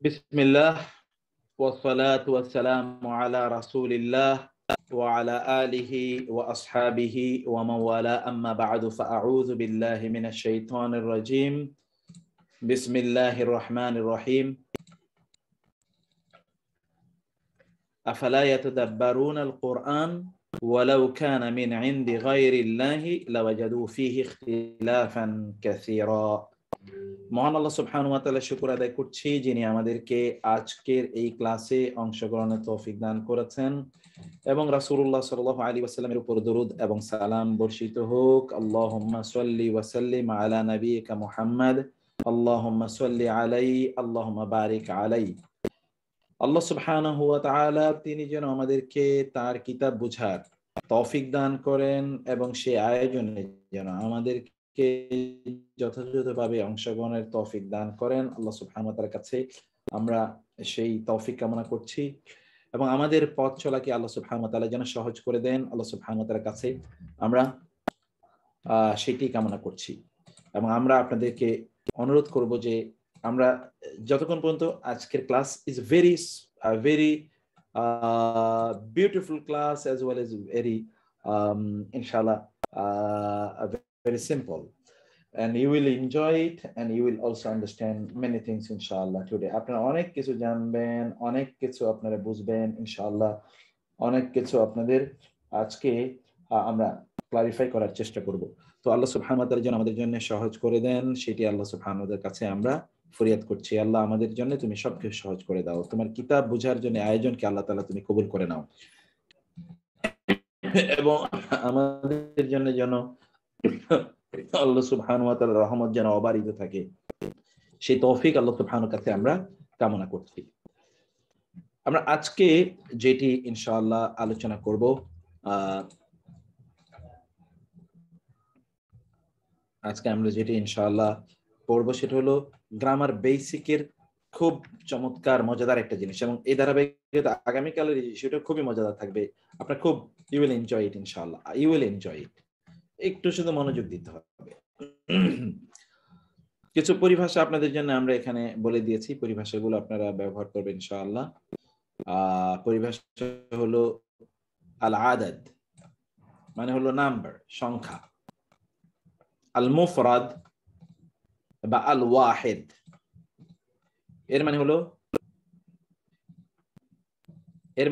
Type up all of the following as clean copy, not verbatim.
বিসমিল্লাহ ওয়াসসালাতু ওয়াসসালামু আলা রাসূলিল্লাহ ওয়া আলা আলিহি ওয়া আসহাবিহি ওয়া মান ওয়ালা আম্মা বা'দু ফাআউযু বিল্লাহি মিনাশ শাইতানির রাজীম বিসমিল্লাহির রহমানির রহিম আফালা ইয়াতাদাব্বারুনাল কুরআন ওয়ালাউ কানা মিন ইনদি গায়রিল্লাহি লাওয়াজাদু ফীহি ইখতিলাফান কাসীরা। মহান আল্লাহ সুবহানাহু ওয়া তাআলা শুকর আদায় করছি যিনি আমাদেরকে আজকের এই ক্লাসে অংশগ্রহণের তৌফিক দান করেছেন এবং রাসূলুল্লাহ সাল্লাল্লাহু আলাইহি ওয়াসাল্লামের উপর দরুদ এবং সালাম বর্ষিত হোক। আল্লাহুম্মা সাল্লি ওয়া সাল্লিম আলা নাবিয়িকা মুহাম্মদ, আল্লাহুম্মা সাল্লি আলাইহি, আল্লাহুম্মা বারিক আলাইহি। আল্লাহ সুবহানাহু ওয়া তাআলা তিনি যেন আমাদেরকে তার কিতাব বুঝার তৌফিক দান করেন এবং সেই আয়োজনে যেন আমাদেরকে যথাযথভাবে অংশগ্রহণের তৌফিক দান করেন। আল্লাহ সুবহানাহু ওয়া তাআলার কাছে আমরা সেই তৌফিক কামনা করছি এবং আমাদের পথ চলাকে আল্লাহ সুবহানাহু ওয়া তাআলা যেন সহজ করে দেন। আল্লাহ সুবহানাহু ওয়া তাআলার কাছে আমরা সেটি কামনা করছি এবং আমরা আপনাদেরকে অনুরোধ করব যে আমরা যতক্ষণ পর্যন্ত আজকের class is very beautiful class as well as very inshallah very simple, and you will enjoy it and you will also understand many things inshallah today. আপনারা অনেক কিছু জানবেন, অনেক কিছু আপনারা বুঝবেন ইনশাআল্লাহ, অনেক কিছু আপনাদের আজকে আমরা ক্লারিফাই করার চেষ্টা করব। তো আল্লাহ সুবহানাহু ওয়া তাআলা যেন আমাদের জন্য সহজ করে দেন সেটি আল্লাহ সুবহানাহু ওয়া তাআলার কাছে আমরা ফরিয়াদ করছি। আল্লাহ আমাদের জন্য তুমি সবকিছু সহজ করে দাও, তোমার কিতাব বোঝার জন্য আয়োজনকে আল্লাহ তাআলা তুমি কবুল করে নাও এবং আমাদের জন্য যেন আল্লাহ সুবহানাহু ওয়া তাআলার রহমত যেন অবারিত থাকে সেই তৌফিক আল্লাহ সুবহানাহু ওয়া তাআলার কাছে আমরা কামনা করছি। আমরা আজকে যেটি ইনশাআল্লাহ আলোচনা করব আজকে আমরা যেটি ইনশাআল্লাহ পড়ব সেটা হলো গ্রামার বেসিকের খুব চমৎকার মজাদার একটা জিনিস এবং এই ধারাবাহিকতা আগামীকালের সেটা খুবই মজাদার থাকবে। আপনার খুব ইউ উইল এনজয় ইট ইনশাআল্লাহ, ইউ উইল এনজয় ইট। একটু শুধু মনোযোগ দিতে হবে। কিছু পরিভাষা আপনাদের জন্য আমরা এখানে বলে দিয়েছি, পরিভাষাগুলো আপনারা ব্যবহার করবেন ইনশাআল্লাহ। পরিভাষা হলো আল আদাদ মানে হলো নাম্বার, সংখ্যা। আল মুফরাদ বা আল ওয়াহিদ এর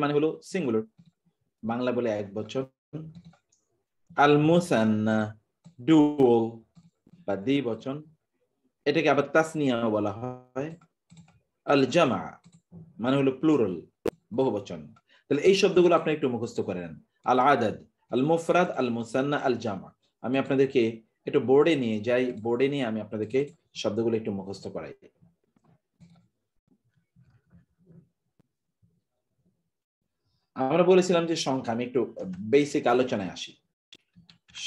মানে হলো সিঙ্গুলার, বাংলা বলে এক বচন। আল মুসান্না ডুয়াল বা দ্বিবচন, এটাকে আবার তাসনিয়া বলা হয়। আল জামা মানে হলো প্লুরাল, বহুবচন। তাহলে এই শব্দগুলো আপনি একটু মুখস্থ করেন। আল আদাদ, আল মুফরাদ, আল মুসান্না, আল জামা। আমি আপনাদেরকে একটু বোর্ডে নিয়ে যাই, বোর্ডে নিয়ে আমি আপনাদেরকে শব্দগুলো একটু মুখস্থ করাই। আমরা বলেছিলাম যে সংখ্যা, আমি একটু বেসিক আলোচনায় আসি।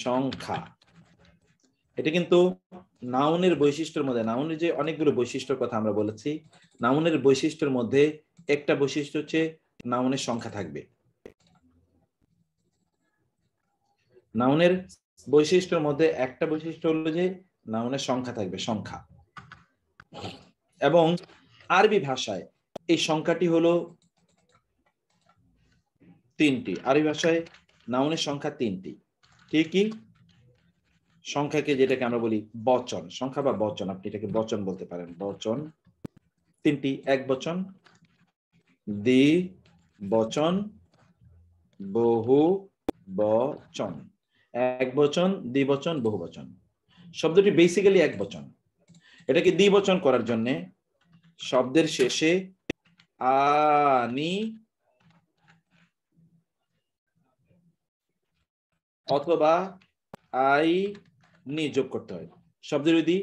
সংখ্যা এটা কিন্তু নাউনের বৈশিষ্ট্যের মধ্যে, নাউনের যে অনেকগুলো বৈশিষ্ট্যের কথা আমরা বলেছি, নাউনের বৈশিষ্ট্যের মধ্যে একটা বৈশিষ্ট্য হচ্ছে নাউনের সংখ্যা থাকবে। নাউনের বৈশিষ্ট্যের মধ্যে একটা বৈশিষ্ট্য হলো যে নাউনের সংখ্যা থাকবে, সংখ্যা। এবং আরবি ভাষায় এই সংখ্যাটি হলো তিনটি। আরবি ভাষায় নাউনের সংখ্যা তিনটি। কি সংখ্যাকে যেটাকে আমরা বলি বচন, সংখ্যা বা বচন, আপনি এটাকে বচন বলতে পারেন। বচন তিনটি: এক বচন, দ্বিবচন, বহু বচন। এক বচন, দ্বিবচন, বহু বচন। শব্দটি বেসিক্যালি এক বচন। এটাকে দ্বিবচন করার জন্য শব্দের শেষে আনি অথবা আই নি যোগ করতে হয়, শব্দের যদি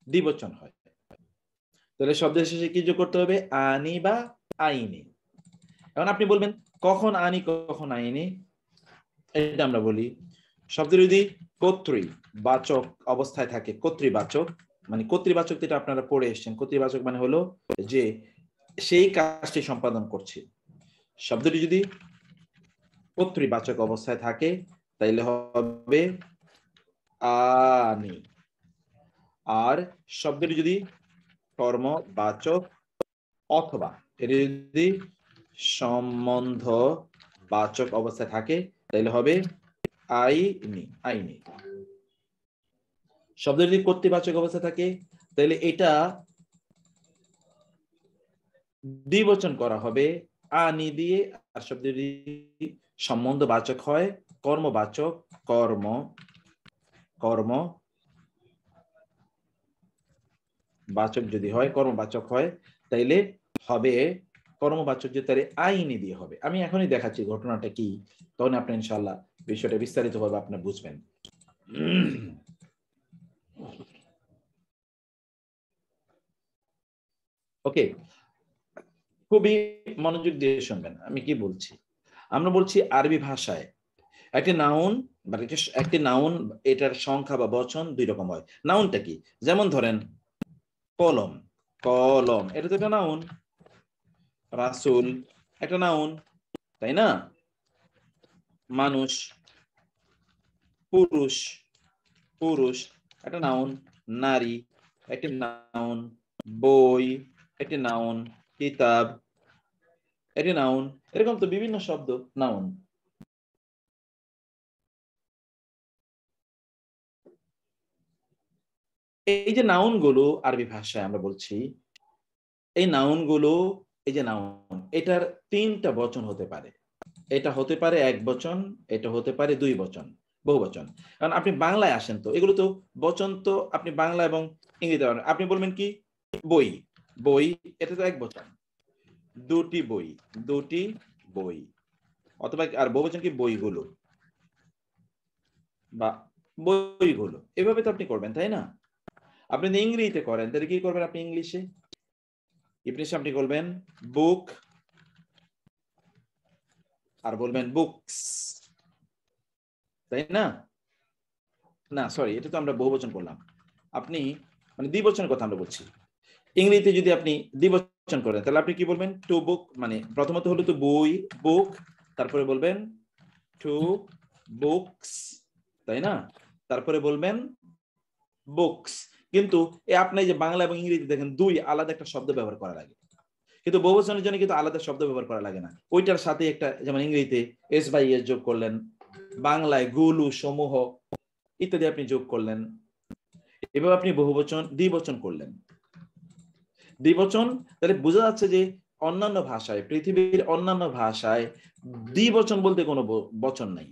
দ্বিবচন হয়। তাহলে শব্দের শেষে কি যোগ করতে হবে? আনি বা আইনি। এখন আপনি বলবেন কখন আনি কখন আইনি, এটা আমরা বলি শব্দের যদি কর্তৃবাচক অবস্থায় থাকে। কর্তৃবাচক মানে কর্তৃবাচক যেটা আপনারা পড়ে এসেছেন, কর্তৃবাচক মানে হলো যে সেই কাজটি সম্পাদন করছে। শব্দটি যদি কর্তৃবাচক অবস্থায় থাকে তাইলে হবে আনি। আর শব্দটি যদি কর্মবাচক অথবা এটা যদি সম্বন্ধ বাচক অবস্থায় থাকে তাহলে হবে আইনি। আইনি শব্দ যদি কর্তৃবাচক অবস্থা থাকে তাহলে এটা দ্বিবচন করা হবে আনি দিয়ে। আর শব্দ যদি সম্বন্ধ বাচক হয় কর্মবাচক, কর্ম কর্ম বাচক যদি হয়, কর্মবাচক হয় তাইলে হবে কর্মবাচক যে তারে আইনি দিয়ে হবে। আমি এখনই দেখাচ্ছি ঘটনাটা কি, তখন আপনি ইনশাআল্লাহ বিষয়টা বিস্তারিতভাবে আপনি বুঝবেন। ওকে, খুবই মনোযোগ দিয়ে শুনবেন আমি কি বলছি। আমরা বলছি আরবি ভাষায় একটি নাউন বা একটি নাউন, এটার সংখ্যা বা বচন দুই রকম হয়। নাউনটা কি? যেমন ধরেন কলম, কলম এটা তো একটা নাউন। রাসূল একটা নাউন, তাই না? মানুষ, পুরুষ, পুরুষ একটা নাউন। নারী একটি নাউন। বই একটি নাউন। কিতাব একটি নাউন। এরকম তো বিভিন্ন শব্দ নাউন। এই যে নাউন গুলো আরবি ভাষায় আমরা বলছি, এই নাউন গুলো, এই যে নাউন, এটার তিনটা বচন হতে পারে। এটা হতে পারে এক বচন, এটা হতে পারে দুই বচন, বহু বচন। কারণ আপনি বাংলায় আসেন তো এগুলো তো বচন, তো আপনি বাংলা এবং ইংরেজিতে আপনি বলবেন কি বই, বই এটা তো এক বচন। দুটি বই, দুটি বই। অথবা আর বহু বচন কি বইগুলো বা বইগুলো, এভাবে তো আপনি করবেন, তাই না? আপনি যদি ইংরেজিতে করেন তাহলে কি করবেন? আপনি ইংলিশে আপনি বলবেন বুক আর বলবেন বুকস, তাই না? না সরি, এটা তো আমরা বহুবচন করলাম। আপনি মানে দ্বিবচনের কথা আমরা বলছি। ইংরেজিতে যদি আপনি দ্বিবচন করেন তাহলে আপনি কি বলবেন? টু বুক, মানে প্রথমত হলো তো বই, বুক, তারপরে বলবেন টু বুকস, তাই না? তারপরে বলবেন বুকস। কিন্তু আপনি যে বাংলা এবং ইংরেজি দেখেন দুই আলাদা একটা শব্দ ব্যবহার করা লাগে, কিন্তু বহুবচনের জন্য কিন্তু আলাদা শব্দ ব্যবহার করা লাগে না। ওইটার সাথে একটা, যেমন ইংরেজিতে এস বাই এস যোগ করলেন, বাংলায় গুলু সমূহ ইত্যাদি আপনি যোগ করলেন, এভাবে আপনি বহুবচন দ্বিবচন করলেন। দ্বিবচন তাহলে বোঝা যাচ্ছে যে অন্যান্য ভাষায়, পৃথিবীর অন্যান্য ভাষায় দ্বিবচন বলতে কোনো বচন নাই।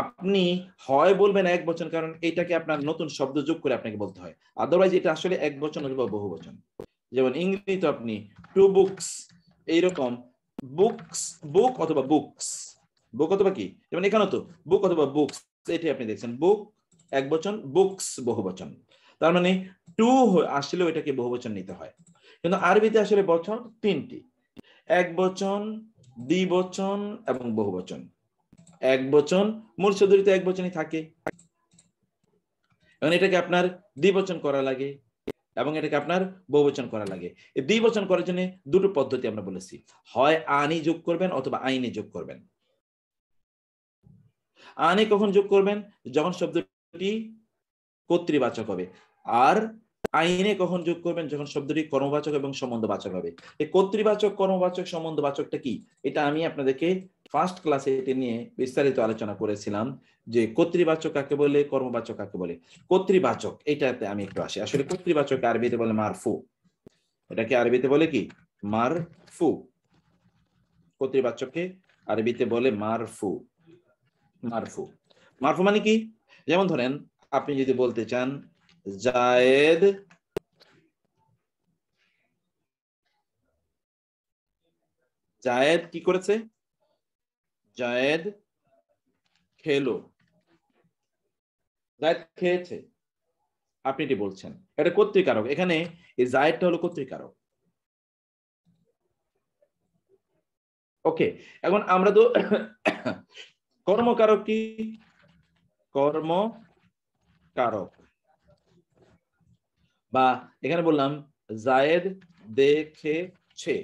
আপনি হয় বলবেন এক বচন, কারণ এটাকে আপনার নতুন শব্দ যোগ করে আপনাকে বলতে হয়, আদারওয়াইজ এটা আসলে এক বচন অথবা বহু বচন। যেমন ইংরেজিতে আপনি টু বুকস, এইরকম বুকস, বুক অথবা বুকস, বুক অথবা কি, যেমন এখানে তো বুক অথবা বুকস, এটাই আপনি দেখছেন বুক এক বচন, বুকস বহু বচন। তার মানে টু আসলেও এটাকে বহু বচন নিতে হয়। কিন্তু আরবিতে আসলে বচন তিনটি, এক বচন, দ্বিবচন এবং বহু বচন। এক বচন মূল শব্দটিতে এক বচনই থাকে, এবং এটাকে আপনার দ্বিবচন করা লাগে এবং এটাকে আপনার বহুবচন করা লাগে। এই দ্বিবচন করার জন্য দুটো পদ্ধতি আমরা বলেছি, হয় আনি যোগ করবেন অথবা আইনি যোগ করবেন। আনি কখন যোগ করবেন? যখন শব্দটি কর্তৃবাচক হবে। আর আইনে কখন যোগ করবেন? যখন শব্দটি কর্মবাচক এবং সম্বন্ধবাচক হবে। এই কর্তৃবাচক, কর্মবাচক, সম্বন্ধবাচকটা কি, এটা আমি আপনাদেরকে ফার্স্ট ক্লাসে এটি নিয়ে বিস্তারিত আলোচনা করেছিলাম, যে কর্তৃবাচক কাকে বলে, কর্মবাচক কাকে বলে। কর্তৃবাচক এটাতে আমি একটু আসি। আসলে কর্তৃবাচক আরবিতে বলে মারফু, এটাকে আরবিতে বলে কি মারফু। কর্তৃবাচককে আরবিতে বলে মারফু। মারফু, মারফু মানে কি? যেমন ধরেন আপনি যদি বলতে চান জায়েদ জায়েদ কি করেছে? জায়েদ খেলো, জায়েদ খেয়েছে, আপনি এটি বলছেন, এটা কর্তৃকারক। এখানে এই জায়েদটা হলো কর্তৃকারক। ওকে, এখন আমরা তো কর্মকারক কি? কর্মকারক, বা এখানে বললাম জায়েদ দেখেছে।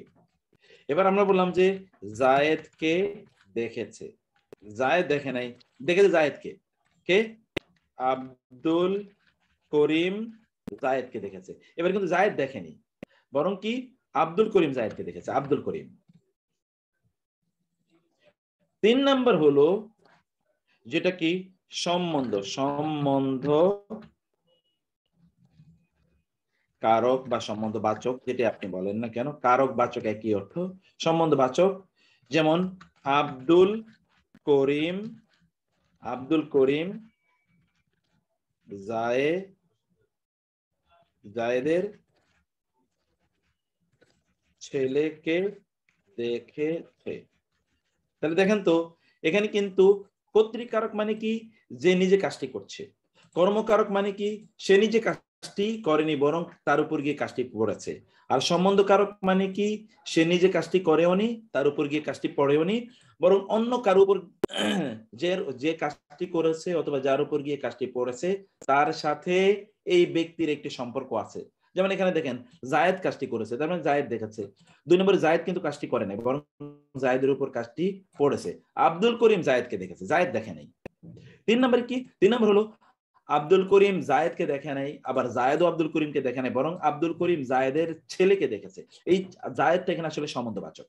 এবার আমরা বললাম যে জায়েদকে দেখেছে। জায়েদ দেখে নাই, দেখেছে জায়েদকে কে? আব্দুল করিম জায়েদকে দেখেছে। এবার কিন্তু জায়েদ দেখেনি, বরং কি আব্দুল করিম জায়েদকে দেখেছে, আব্দুল করিম। 3 নাম্বার হলো যেটা কি সম্বন্ধ, সম্বন্ধ কারক বা সম্বন্ধবাচক, যেটা আপনি বলেন না কেন, কারক বাচক একই অর্থ, সম্বন্ধবাচক। যেমন আব্দুল করিম, আব্দুল করিম জায়েদের ছেলেকে দেখেছে। তাহলে দেখেন তো এখানে কিন্তু কর্তৃকারক মানে কি, যে নিজে কাজটি করছে। কর্মকারক মানে কি, সে নিজে কাজটি করেনি বরং তার উপর গিয়ে কাজটি পড়েছে। আর সম্বন্ধকারক মানে কি, সে নিজে কাজটি করেওনি, তার উপর গিয়ে কাজটি পড়েওনি, বরং অন্য কারো উপর যে কাজটি করেছে অথবা যার উপর গিয়ে কাজটি পড়েছে তার সাথে এই ব্যক্তির একটি সম্পর্ক আছে। যেমন এখানে দেখেন জায়েদ কাজটি করেছে, তার মানে জায়েদ দেখেছে। 2 নম্বরে জায়েদ কিন্তু কাজটি করে নাই বরং জায়েদের উপর কাজটি পড়েছে। আব্দুল করিম জায়েদকে দেখেছে, জায়েদ দেখে নাই। 3 নম্বরে কি, 3 নম্বর হলো আব্দুল করিম জায়েদকে দেখে নাই, আবার জায়েদও আব্দুল করিমকে দেখে নাই, বরং আব্দুল করিম জায়েদের ছেলেকে দেখেছে। এই জায়েদটা এখানে আসলে সম্বন্ধবাচক,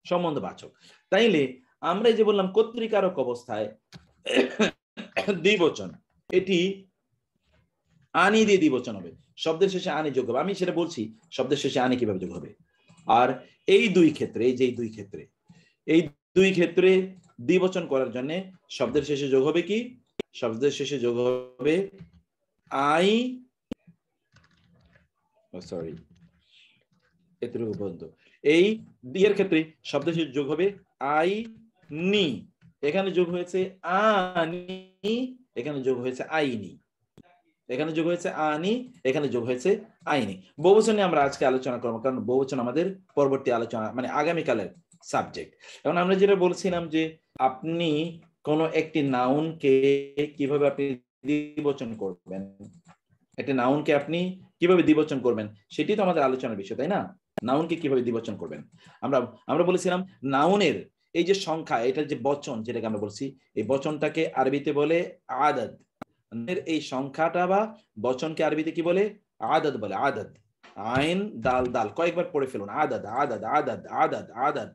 সম্বন্ধবাচক। তাইলে আমরা এই যে বললাম কর্তৃকারক অবস্থায় দ্বিবচন, এটি আনি দিয়ে দ্বিবচন হবে, শব্দের শেষে আনি যোগ হবে। আমি সেটা বলছি শব্দের শেষে আনি কিভাবে যোগ হবে। আর এই দুই ক্ষেত্রে, এই যে এই দুই ক্ষেত্রে দ্বিবচন করার জন্য শব্দের শেষে যোগ হবে কি, শব্দের শেষে যোগ হবে আই, সরি এতটুকু বন্ধ। এই দিয়ের ক্ষেত্রে শব্দের শেষে যোগ হবে আই নি, এখানে যোগ হয়েছে আনি, এখানে যোগ হয়েছে আইনি, এখানে যোগ হয়েছে আনি, এখানে যোগ হয়েছে আইনি। বহুবচনে আমরা আজকে আলোচনা করবো, কারণ বহুবচন আমাদের পরবর্তী আলোচনা মানে আগামীকালের সাবজেক্ট। এখন আমরা যেটা বলছিলাম যে আপনি কোন একটি নাউনকে কিভাবে আপনি দ্বিবচন করবেন, একটা নাউনকে আপনি কিভাবে দ্বিবচন করবেন সেটি তো আমাদের আলোচনার বিষয়, তাই না? নাউনকে কিভাবে দ্বিবচন করবেন, আমরা বলেছিলাম নাউনের এই যে সংখ্যা, এটা যে বচন যেটাকে আমরা বলছি, এই বচনটাকে আরবিতে বলে আদাদ। এই সংখ্যাটা বা বচনকে আরবিতে কি বলে, আদাদ বলে, আদাদ। আইন দাল দাল কয়েকবার পড়ে ফেলুন, আদাদ আদাদ আদাদ আদাদ আদাদ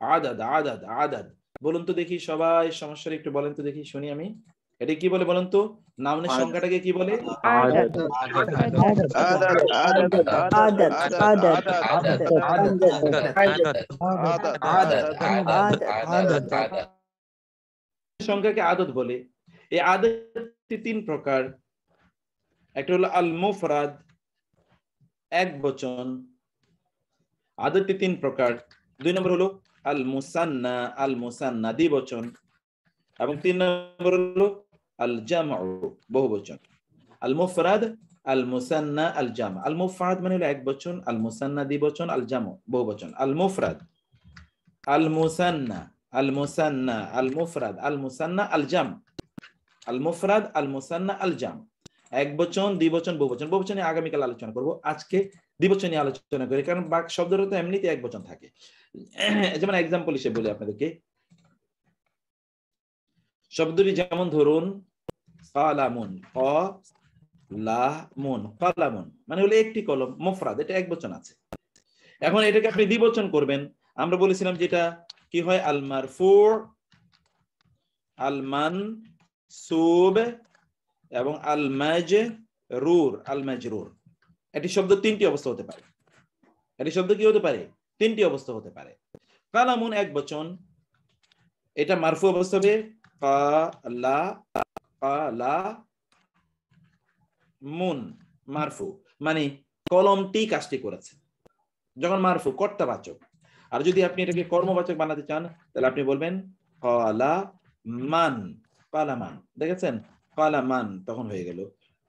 আদাদ আদাদ আদাদ। বলুন তো দেখি সবাই, সমস্যাটা একটু বলেন তো দেখি, শুনি আমি। এটা কি বলে বলুন তো, নাউনের সংখ্যাটাকে কি বলে? সংখ্যাকে আদত বলে। এই আদত 3 প্রকার, একটা হলো আল মুফরাদ এক বচন, আদতটি 3 প্রকার। 2 নম্বর হলো আল মুসান্না, আল মুসান্না দ্বিবচন, এবং 3 নম্বর হলো আল জামউ বহুবচন। আল মুফরাদ, আল মুসান্না, আল জামউ। আল মুফরাদ মানে হলো এক বচন, আল মুসান্না দ্বিবচন, আল জামউ বহুবচন। আল মুফরাদ, আল মুসান্না, আল মুসান্না, আল মুফরাদ, আল মুসান্না, আল জামউ। আল মুফরাদ, আল মুসান্না, আল জামউ, এক বচন, দ্বিবচন, বহুবচন। বহুবচনে আগামীকাল আলোচনা করব, আজকে দ্বিবচন নিয়ে আলোচনা করি, কারণ বাক শব্দটা তো এমনিতে এক বচন থাকে। যেমন এক্সাম্পল হিসেবে বলি আপনাদেরকে, শব্দটি যেমন ধরুন কালামুন, কলামুন, কালামুন মানে হলো একটি কলম, মুফরাদ, এটা এক বচন আছে। এখন এটাকে আপনি দ্বিবচন করবেন, আমরা বলেছিলাম যেটা কি হয়, আল মারফু, আল মানসুব এবং আল মাজরুর, আল মাজরুর। এটি শব্দ 3টি অবস্থা হতে পারে, এটি শব্দ কি হতে পারে, 3টি অবস্থা হতে পারে। কালামুন এক বচন, এটা মারফু অবস্থা হবে কালামুন, মারফু মানে কলমটি কাজটি করেছে, যখন মারফু কর্তাবাচক। আর যদি আপনি এটাকে কর্মবাচক বানাতে চান তাহলে আপনি বলবেন কালামান, কালামান, দেখেছেন কালামান, তখন হয়ে গেল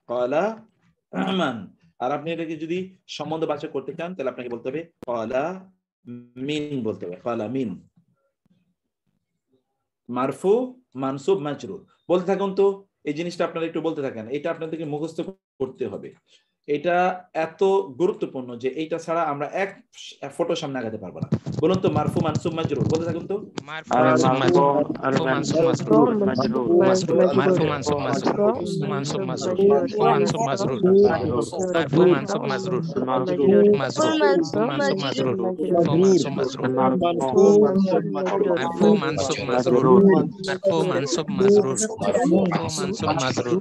কালামান। আর আপনি এটাকে যদি সম্বন্ধবাচক করতে চান তাহলে আপনাকে বলতে হবে কালামিন, বলতে হবে কালামিন। মারফু, মানসুব, মাজরুর। বলতে থাকুন তো, এই জিনিসটা আপনারা একটু বলতে থাকেন, এটা আপনাদেরকে মুখস্থ করতে হবে। এটা এত গুরুত্বপূর্ণ যে এইটা ছাড়া আমরা এক ফটো সামনে আগাতে পারবো না। বলুন তো মারফু মানসুব মাজরুর বলতে থাকুন তো। মারফু মানসুব মাজরুর মারফু মানসুব মাজরুর মানসুব মাজরুর মানসুব মাজরুর মারফু মানসুব মাজরুর মাজরুর মানসুব মাজরুর মানসুব মাজরুর মারফু মানসুব মাজরুর মারফু মানসুব মাজরুর মানসুব মাজরুর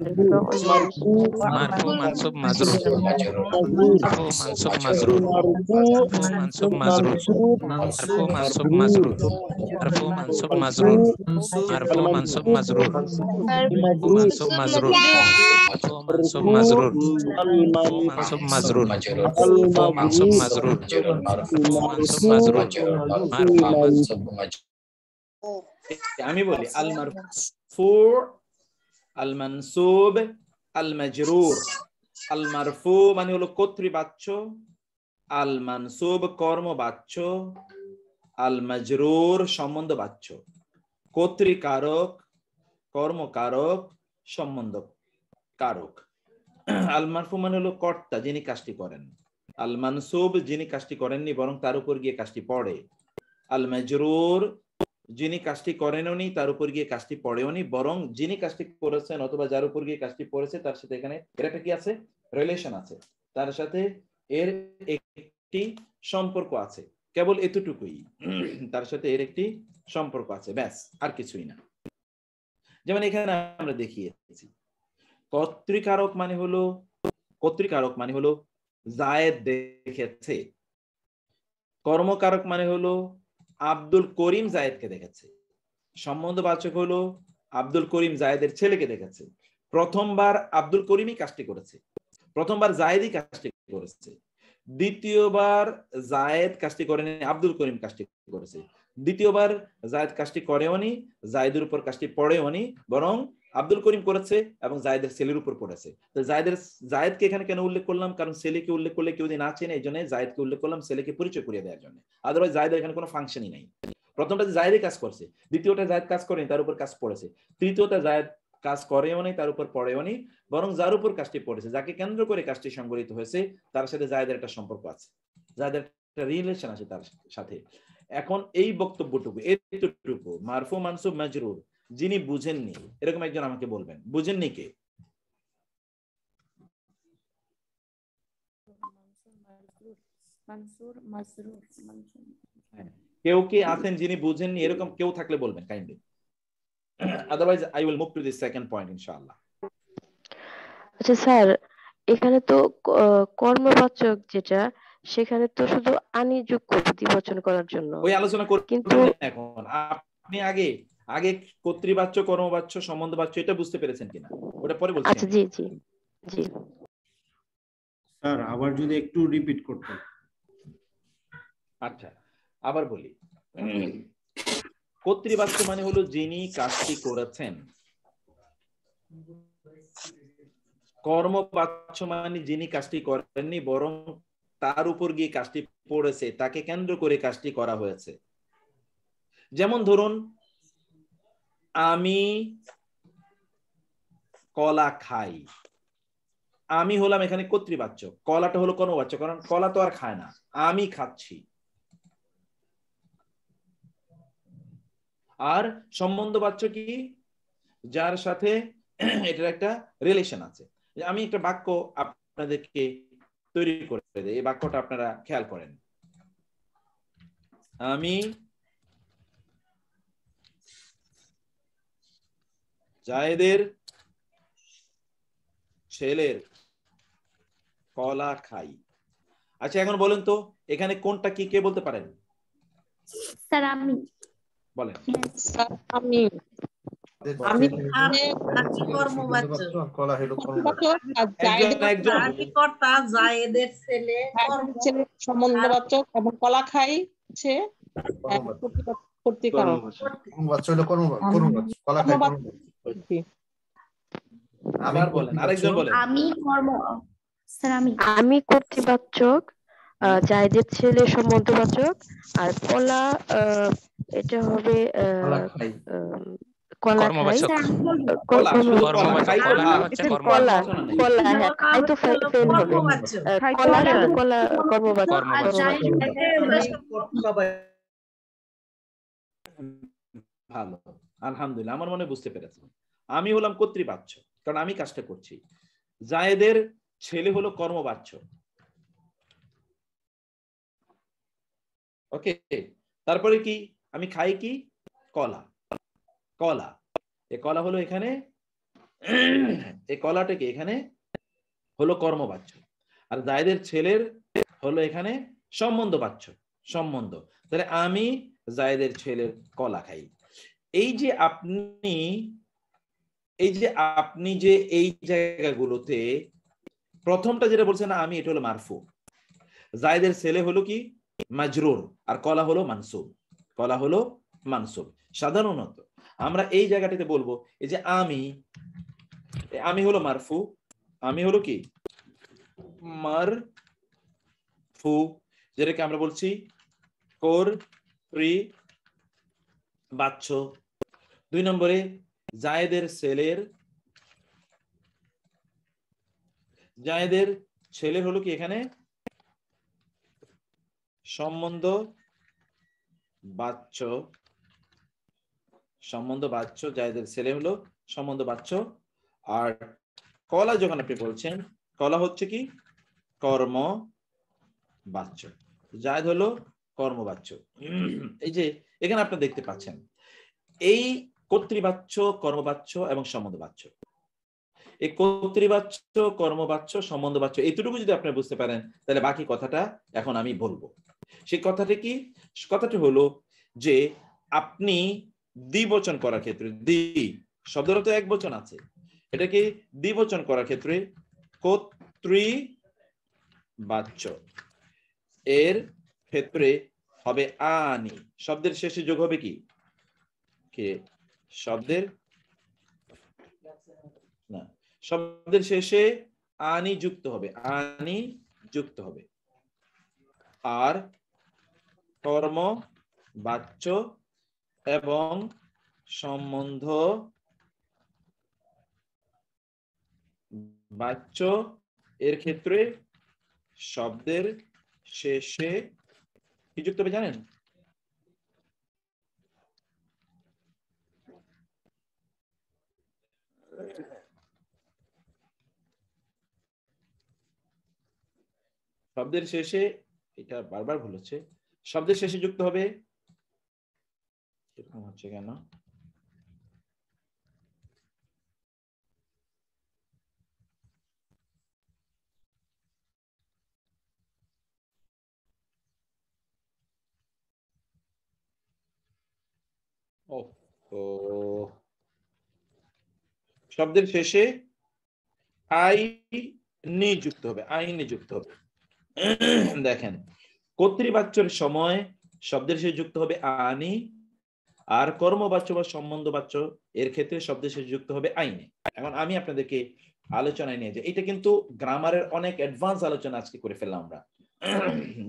মারফু মানসুব মাজরুর মারফু মানসুব মাজরুর মানসুব মাজরুর মারফু মানসুব মাজরুর মারফু মানসুব মাজরুর মারফু মানসুব মাজরুর মানসুব মাজরুর মানসুব মাজরুর মানসুব মাজরুর মানসুব মাজরুর মানসুব মাজরুর আমি বলি আল মারফু আল মানসুব আল মাজরুর। আল মারফু মানে হলো কর্তৃবাচ্য, আল মানসুব কর্মবাচ্য, আল মাজরুর সম্বন্ধবাচ্য। কর্তৃকারক, কর্মকারক, সম্বন্ধ কারক। আল মারফু মানে হলো কর্তা, যিনি কাজটি করেন। আল মানসুব যিনি কাজটি করেননি বরং তার উপর গিয়ে কাজটি পড়ে। আল মাজরুর যিনি কাজটি করেননি তার উপর গিয়ে কাজটি পড়েওনি বরং যিনি কাজটি করেছেন অথবা যার উপর গিয়ে কাজটি পড়েছে তার সাথে এখানে এর একটা কি আছে, রিলেশন আছে, তার সাথে এর একটি সম্পর্ক আছে, কেবল এতটুকুই, তার সাথে এর একটি সম্পর্ক আছে, ব্যাস, আর কিছুই না। যেমন এখানে আমরা দেখিয়েছি কর্তৃকারক মানে হলো জায়েদ দেখেছে, কর্মকারক মানে হলো আব্দুল করিম জায়েদকে দেখেছে, সম্বন্ধবাচক হলো আব্দুল করিম জায়েদের ছেলেকে দেখেছে। প্রথমবার আব্দুল করিমই কাজটি করেছে, প্রথমবার জায়েদই কাজটি করেছে, দ্বিতীয়বার জায়েদ কাজটি করেনি, আব্দুল করিম কাজটি করেছে, দ্বিতীয়বার জায়েদ কাজটি করেওনি, জায়েদের উপর কাজটি পড়েওনি, বরং আব্দুল করিম করেছে এবং জায়েদের ছেলের উপর পড়েছে। তো জায়েদকে এখানে কেন উল্লেখ করলাম? কারণ ছেলেকে উল্লেখ করলে কেউ যদি না চেনে এই জন্য জায়েদকে উল্লেখ করলাম, ছেলেকে পরিচয় করিয়ে দেওয়ার জন্য। আদারওয়াইজ জায়েদের এখানে কোনো ফাংশনই নাই। প্রথমটা জায়েদই কাজ করছে, দ্বিতীয়টা জায়েদ কাজ করেনি, তার উপর কাজ পড়েছে, তৃতীয়টা জায়েদ কাজ করেও নেই, তার উপর পড়েও নেই, বরং যার উপর কাজটি পড়েছে, যাকে কেন্দ্র করে কাজটি সংঘটিত হয়েছে, তার সাথে জায়েদের একটা সম্পর্ক আছে, জায়েদের একটা রিলেশন আছে তার সাথে। এখন এই বক্তব্যটুকু, এতটুকু মারফু মানসুব মাজরুর যিনি বুঝেননি, এরকম একজন আমাকে বলবেন, বুঝেননি কে? কেউ কি আছেন যিনি বুঝেননি? এরকম কেউ থাকলে বলবেন kindly, otherwise I will move to the second point inshallah. আচ্ছা স্যার, এখানে তো কর্মবাচক যেটা, সেখানে তো শুধু আনিযোগ্য প্রতিবচন করার জন্য ওই আলোচনা করব, কিন্তু এখন আপনি আগে কর্তৃবাচ্য, কর্মবাচ্য, সম্বন্ধবাচ্য এটা বুঝতে পেরেছেন কিনা ওটা পরে বলছি। আচ্ছা, জি জি জি স্যার, আবার যদি একটু রিপিট করতেন। আচ্ছা, আবার বলি। কর্তৃবাচ্য মানে হলো যিনি কাজটি করেছেন, কর্মবাচ্য মানে যিনি কাজটি করেননি বরং তার উপর গিয়ে কাজটি পড়েছে, তাকে কেন্দ্র করে কাজটি করা হয়েছে। যেমন ধরুন, আমি কলা খাই, আমি হলাম এখানে কর্তৃবাচ্য, কলাটা হলো কর্মবাচ্য, কারণ কলা তো আর খায় না, আমি খাচ্ছি। আর সম্বন্ধবাচ্য কি? যার সাথে এটার একটা রিলেশন আছে। আমি একটা বাক্য আপনাদেরকে তৈরি করে দেই, এই বাক্যটা আপনারা খেয়াল করেন। আমি জায়েদের ছেলের কলা খাই। আচ্ছা, এখন বলেন তো এখানে কোনটা কি, কে বলতে পারেন? স্যার আমি বলেন। স্যার আমি সম্বন্ধবাচক এবং কলা খাই হচ্ছে কর্তৃকারক। আমি কর্তৃবাচক, জায়েদের ছেলে সম্বন্ধবাচক, আর কলা এটা হবে কলা খাই কর্মবাচক। কলা, শুধু কলা, কর্মবাচক খাই তো কলাটা না। হচ্ছে কলা কর্মবাচক। কলা হ্যাঁ খাই তো ফেল হবে কলা শুধু কলা কর্মবাচক কর্মবাচক। ভালো, আলহামদুলিল্লাহ, আমার মনে বুঝতে পেরেছেন। আমি হলাম কর্তৃবাচ্য, কারণ আমি কাজটা করছি। জায়েদের ছেলে হলো কর্মবাচ্য। ওকে, তারপরে কি আমি খাই কি কলা, কলা এ কলা হলো এখানে এই কলাটা কি এখানে হলো কর্মবাচ্য, আর জায়েদের ছেলের হলো এখানে সম্বন্ধবাচ্য, সম্বন্ধ। তাহলে আমি জায়েদের ছেলের কলা খাই। এই যে আপনি যে এই জায়গাগুলোতে প্রথমটা যেটা বলছেন না আমি, এটা হলো মারফু। জায়েদের ছেলে হলো কি মাজরুর, আর কলা হলো মানসুব, কলা হলো মানসুব। সাধারণত আমরা এই জায়গাটিতে বলবো এই যে আমি হলো মারফু, আমি হলো কি মারফু, যেটাকে আমরা বলছি কর্তৃবাচ্য। 2 নম্বরে জায়েদের ছেলে হলো কি এখানে সম্বন্ধ বাচ্য, জায়েদের ছেলে হলো সম্বন্ধ বাচ্য। আর কলা যখন আপনি বলছেন, কলা হচ্ছে কি কর্ম বাচ্য, জায়েদ হলো কর্মবাচ্য। এই যে এখানে আপনি দেখতে পাচ্ছেন এই কর্তৃবাচ্য, কর্মবাচ্য এবং সম্বন্ধবাচ্য, এই কর্তৃবাচ্য, কর্মবাচ্য, সম্বন্ধবাচ্য, এইটুকু যদি আপনি বুঝতে পারেন তাহলে বাকি কথাটা এখন আমি বলবো। সেই কথাটা কি? কথাটি হলো যে আপনি দ্বিবচন করার ক্ষেত্রে, শব্দের তো এক বচন আছে, এটাকে দ্বিবচন করার ক্ষেত্রে কর্তৃবাচ্য এর ক্ষেত্রে হবে আনি, শব্দের শেষে যোগ হবে কি শব্দের শেষে আনি যুক্ত হবে, আনি যুক্ত হবে। আর কর্ম বাচ্য এবং সম্বন্ধ বাচ্য এর ক্ষেত্রে শব্দের শেষে কি যুক্ত হবে জানেন? শব্দের শেষে, এটা বারবার ভুল হচ্ছে, শব্দের শেষে যুক্ত হবে, এরকম হচ্ছে কেন? শব্দের শেষে আইনি যুক্ত হবে, আইনি যুক্ত হবে। দেখেন কর্তৃবাচ্যের সময় শব্দের শেষে যুক্ত হবে আনি, আর কর্মবাচ্য বা সম্বন্ধবাচ্য এর ক্ষেত্রে শব্দের শেষে যুক্ত হবে আইনে। এখন আমি আপনাদেরকে আলোচনায় নিয়ে যাই, এটা কিন্তু গ্রামারের অনেক অ্যাডভান্স আলোচনা আজকে করে ফেললাম আমরা।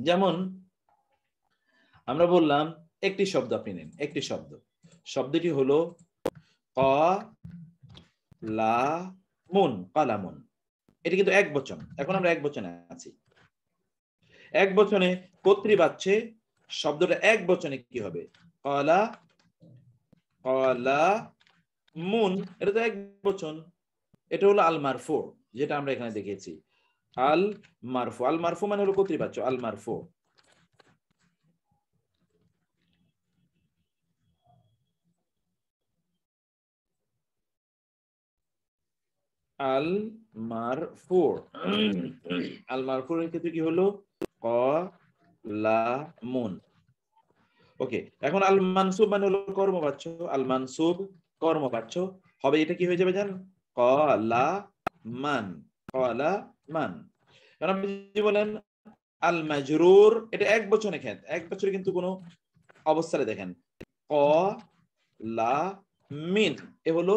যেমন আমরা বললাম একটি শব্দ আপনি নেন, একটি শব্দটি হলো কালামুন, এটা কিন্তু এক বচন। এখন আমরা এক বচনে আছি, এক বচনে কর্তৃবাচ্যে শব্দটা এক বচনে কি হবে? কালামুন, এটা তো এক বচন, এটা হলো আল মারফু, যেটা আমরা এখানে দেখেছি আল মারফু। আল মারফু মানে হলো কর্তৃবাচ্য, আল মারফু। আল মারফু, আল মারফুর ক্ষেত্রে কি হলো? কালামুন। ওকে, এখন আল মানসুব মানে হলো কর্মবাচ্য, আল মানসুব কর্মবাচ্য হবে, এটা কি হয়ে যাবে জানেন? কালামান, কালামান। কারণ আপনি যদি বলেন আল মাজরুর, এটা এক বচনে ক্ষেত্রে, এক বছরে কিন্তু কোনো অবস্থায় দেখেন কালামিন, এ হলো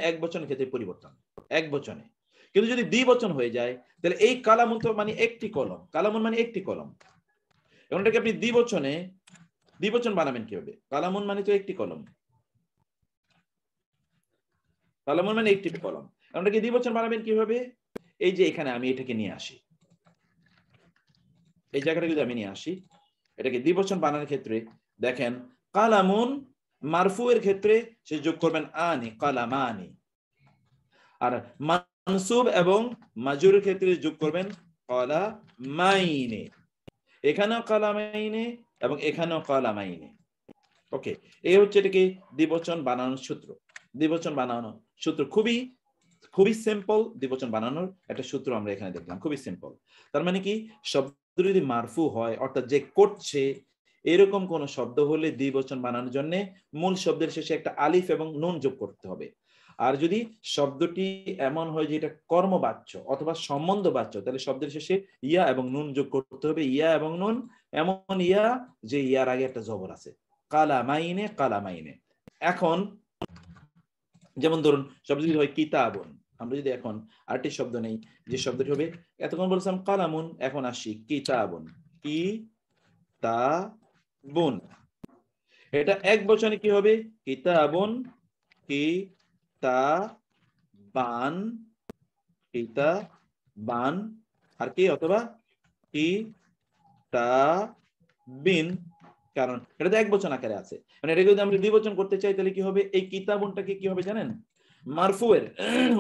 এক বচন ক্ষেত্রে পরিবর্তন, এক বচনে। কিন্তু যদি দ্বিবচন হয়ে যায় তাহলে এই কালামুন তো মানে একটি কলম, কালামুন মানে একটি কলম, এবং এটাকে আপনি দ্বিবচন বানাবেন কিভাবে? কালামুন মানে তো একটি কলম, কালামুন মানে একটি কলম। আমরা কি দ্বিবচন বানাবেন কিভাবে? এই যে এখানে আমি এটাকে নিয়ে আসি, এই জায়গাটা যদি আমি নিয়ে আসি, এটাকে দ্বিবচন বানানোর ক্ষেত্রে দেখেন কালামুন মারফু এর ক্ষেত্রে সে যোগ করবেন আনি, কালামানি। আর মানসুব এবং মাজরুরের ক্ষেত্রে যোগ করবেন কালামাইনে। এখানেও কালামাইনে এবং এখানেও কালামাইনে। ওকে, এই হচ্ছে এটাকে দ্বিবচন বানানোর সূত্র। দ্বিবচন বানানোর সূত্র খুবই খুবই সিম্পল। দ্বিবচন বানানোর একটা সূত্র আমরা এখানে দেখলাম, খুবই সিম্পল। তার মানে কি, শব্দ যদি মারফু হয় অর্থাৎ যে করছে এরকম কোন শব্দ হলে দ্বিবচন বানানোর জন্য মূল শব্দের শেষে একটা আলিফ এবং নুন যোগ করতে হবে। আর যদি শব্দটি এমন হয় যে এটা কর্মবাচ্য অথবা সম্বন্ধবাচ্য, তাহলে শব্দের শেষে ইয়া এবং নুন যোগ করতে হবে। ইয়া এবং নুন এমন ইয়া যে ইয়ার আগে একটা জবর আছে, কালামাইনে, কালামাইনে। এখন যেমন ধরুন শব্দ যদি হয় কিতাবুন, আমরা যদি এখন আরেকটি শব্দ নেই যে শব্দটি হবে, এতক্ষণ বলছিলাম কালামুন, এখন আসি কিতাবুন, কিতাবুন। এটা এক বচনে কি হবে? কিতাবুন, কিতাবান, কিতাবান, আর কি অথবা কিতাবিন, কারণ এটা তো এক বচন আকারে আছে। মানে এটা যদি আমরা দ্বিবচন করতে চাই তাহলে কি হবে? এই কিতাবুনটাকে কি হবে জানেন? মারফু এর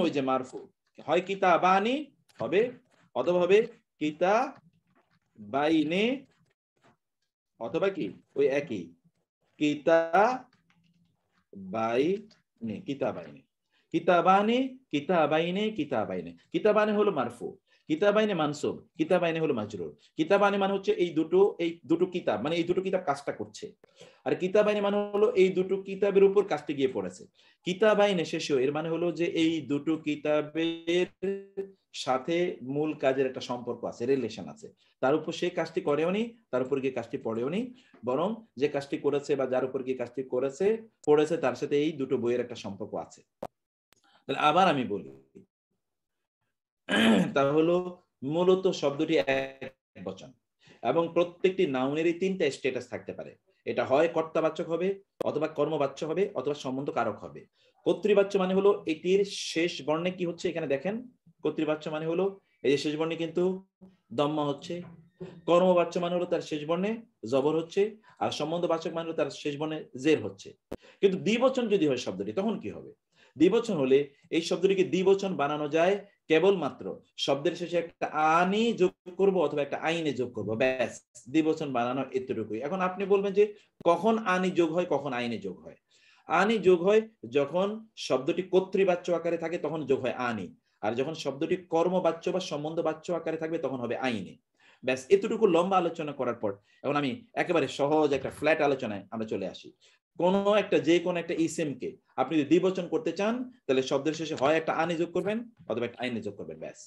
ওই যে মারফু হয় কিতাবানি হবে, অথবা হবে কিতাবাইনে, অথবা কি ওই একই কিতাবাইনে, কিতাবাইনে, কিতাবানি, কিতাবাইনে, কিতাবাইনে। কিতাবানি হলো মারফু, কিতাবাইনে মানসুব, কিতাবাইনে হলো মাজরুর। কিতাবানি মানে হচ্ছে এই দুটো কিতাব, মানে এই দুটো কিতাব কাজটা করছে। আর কিতাবাইনে মানে হলো এই দুটো কিতাবের উপর কাজটি গিয়ে পড়েছে। কিতাবাইনে শেষেও এর মানে হলো যে এই দুটো কিতাবের সাথে মূল কাজের একটা সম্পর্ক আছে, রিলেশন আছে। তার উপর সে কাজটি করেওনি, তার উপর গিয়ে কাজটি পড়েওনি, বরং যে কাজটি করেছে বা যার উপর গিয়ে কাজটি পড়েছে তার সাথে এই দুটো বইয়ের একটা সম্পর্ক আছে। তাহলে আবার আমি বলি, তা হলো মূলত শব্দটি এক বচন এবং প্রত্যেকটি নাউনেরই তিনটা স্ট্যাটাস থাকতে পারে। এটা হয় কর্তাবাচক হবে, অথবা কর্মবাচ্য হবে, অথবা সম্বন্ধ কারক হবে। কর্তৃবাচ্য মানে হলো এটির শেষ বর্ণে কি হচ্ছে, এখানে দেখেন কর্তৃবাচ্য মানে হলো এই যে শেষ বর্ণে কিন্তু দম্মা হচ্ছে। কর্মবাচ্য মানে হলো তার শেষ বর্ণে জবর হচ্ছে, আর সম্বন্ধবাচক মানে হলো তার শেষ বর্ণে জের হচ্ছে। কিন্তু দ্বিবচন যদি হয় শব্দটি, তখন কি হবে? দ্বিবচন হলে এই শব্দটিকে দ্বিবচন বানানো যায় কেবলমাত্র শব্দের শেষে একটা আনি যোগ করব অথবা একটা আইনে যোগ করব, ব্যাস। দ্বিবচন বানানো এতটুকুই। এখন আপনি বলবেন যে কখন আনি যোগ হয়, কখন আইনে যোগ হয়? আনি যোগ হয় যখন শব্দটি কর্তৃবাচ্য আকারে থাকে, তখন যোগ হয় আনি। আর যখন শব্দটি কর্মবাচ্য বা সম্বন্ধবাচ্য আকারে থাকবে, তখন হবে আইনে। ব্যাস, এতটুকু লম্বা আলোচনা করার পর এখন আমি একেবারে সহজ একটা ফ্ল্যাট আলোচনায় আমরা চলে আসি। যে কোনো একটা ইসিমকে আপনি যদি দ্বিবচন করতে চান, তাহলে শব্দের শেষে হয় একটা আনি যোগ করবেন অথবা একটা আইনে যোগ করবেন, ব্যাস।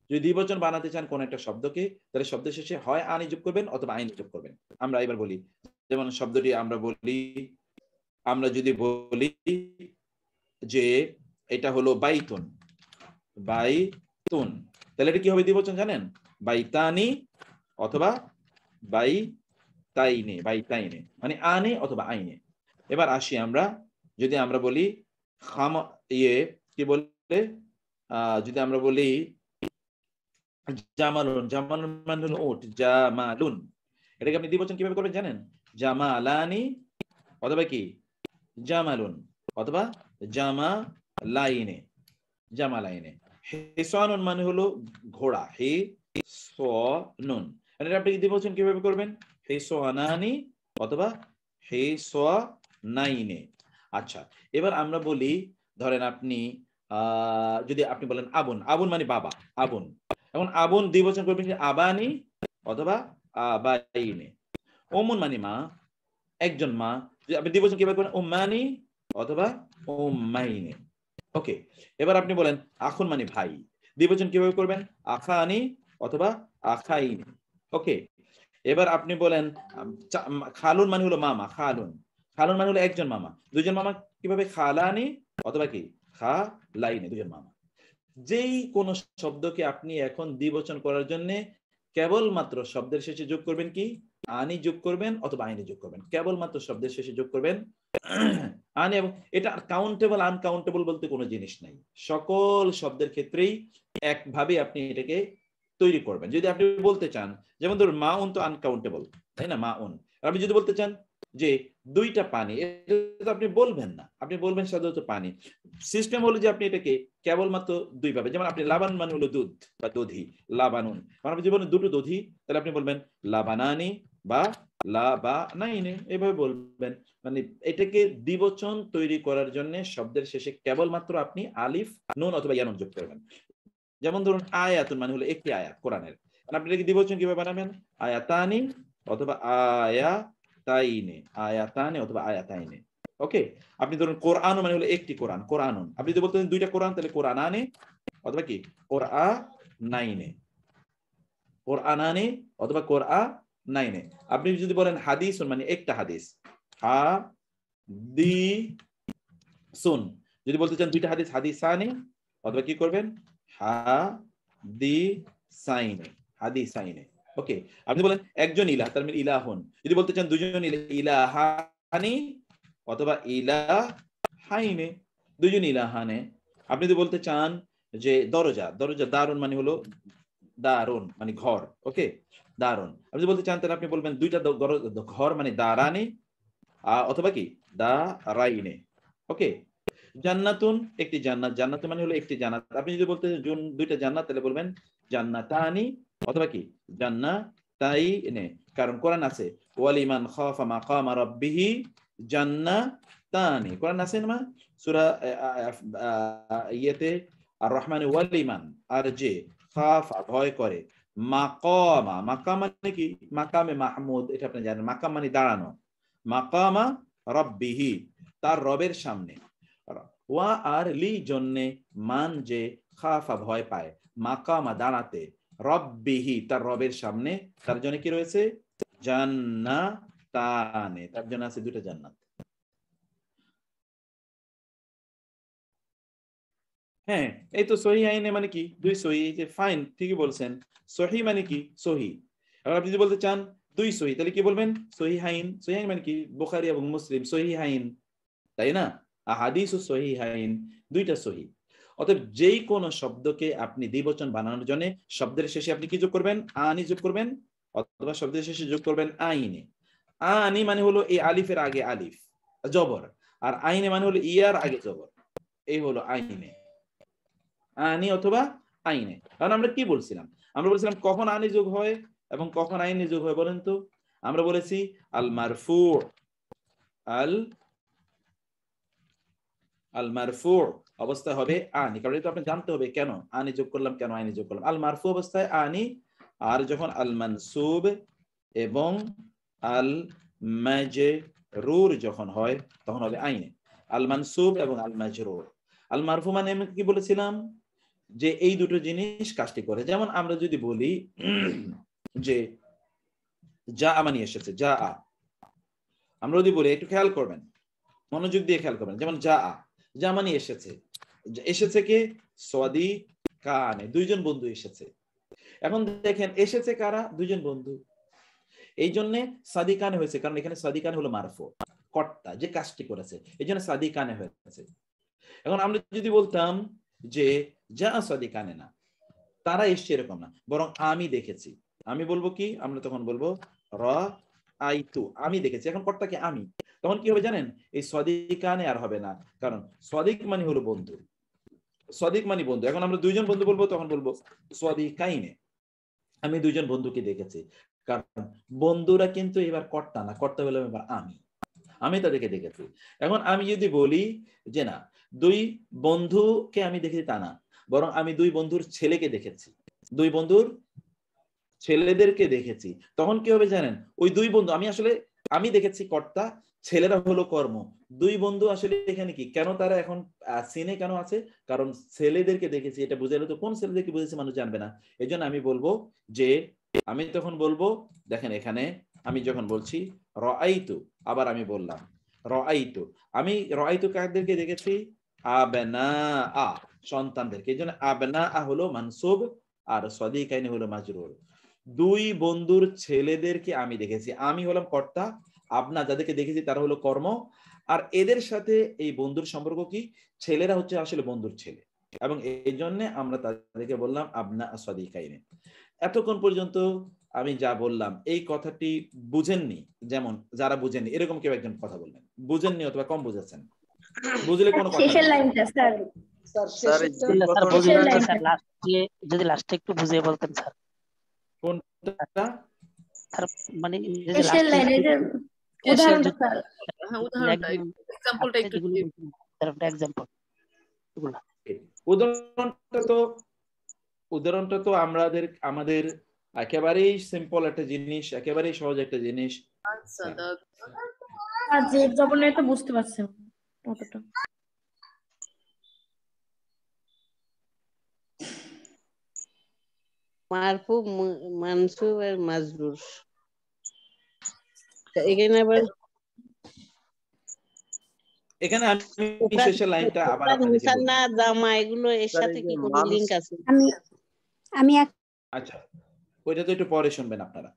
যদি দ্বিবচন বানাতে চান কোন একটা শব্দকে, তাহলে শব্দের শেষে হয় আনি যোগ করবেন অথবা আইনে যোগ করবেন। আমরা এবার বলি, যেমন শব্দটি আমরা যদি বলি যে এটা হলো বাইতুন, বাইতুন, তাহলে এটা কি হবে দ্বিবচন জানেন? বাইতানি অথবা বাইতাইনে, বাইতাইনে মানে আনে অথবা আইনে। এবার আসি আমরা, যদি আমরা বলি কি বলে, যদি আমরা বলি জামালুন, জামালুন মানে হলো ওট, জামালুন, এটাকে আপনি দ্বিবচন কিভাবে করবেন জানেন? জামালানি অথবা কি জামালুন অথবা জামালাইনে, জামালাইনে। হিসানুন মানে হলো ঘোড়া, হিসানুন, এটা আপনি দ্বিবচন কিভাবে করবেন? হিসানানি অথবা হিসানাইনে। আচ্ছা, এবার আমরা বলি, ধরেন আপনি যদি আপনি বলেন আবুন, আবুন মানে বাবা, আবুন। এখন আবুন দ্বিবচন করবেন আবানি অথবা আবাইনে। ওমুন মানে মা, একজন মা, আপনি দ্বিবচন কিভাবে করেন? উম্মানি অথবা উম্মাইনে। ওকে, এবার আপনি বলেন আখুন মানে ভাই, দ্বিবচন কিভাবে করবেন? আখানি অথবা আখাইনে। ওকে, এবার আপনি বলেন খালুন মানে হলো মামা, খালুন, খালুন মানে হলো একজন মামা। দুজন মামা কিভাবে? খালানি অথবা কি খালাইনে, দুজন মামা। যেই কোন শব্দকে আপনি এখন দ্বিবচন করার জন্য কেবলমাত্র শব্দের শেষে যোগ করবেন কি? আনি যোগ করবেন অথবা আইনে যোগ করবেন। কেবলমাত্র শব্দের শেষে যোগ করবেন আনি, এবং এটা কাউন্টেবল আনকাউন্টেবল বলতে কোনো জিনিস নাই, সকল শব্দের ক্ষেত্রেই একভাবে আপনি এটাকে তৈরি করবেন। যদি আপনি বলতে চান, যেমন ধরুন মাউন তো আনকাউন্টেবল, তাই না, মাউন। আপনি যদি বলতে চান যে দুইটা পানি, এটা আপনি বলবেন না, আপনি বলবেন সাধারণত পানি। সিস্টেম হলো যে আপনি এটাকে কেবলমাত্র দুই ভাবে, যেমন আপনি লাবান মানে হলো দুধ বা দধি, লাবানুন। আপনি যদি বলেন দুটো দধি, তাহলে আপনি বলবেন লাবানানি বা লাবানাইনে, এইভাবে বলবেন। মানে এটাকে দ্বিবচন তৈরি করার জন্য শব্দের শেষে কেবলমাত্র আপনি আলিফ, নুন অথবা ইয়া নুন যোগ করবেন। যেমন ধরুন আয়াতুন মানে হলো একটি আয়াত কোরআনের, আপনি এটাকে দ্বিবচন কিভাবে বানাবেন? আয়াতানি অথবা আয়াতাইনে, আয়াতানে অথবা আয়াতাইনে। ওকে, আপনি ধরুন কোরআন মানে হলো একটি কোরআন, কোরআনুন। আপনি যদি বলতেন দুইটা কোরআন, তাহলে কোরআনানে অথবা কি কোরআনাইনে, কোরআনানে অথবা কোরআনাইনে। আপনি যদি বলেন হাদিসুন মানে একটা হাদিস, হাদিসুন। যদি বলতে চান দুইটা হাদিস, হাদিসানে অথবা কি করবেন? হাদিসাইনে, হাদিসাইনে। ওকে, আপনি বলেন একজন ইলাহ, তার মানে ইলাহুন। যদি বলতে চান দুজন ইলাহানি অথবা ইলাহাইনে, দুজন ইলাহানে। আপনি যদি বলতে চান যে দরজা, দরজা দারুন মানে হলো দারুন মানে ঘর, ওকে, দারুন। আপনি বলতে চান তাহলে আপনি বলবেন দুইটা ঘর মানে দারানি অথবা কি দারাইনে। ওকে, জান্নাতুন একটি জান্নাত, জান্নাত মানে হলো একটি জান্নাত। আপনি যদি বলতে চান দুইটা জান্নাত, তাহলে বলবেন জান্নাতানি অথবা কি জান্নাতাইনে। কারণ কোরআন আছে ওয়ালিমান খাফা মাকামা রাব্বিহি জান্নাতানি, কোরআন আছে না সূরা ইয়েতে আর রহমান, ওয়ালিমান আর যে খাফা ভয় করে, মাকামা, মাকাম মানে কি? মাকামে মাহমুদ, এটা আপনি জানেন, মাকাম মানে দাঁড়ানো, মাকামা রাব্বিহি তার রবের সামনে, ওয়া আর লি জন্যে, মান যে খাফা ভয় পায়, মাকামা দাঁড়াতে, রব্বিহি তার রবের সামনে, তার জন্য কি রয়েছে? জান্নাতানে, তার জন্য আছে দুটো জান্নাত। হ্যাঁ, এই তো সহি আইনে মানে কি? দুই সহি, যে ফাইন, ঠিকই বলছেন। সহি মানে কি? সহি। এবার আপনি যদি বলতে চান দুই সহি, তাহলে কি বলবেন? সহি হাইন। সহি হাইন মানে কি? বুখারী এবং মুসলিম সহি হাইন, তাই না? আহাদিস ও সহি হাইন, দুইটা সহি। অতএব যেই কোন শব্দকে আপনি দ্বিবচন বানানোর জন্য শব্দের শেষে আপনি কি যোগ করবেন? আনি যোগ করবেন, অথবা শব্দের শেষে যোগ করবেন আইনে। আনি মানে হলো এই আলিফের আগে আলিফ জবর, আর আইনে মানে হলো ইয়ার আগে জবর, এই হলো আইনে, আনি অথবা আইনে। কারণ আমরা কি বলছিলাম? আমরা বলছিলাম কখন আনি যোগ হয় এবং কখন আইনে যোগ হয়, বলেন তো? আমরা বলেছি আল মারফু, আল মারফু অবস্থায় হবে আনি, কারণ এটা আপনি জানতে হবে কেন আনি যোগ করলাম, কেন আইনি যোগ করলাম। আল মারফু অবস্থায় আনি, আর যখন আল মানসুব এবং আল মাজরুর যখন হয় তখন হবে আইনে। আল মানসুব এবং আল মাজরুর। আল মারফু মানে আমি কি বলেছিলাম? যে এই দুটো জিনিস কাজটি করে। যেমন আমরা যদি বলি যে যা আমানি এসেছে, যা আ, আমরা যদি বলি, একটু খেয়াল করবেন, মনোযোগ দিয়ে খেয়াল করবেন, যেমন যা আ, যা মানে এসেছে, এসেছে কে? সাদিকানে, দুইজন বন্ধু এসেছে। এখন দেখেন এসেছে কারা? দুইজন বন্ধু। এই জন্য সাদিকানে হয়েছে, কারণ এখানে সাদিকানে হলো মারফু, কর্তা যে কাজটি করেছে, এই জন্য সাদিকানে হয়েছে। এখন আমরা যদি বলতাম যে যা সাদিকানে না, তারা এসছে, এরকম না, বরং আমি দেখেছি, আমি বলবো কি? আমরা তখন বলবো র আইতু, আমি দেখেছি। এখন কর্তাকে আমি, তখন কি হবে জানেন? এই সাদিকানে আর হবে না, কারণ সাদিক মানে হলো বন্ধু, সাদিক মানে বন্ধু। এখন আমরা দুইজন বন্ধু বলবো, তখন বলবো সাদিকাইনে, আমি দুইজন বন্ধুকে দেখেছি। কারণ বন্ধুরা কিন্তু এবার কর্তা না, কর্তা হলো এবার আমি তাদেরকে দেখেছি। এখন আমি যদি বলি যে না, দুই বন্ধুকে আমি দেখেছি, তা না, বরং আমি দুই বন্ধুর ছেলেকে দেখেছি, দুই বন্ধুর ছেলেদেরকে দেখেছি, তখন কি হবে জানেন? ওই দুই বন্ধু, আমি আসলে আমি দেখেছি কর্তা, ছেলেরা হলো কর্ম। দুই বন্ধু আসলে এখানে কি, কেন তারা এখন সিনে কেন আছে? কারণ ছেলেদেরকে দেখেছি, এটা বুঝাইলে তো কোন ছেলেদেরকে বুঝেছি মানুষ জানবে না। এই জন্য আমি বলবো যে, আমি তখন বলবো, দেখেন এখানে আমি যখন বলছি রাআইতু, আবার আমি বললাম রাআইতু, আমি রাআইতু কাদেরকে দেখেছি? আবনা আ, সন্তানদেরকে। এই জন্য আবনা আ হলো মানসুব আর সাদিকাইনি হলো মাজরুর। দুই বন্ধুর ছেলেদেরকে আমি দেখেছি, আমি হলাম কর্তা, আপনা যাদেরকে দেখেছি তারা হলো কর্ম, আর এদের সাথে এই বন্ধুর সম্পর্ক কি, ছেলেরা হচ্ছে আসলে বন্ধুর ছেলে, এবং এই জন্য আমরা তাদেরকে বললাম আবনা সাদিকাইনে। এতক্ষণ পর্যন্ত আমি যা বললাম এই কথাটি বুঝেননি, যেমন যারা বুঝেননি এরকম কেউ একজন কথা বললেন, বুঝেননি অথবা কম বুঝেছেন, বুঝলে কোনো কথা শেষের নেই। লাইনটা স্যার, যদি লাস্টে একটু বুঝিয়ে বলতেন স্যার। কোনটা স্যার মানে শেষের লাইন, এটার উদাহরণটা স্যার। হ্যাঁ, উদাহরণটা এক্সাম্পলটা একটু দিন। উদাহরণটা তো আমাদের একেবারেই সিম্পল একটা জিনিস, একেবারেই সহজ একটা জিনিস। আচ্ছা, আর যে যখন এটা বুঝতে পারছেন অতটা। মারফু, মানসুব আর মাজরুর। এখানে আবার আমি শেষের লাইনটা আবার আপনাদেরকে বলি। মুসান্না, জামা এগুলো এর সাথে কি কোনো লিংক আছে? আমি আচ্ছা, ওইটা তো একটু পরে শুনবেন আপনারা।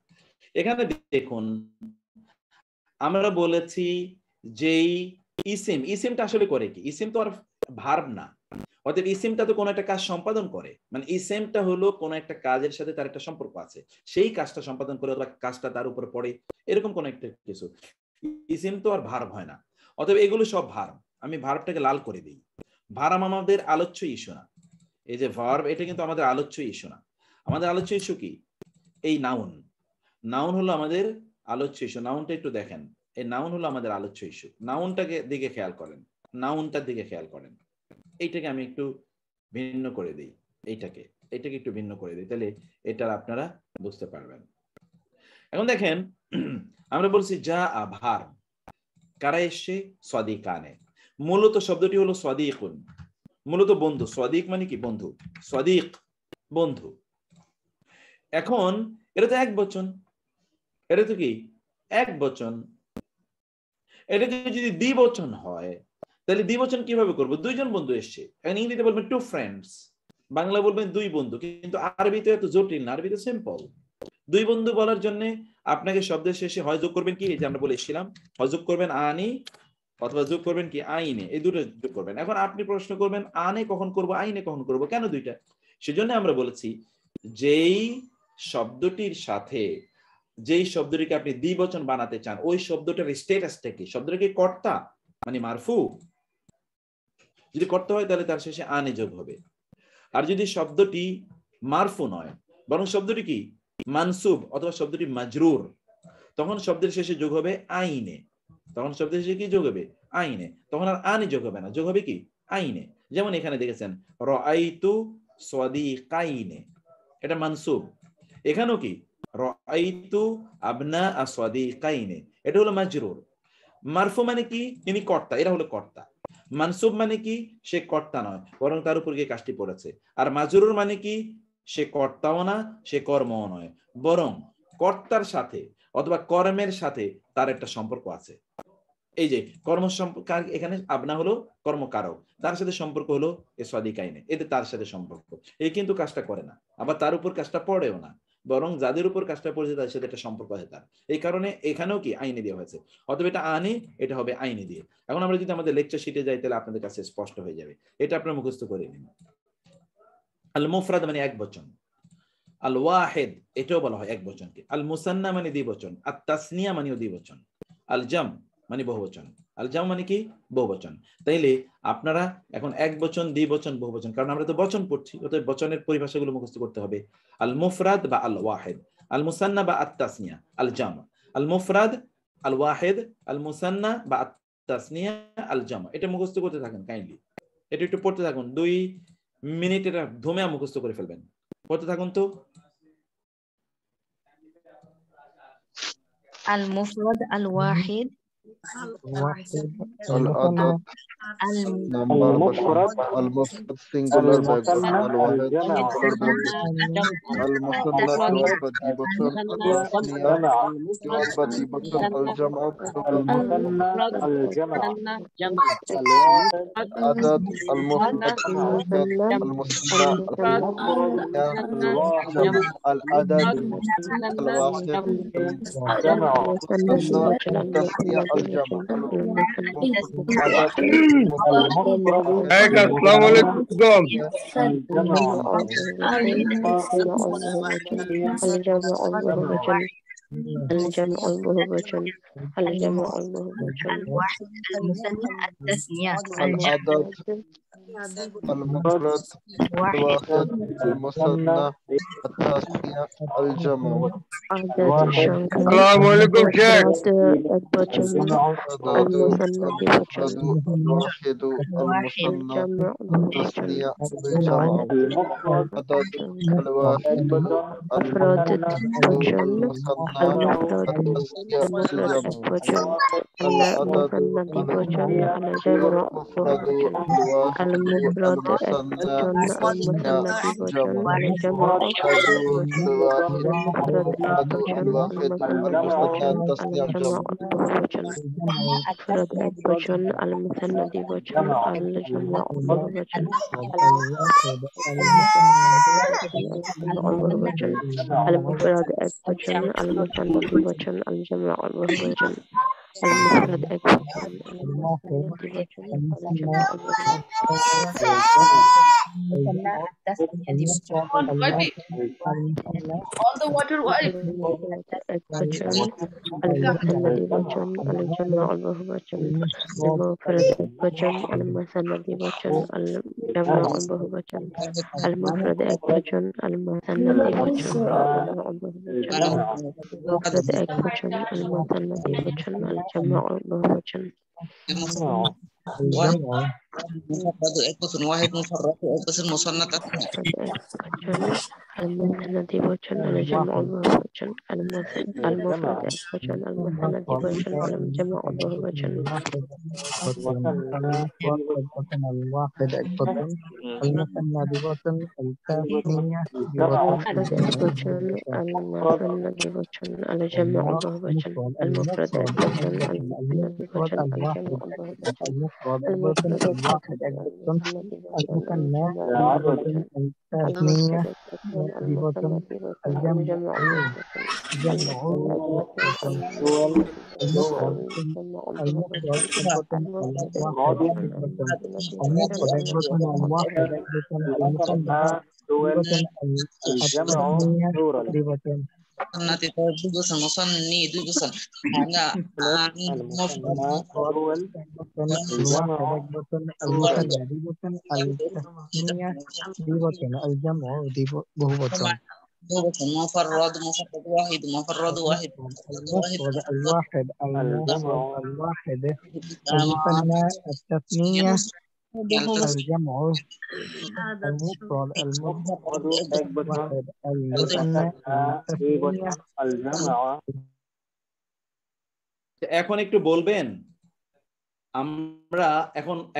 এখানে দেখুন আমরা বলেছি যেই ইসিমটা আসলে করে কি, ইসিম তো আর ভার্ব না, অর্থাৎ ইসিমটা তো কোনো একটা কাজ সম্পাদন করে, মানে ইসিমটা হলো কোনো একটা কাজের সাথে তার একটা সম্পর্ক আছে, সেই কাজটা সম্পাদন করে অথবা কাজটা তার উপর পড়ে, এরকম কোনো একটা কিছু। ইসিম তো আর ভার্ব হয় না, অতএব এগুলো সব ভার্ব। আমি ভার্বটাকে লাল করে দিই। ভার্ব আমাদের আলোচ্য ইস্যু না, এই যে ভার্ব এটা কিন্তু আমাদের আলোচ্য ইস্যু না। আমাদের আলোচ্য ইস্যু কি, এই নাউন হলো আমাদের আলোচ্য ইস্যু। নাউনটা একটু দেখেন, এই নাউন হলো আমাদের আলোচ্য ইস্যু। নাউনটাকে দিকে খেয়াল করেন, নাউনটার দিকে খেয়াল করেন। এইটাকে আমি একটু ভিন্ন করে দিই, এটাকে একটু ভিন্ন করে দিই, তাহলে এটা আপনারা বুঝতে পারবেন। এখন দেখেন আমরা বলছি যা ভার্ব, কারা এসছে, সাদিকানে। মূলত শব্দটি হলো সাদিকুন, মূলত বন্ধু। সাদিক মানে কি, বন্ধু। সাদিক বন্ধু। এখন এটা তো এক বচন, এটা তো কি এক বচন। এটা যদি দ্বিবচন হয় তাহলে দ্বিবচন কিভাবে করবো, দুইজন বন্ধু এসছে। এখন ইংরেজিতে বলবেন টু ফ্রেন্ডস, বাংলা বলবেন দুই বন্ধু, কিন্তু আরবিতে এত জটিল না, আরবিতে সিম্পল। দুই বন্ধু বলার জন্য আপনাকে শব্দের শেষে হয় যোগ করবেন কি, যে আমরা বলেছিলাম, হয় যোগ করবেন আনি অথবা যোগ করবেন কি আইনে, এই দুটো যোগ করবেন। এখন আপনি প্রশ্ন করবেন আনে কখন করব, আইনে কখন করব, কেন দুইটা? সেজন্য আমরা বলেছি যেই শব্দটির সাথে যেই শব্দটিকে আপনি দ্বিবচন বানাতে চান ওই শব্দটার স্ট্যাটাসটা কি, শব্দটা কি কর্তা মানে মারফু, যদি কর্তা হয় তাহলে তার শেষে আনে যোগ হবে। আর যদি শব্দটি মারফু নয় বরং শব্দটি কি মানসুব অথবা শব্দটি মাজরুর, তখন শব্দের শেষে যোগ হবে আইনে। তখন শব্দের শেষে কি যোগ হবে, আইনে। তখন আর আনে যোগ হবে না, যোগ হবে কি আইনে। যেমন এখানে দেখেছেন রাআইতু সাদিকাইনে, এটা মানসুব। এখানেও কি রাআইতু আবনা সাদিকাইনে, এটা হলো মাজরুর। মারফু মানে কি, তিনি কর্তা, এটা হলো কর্তা। মানসুব মানে কি, সে কর্তা নয় বরং তার উপর গিয়ে কাজটি পড়েছে। আর মাজরুর মানে কি, সে কর্তাও না সে কর্মও নয়, বরং কর্তার সাথে অথবা কর্মের সাথে তার একটা সম্পর্ক আছে। এই যে কর্ম সম্পর্ক, এখানে আবনা হলো কর্মকারক, তার সাথে সম্পর্ক হলো এ সাদিকাইনে, এতে তার সাথে সম্পর্ক। এই কিন্তু কাজটা করে না, আবার তার উপর কাজটা পড়েও না, বরং যাদের উপর কাজটা পড়েছে তাদের সাথে একটা সম্পর্ক আছে তার। এই কারণে এখানেও কি আইনে দেওয়া হয়েছে, অথবা এটা আনে, এটা হবে আইনে দিয়ে। এখন আমরা যদি আমাদের লেকচার শিটে যাই তাহলে আপনাদের কাছে স্পষ্ট হয়ে যাবে, এটা আপনারা মুখস্থ করে নিন। আল মুফরাদ মানে এক বচন, আল ওয়াহিদ এটাও বলা হয় এক বচনকে, আল মুসান্না মানে দ্বিবচন, আত তাসনিয়া মানেও দ্বিবচন, আল জাম মানে বহুবচন, আল জাম মানে কি বহুবচন। তাইলে আপনারা এখন এক বচন, দ্বিবচন, বহুবচন, কারণ আমরা তো বচন পড়ছি, অতএব বচনের পরিভাষাগুলো মুখস্থ করতে হবে। আল মুফরাদ বা আল ওয়াহিদ, আল মুসান্না বা আত তাসনিয়া, আল জাম। আল মুফরাদ, আল ওয়াহিদ, আল মুসান্না বা আত তাসনিয়া, আল জাম, এটা মুখস্থ করতে থাকেন কাইন্ডলি। এটা একটু পড়তে থাকুন, 2 মিনিট এটা ধমে মুখস্থ করে ফেলবেন, পড়তে থাকুন তো। আল মুফরাদ, আল Wahid, العدد نمبر بشر المفرد singular بشر الواحد singular بشر المثنى جواب بدي بشر التثنية جواب بدي بشر الجمع العدد المفرد المثنى العدد الواحد الجمع التثنية الجمع السلام عليكم الجمع البهوجن الجمع البهوجن الواحد المثنى التثنية العدد المفرد الواحد المثنى التثنية الجمع عدد الشنك السلام عليكم شيخ البجن المثنى بوجن الواحد المثنى الجمع بوجن التثنية الجمع عدد الواحد أفراد البجن المثنى المفرد التثنية الجمع البجن العدد المثنى بوجن الجمع المفرد بوجن الواحد المفرد المثنى البجن المثنى بوجن جمع الجمع عدد بوجن الواحد المفرد عدد البجن الواحد المثنى المثنى بوجن التثنية الجمع جمع بوجن مفرد البجن المثنى بوجن الجمع بوجن المفرد البجن المثنى بوجن الجمع بوجن المفرد البجن All the water wipe. البجن المثنى بوجن الجمع بوجن المفرد البجن المثنى بوجن الجمع بوجن المفرد البجن المثنى بوجن المفرد البجن المثنى بوجن الجمع بوجن مفرد اكبر واحد مفرد اكبر مثنى المثنى بوجن الجمع بوجن المفرد البجن المثنى بوجن الجمع بوجن الواحد البطن المثنى بوطن التثنية المفرد البجن المثنى بوجن الجمع بوجن المفرد البجن المثنى بوجن الجمع بوجن البطن الواحد البطن المثنى بوطن التثنية بوطن الجمع المفرد البطن الواحد المفرد البطن الواحد البطن المثنى بوطن التثنية بوطن nanti dugusan musanni dugusan hanya المفرد الواحد بوطن المثنى بوطن التثنية بوطن الجمع بوطن مفرد واحد مفرد واحد المفرد الواحد الواحد المثنى التثنية الجمع المفرد الواحد المثنى التثنية الجمع এখন একটু বলবেন আমরা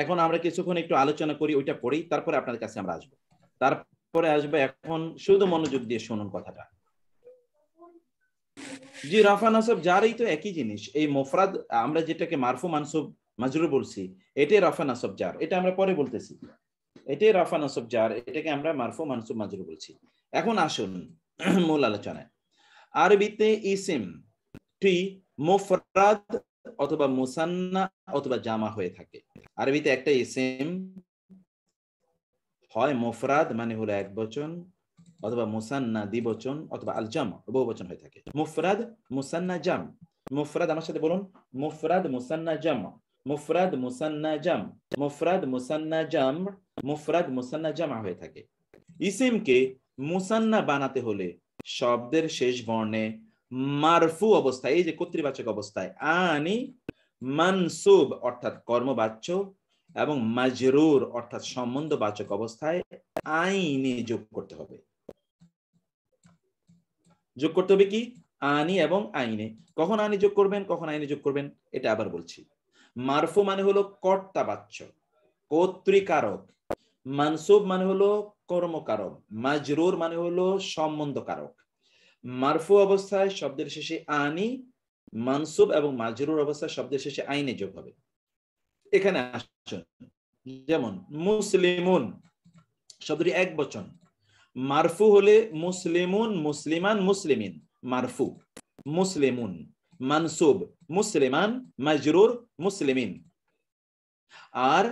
এখন আমরা কিছুক্ষণ একটু আলোচনা করি, ওইটা পড়ি, তারপরে আপনাদের কাছে আমরা আসবো। তারপরে আসবে, এখন শুধু মনোযোগ দিয়ে শুনুন কথাটা। জি, রাফা নাসব জারই তো একই জিনিস। এই মুফরাদ আমরা যেটাকে মারফু মানসুব মাজরুর বলছি, এটাই রাফা নাসব জার, এটা আমরা পরে বলতেছি। এটাই রাফা নাসব জার, এটাকে আমরা মারফু মানসুব মাজরুর বলছি। এখন আসুন মূল আলোচনায়। আরবিতে ইসিম টি মুফরাদ অথবা মুসান্না অথবা জামা হয়ে থাকে। আরবিতে একটা ইসিম হয় মুফরাদ মানে হলো এক বচন, অথবা মুসান্না দ্বিবচন, অথবা আল জাম বহুবচন হয়ে থাকে। মুফরাদ মুসান্না জাম, মুফরাদ আমার সাথে বলুন, মুফরাদ মুসান্না জাম, মুফরাদ মুসান্না জাম, মুফরাদ মুসান্না জাম, মুফরাদ মুসান্না জামা হয়ে থাকে। ইসিমকে মুসান্না বানাতে হলে শব্দের শেষ বর্ণে মারফু অবস্থায়, এই যে কর্তৃবাচক অবস্থায়, আনি মানসুব অর্থাৎ কর্মবাচ্য এবং মাজরুর অর্থাৎ সম্বন্ধবাচক অবস্থায় আইনে যোগ করতে হবে। যোগ করতে হবে কি? আনি এবং আইনে। কখন আনি যোগ করবেন, কখন আইনে যোগ করবেন, এটা আবার বলছি। মারফু মানে হলো কর্তাবাচ্য, কর্তৃকারক। মানসুব মানে হলো কর্মকারক। মাজরুর মানে হলো সম্বন্ধকারক। মারফু অবস্থায় শব্দের শেষে আনি, মানসুব এবং মাজরুর অবস্থায় শব্দের শেষে আইনে যোগ হবে। এখানে আসুন, যেমন মুসলিমুন শব্দটি এক বচন, মারফু হলে মুসলিমুন, মুসলিমান, মুসলিমিন, মারফু। মুসলিমুন মানসুব মুসলিমান মাজরুর মুসলিমিন। আর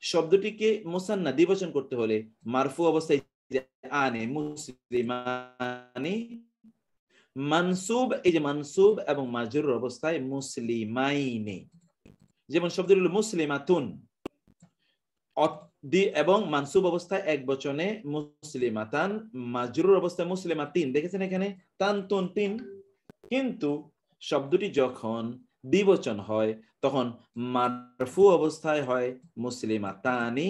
শব্দটিকে মুসান্না দ্বিবচন করতে হলে মারফু অবস্থায় আনে মুসলিমানি, মানসুব এই যে মানসুব এবং মাজরুর অবস্থায় মুসলিমাইনে। যেমন শব্দ হলো মুসলিমাতুন এবং মানসুব অবস্থায় এক বচনে মুসলিমাতান, মাজরুর অবস্থায় মুসলিমাতিন। দেখেছেন এখানে তান তুন তিন। কিন্তু শব্দটি যখন দ্বিবচন হয় তখন মারফু অবস্থায় হয় মুসলিমাতানি,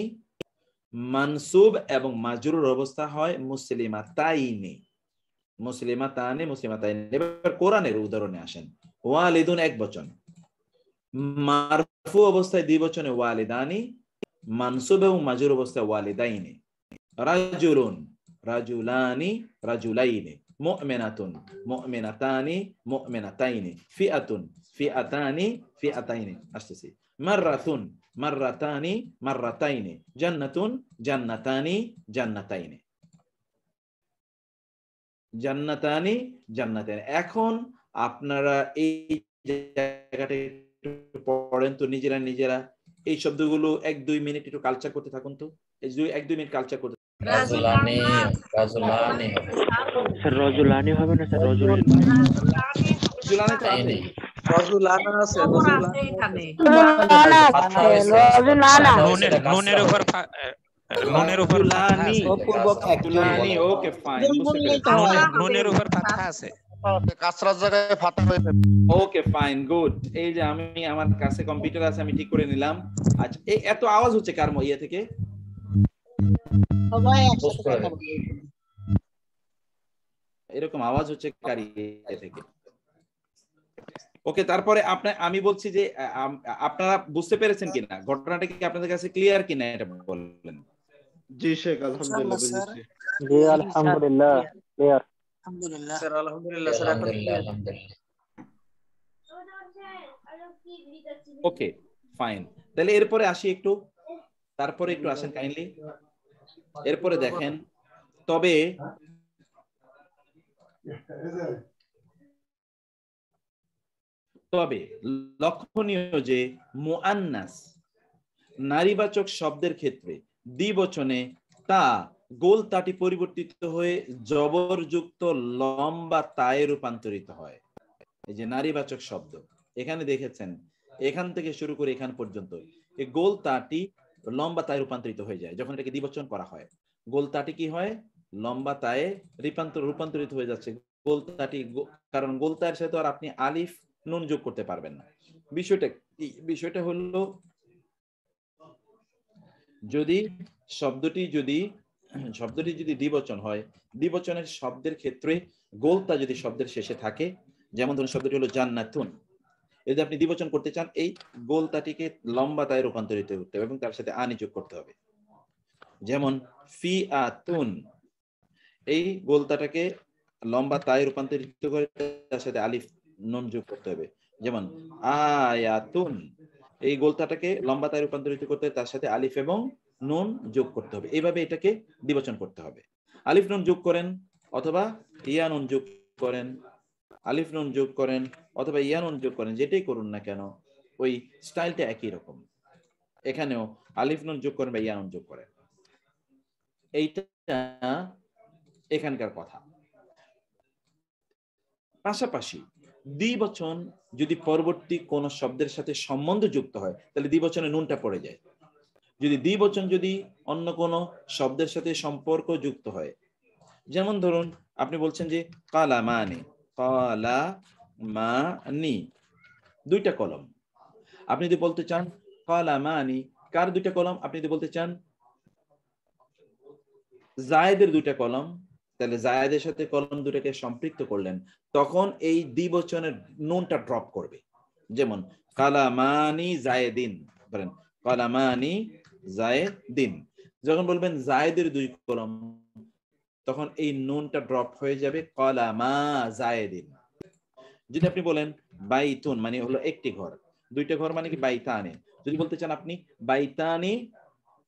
মানসুব এবং মাজরুর অবস্থা হয় মুসলিমাতাইনি। মুসলিমাতানি মুসলিমাতাইনি। এবার কোরআনের উদাহরণে আসেন। ওয়ালিদুন এক বচন, মারফু অবস্থায় দ্বিবচনে ওয়ালিদানি, মানসুব এবং মাজরুর অবস্থায় ওয়ালিদাইনি। রাজুলুন রাজুলানি রাজুলাইনি, মুমিনাতুন মুমিনাতানি মুমিনাতাইনি, ফিআতুন ফিআতানি ফিআতাইনি। আসতেছি। মাররাতুন মাররাতানি মাররাতাইনি, জান্নাতুন জান্নাতানি জান্নাতাইনি, জান্নাতানি জান্নাতাইনি। এখন আপনারা এই জায়গাটা একটু পড়েন তো নিজেরা নিজেরা। এই শব্দগুলো 1-2 মিনিট একটু কালচার করতে থাকুন তো। এই 1-2 মিনিট কালচার করতে। রাজুলানি রাজুলানি হবে স্যার, রজুলানি হবে না স্যার? রজুলানি রজুলানি তো আছে, রজুলানা আছে, রজুলানা এখানে নুনের উপর নুনের উপর ওকে ফাইন, নুনের উপর ফাতহা আছে, কাসরার জায়গায় ফাতা হয়েছে। Okay fine good. এই যে আমি আমার কাছে কম্পিউটার আছে, আমি ঠিক করে নিলাম। আচ্ছা, এই এত আওয়াজ হচ্ছে কার ইয়ে থেকে? সবাই একসাথে কথা বলে। এরকম আওয়াজ হচ্ছে কার ইয়ে থেকে? ওকে, তারপরে আমি বলছি যে আপনারা বুঝতে পেরেছেন কিনা, ঘটনাটা কি আপনাদের কাছে ক্লিয়ার কিনা এটা বললেন। জি শেখ, আলহামদুলিল্লাহ বুঝেছি। জি আলহামদুলিল্লাহ ক্লিয়ার। আলহামদুলিল্লাহ স্যার, আলহামদুলিল্লাহ স্যার, ওকে ফাইন। তাহলে এরপরে আসি একটু, তারপরে একটু আসেন কাইন্ডলি। এরপরে দেখেন, তবে লক্ষণীয় যে মুআন্নাস নারীবাচক শব্দের ক্ষেত্রে দ্বিবচনে তা গোল তাটি পরিবর্তিত হয়ে জবরযুক্ত লম্বা তায়ে রূপান্তরিত হয়। এই যে নারীবাচক শব্দ এখানে দেখেছেন, এখান থেকে শুরু করে এখান পর্যন্ত এই গোল তাটি লম্বা তায়ে রূপান্তরিত হয়ে যায় যখন এটাকে দ্বিবচন করা হয়। গোল তাটি কি হয়? লম্বা তায়ে রূপান্তরিত হয়ে যাচ্ছে গোল তাটি, কারণ গোল তায়ের সাথে আর আপনি আলিফ নুন যোগ করতে পারবেন না। বিষয়টা হলো, যদি শব্দটি যদি দ্বিবচন হয়, দ্বিবচনের শব্দের ক্ষেত্রে গোলতা যদি শব্দের শেষে থাকে, যেমন ধরুন শব্দটি হলো জান্নাতুন, যদি আপনি দ্বিবচন করতে চান এই গোলতাটিকে লম্বা তায়ে রূপান্তরিত করতে হবে এবং তার সাথে আনি যোগ করতে হবে। যেমন ফিআতুন, এই গোলতাটাকে লম্বা তায়ে রূপান্তরিত করে তার সাথে আলিফ নুন যোগ করতে হবে। যেমন আয়াতুন, এই গোলতাটাকে লম্বা তায়ে রূপান্তরিত করতে তার সাথে আলিফ এবং নুন যোগ করতে হবে। এইভাবে এটাকে দ্বিবচন করতে হবে। আলিফ নুন যোগ করেন অথবা ইয়া নুন যোগ করেন, আলিফ নুন যোগ করেন অথবা ইয়া নুন যোগ করেন, যেটাই করুন না কেন ওই স্টাইলটা একই রকম। এখানেও আলিফ নুন যোগ করেন বা ইয়া নুন যোগ করেন, এইটা এখানকার কথা। পাশাপাশি দ্বিবচন যদি পরবর্তী কোন শব্দের সাথে সম্বন্ধ যুক্ত হয় তাহলে দ্বিবচনে নুনটা পড়ে যায়। যদি দ্বিবচন যদি অন্য কোন শব্দের সাথে সম্পর্ক যুক্ত হয়, যেমন ধরুন আপনি বলছেন যে কালামানি, কালামানি দুইটা কলম। আপনি যদি বলতে চান কালামানি কার দুইটা কলম, আপনি যদি বলতে চান জায়েদের দুইটা কলম, তাহলে জায়েদের সাথে কলম দুটাকে সম্পৃক্ত করলেন, তখন এই দ্বিবচনের নুনটা ড্রপ করবে। যেমন কালামানি জায়েদিন, বলেন কালামানি জায়েদিন। যখন বলবেন জায়েদের দুই কলম, তখন এই নুনটা ড্রপ হয়ে যাবে কালামা জায়েদিন। যদি আপনি বলেন বাইতুন মানে হলো একটি ঘর, দুইটা ঘর মানে কি বাইতানে। যদি বলতে চান আপনি বাইতানি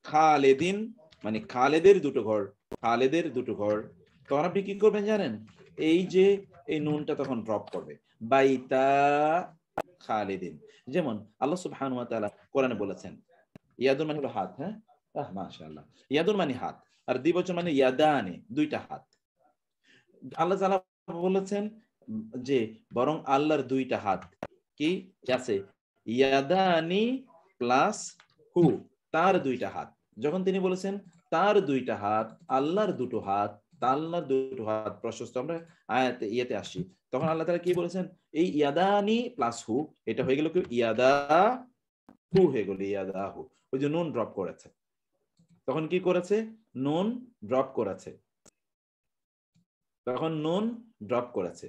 খালেদিন মানে খালেদের দুটো ঘর, খালেদের দুটো ঘর, তখন আপনি কি করবেন জানেন? এই যে এই নুনটা তখন ড্রপ করবে, বাইতা খালিদিন। যেমন আল্লাহ সুবহানাহু ওয়া তাআলা কোরআনে বলেছেন, ইয়াদুন মানে হলো হাত, হ্যাঁ মাশাআল্লাহ, ইয়াদুন মানে হাত, আর দ্বিবচন মানে ইয়াদানে, দুইটা হাত। আল্লাহ তাআলা বলেছেন যে বরং আল্লাহর দুইটা হাত কি আছে, ইয়াদানি প্লাস হু, তার দুইটা হাত। যখন তিনি বলেছেন তার দুইটা হাত, আল্লাহর দুটো হাত, আল্লাহর দুটো হাত প্রশস্ত, আমরা আয়াতে ইয়েতে আসি, তখন আল্লাহ তাআলা কি বলেছেন, এই ইয়াদানি প্লাস হু এটা হয়ে গেল কি ইয়াদা হু হয়ে গেল, ইয়াদা হু। ওই যে নুন ড্রপ করেছে, তখন কি করেছে, নুন ড্রপ করেছে, তখন নুন ড্রপ করেছে।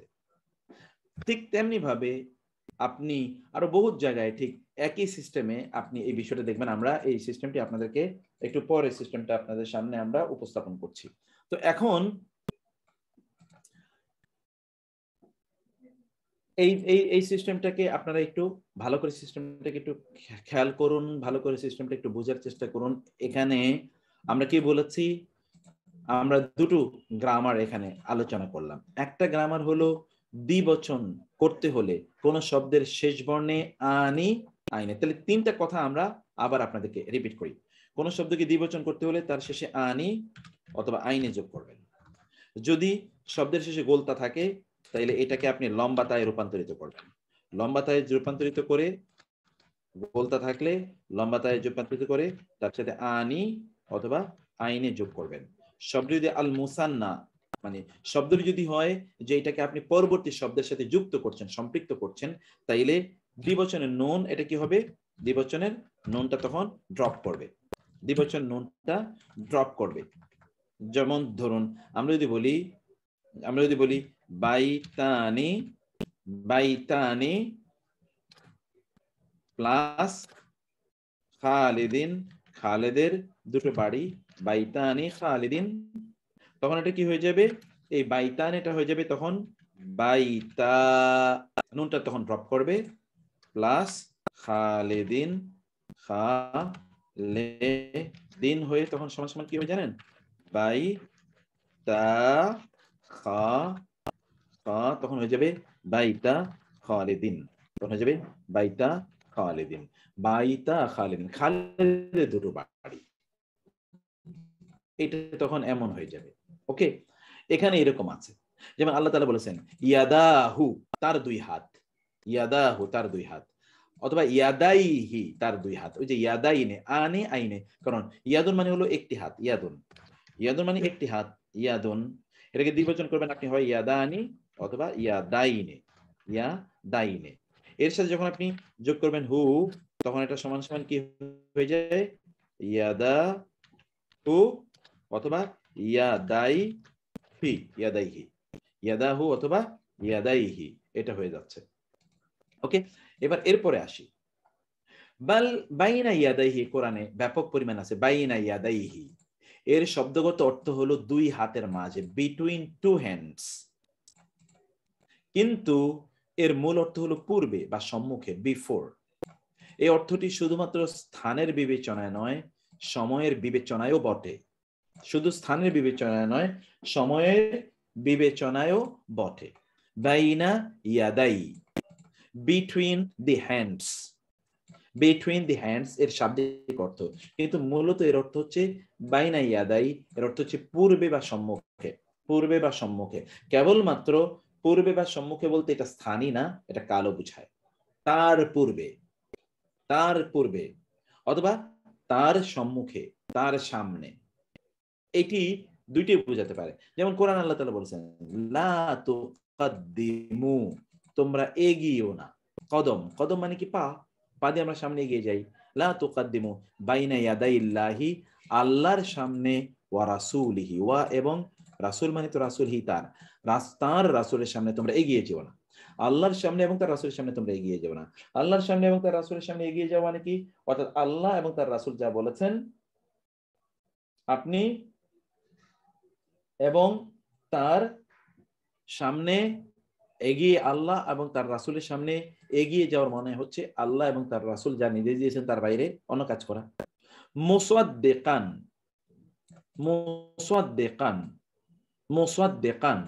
ঠিক তেমনি ভাবে আপনি আরো বহুত জায়গায় ঠিক একই সিস্টেমে আপনি এই বিষয়টা দেখবেন। আমরা এই সিস্টেমটি আপনাদেরকে একটু পরে সিস্টেমটা আপনাদের সামনে আমরা উপস্থাপন করছি। তো এখন এই সিস্টেমটাকে আপনারা একটু ভালো করে সিস্টেমটাকে একটু খেয়াল করুন, ভালো করে সিস্টেমটা একটু বোঝার চেষ্টা করুন। এখানে আমরা কি বলেছি, আমরা দুটো গ্রামার এখানে আলোচনা করলাম। একটা গ্রামার হলো দ্বিবচন করতে হলে কোন শব্দের শেষ বর্ণে আনি আইনে, তাহলে তিনটা কথা আমরা আবার আপনাদেরকে রিপিট করি। কোন শব্দকে দ্বিবচন করতে হলে তার শেষে আনি অথবা আইনে যোগ করবেন। যদি শব্দের শেষে গোলতা থাকে তাহলে এটাকে আপনি লম্বাতায় রূপান্তরিত করবেন। লম্বাতায় রূপান্তরিত করে, গোলতা থাকলে লম্বাতায় রূপান্তরিত করে তার সাথে আনি অথবা আইনে যোগ করবেন। শব্দ যদি আল মুসান্না মানে শব্দটি যদি হয় যে এটাকে আপনি পরবর্তী শব্দের সাথে যুক্ত করছেন, সম্পৃক্ত করছেন, তাইলে দ্বিবচনের নুন এটা কি হবে, দ্বিবচনের নুনটা তখন ড্রপ করবে, দ্বিবচন নুনটা ড্রপ করবে। যেমন ধরুন আমরা যদি বলি বাইতানি, বাইতানি প্লাস খালিদিন, খালেদের দুটো বাড়ি, বাইতানি খালিদিন, তখন এটা কি হয়ে যাবে, এই বাইতান এটা হয়ে যাবে তখন বাইতা, নুনটা তখন ড্রপ করবে, প্লাস খালিদিন, খালিদিন হয়ে তখন সমান সমান কি হবে জানেন, বাইতা খা, তখন হয়ে যাবে বাইতা খালিদিন, তখন হয়ে যাবে বাইতা খালিদিন, বাইতা খালিদিন, খালিদের দুটো বাড়ি, এটা তখন এমন হয়ে যাবে। ওকে, এখানে এরকম আছে, যেমন আল্লাহ তাআলা বলেছেন ইয়াদাহু তার দুই হাত, ইয়াদাহু তার দুই হাত, অথবা ইয়াদাইহি তার দুই হাত। ওই যে ইয়াদাইনে আনে আইনে, কারণ ইয়াদুন মানে হলো একটি হাত, ইয়াদুন, ইয়াদুন মানে একটি হাত, ইয়াদুন এটাকে দ্বিবচন করবেন আপনি হয় ইয়াদানি অথবা ইয়াদাইনে, ইয়াদাইনে। এর সাথে যখন আপনি যোগ করবেন হু, তখন এটা সমান সমান কি হয়ে যায়, ইয়াদা হু অথবা ইয়াদাইহি, ইয়াদাইহি, ইয়াদাহু অথবা ইয়াদাইহি, এটা হয়ে যাচ্ছে। ওকে, এবার এরপরে আসি বাল বাইনা ইয়াদাইহি, কোরআনে ব্যাপক পরিমাণ আছে বাইনা ইয়াদাইহি, এর শব্দগত অর্থ হলো দুই হাতের মাঝে, বিটুইন টু হ্যান্ডস, কিন্তু এর মূল অর্থ হলো পূর্বে বা সম্মুখে, বিফোর। এই অর্থটি শুধুমাত্র স্থানের বিবেচনায় নয়, সময়ের বিবেচনায়ও বটে। শুধু স্থানের বিবেচনায় নয়, সময়ের বিবেচনায়ও বটে। বাইনা ইয়াদাই, between the hands, between the hands এর শাব্দিক অর্থ, কিন্তু মূলত এর অর্থ হচ্ছে বাইনা ইয়াদাই, এর অর্থ হচ্ছে পূর্বে বা সম্মুখে, পূর্বে বা সম্মুখে। কেবলমাত্র পূর্বে বা সম্মুখে বলতে এটা স্থানই না, এটা কালও বুঝায়। তার পূর্বে, তার পূর্বে অথবা তার সম্মুখে, তার সামনে, এটি দুইটি বোঝাতে পারে। যেমন কোরআন আল্লাহ তাআলা বলেছেন লা তুকাদ্দিমু, তোমরা এগিয়েও না। কদম, কদম মানে কি পা, পা দিয়ে আমরা সামনে এগিয়ে যাই। লা তুকাদ্দিমু বাইনা ইয়াদাইল্লাহি, আল্লাহর সামনে, ওয়া রাসূলিহি, ওয়া এবং রাসূল মানে তো রাসূলহি তার, তার রাসূলের সামনে তোমরা এগিয়ে যেও না। আল্লাহর সামনে এবং তার রাসূলের সামনে তোমরা এগিয়ে যাও না। আল্লাহর সামনে এবং তার রাসূলের সামনে এগিয়ে যাওয়া মানে কি, অর্থাৎ আল্লাহ এবং তার রাসূল যা বলেছেন আপনি এবং তার সামনে এগিয়ে, আল্লাহ এবং তার রাসূলের সামনে এগিয়ে যাওয়ার মানে হচ্ছে আল্লাহ এবং তার রাসূল যা নির্দেশ দিয়েছেন তার বাইরে অন্য কাজ করা। মুসাদ্দিকান, মুসাদ্দিকান, মুসাদ্দিকান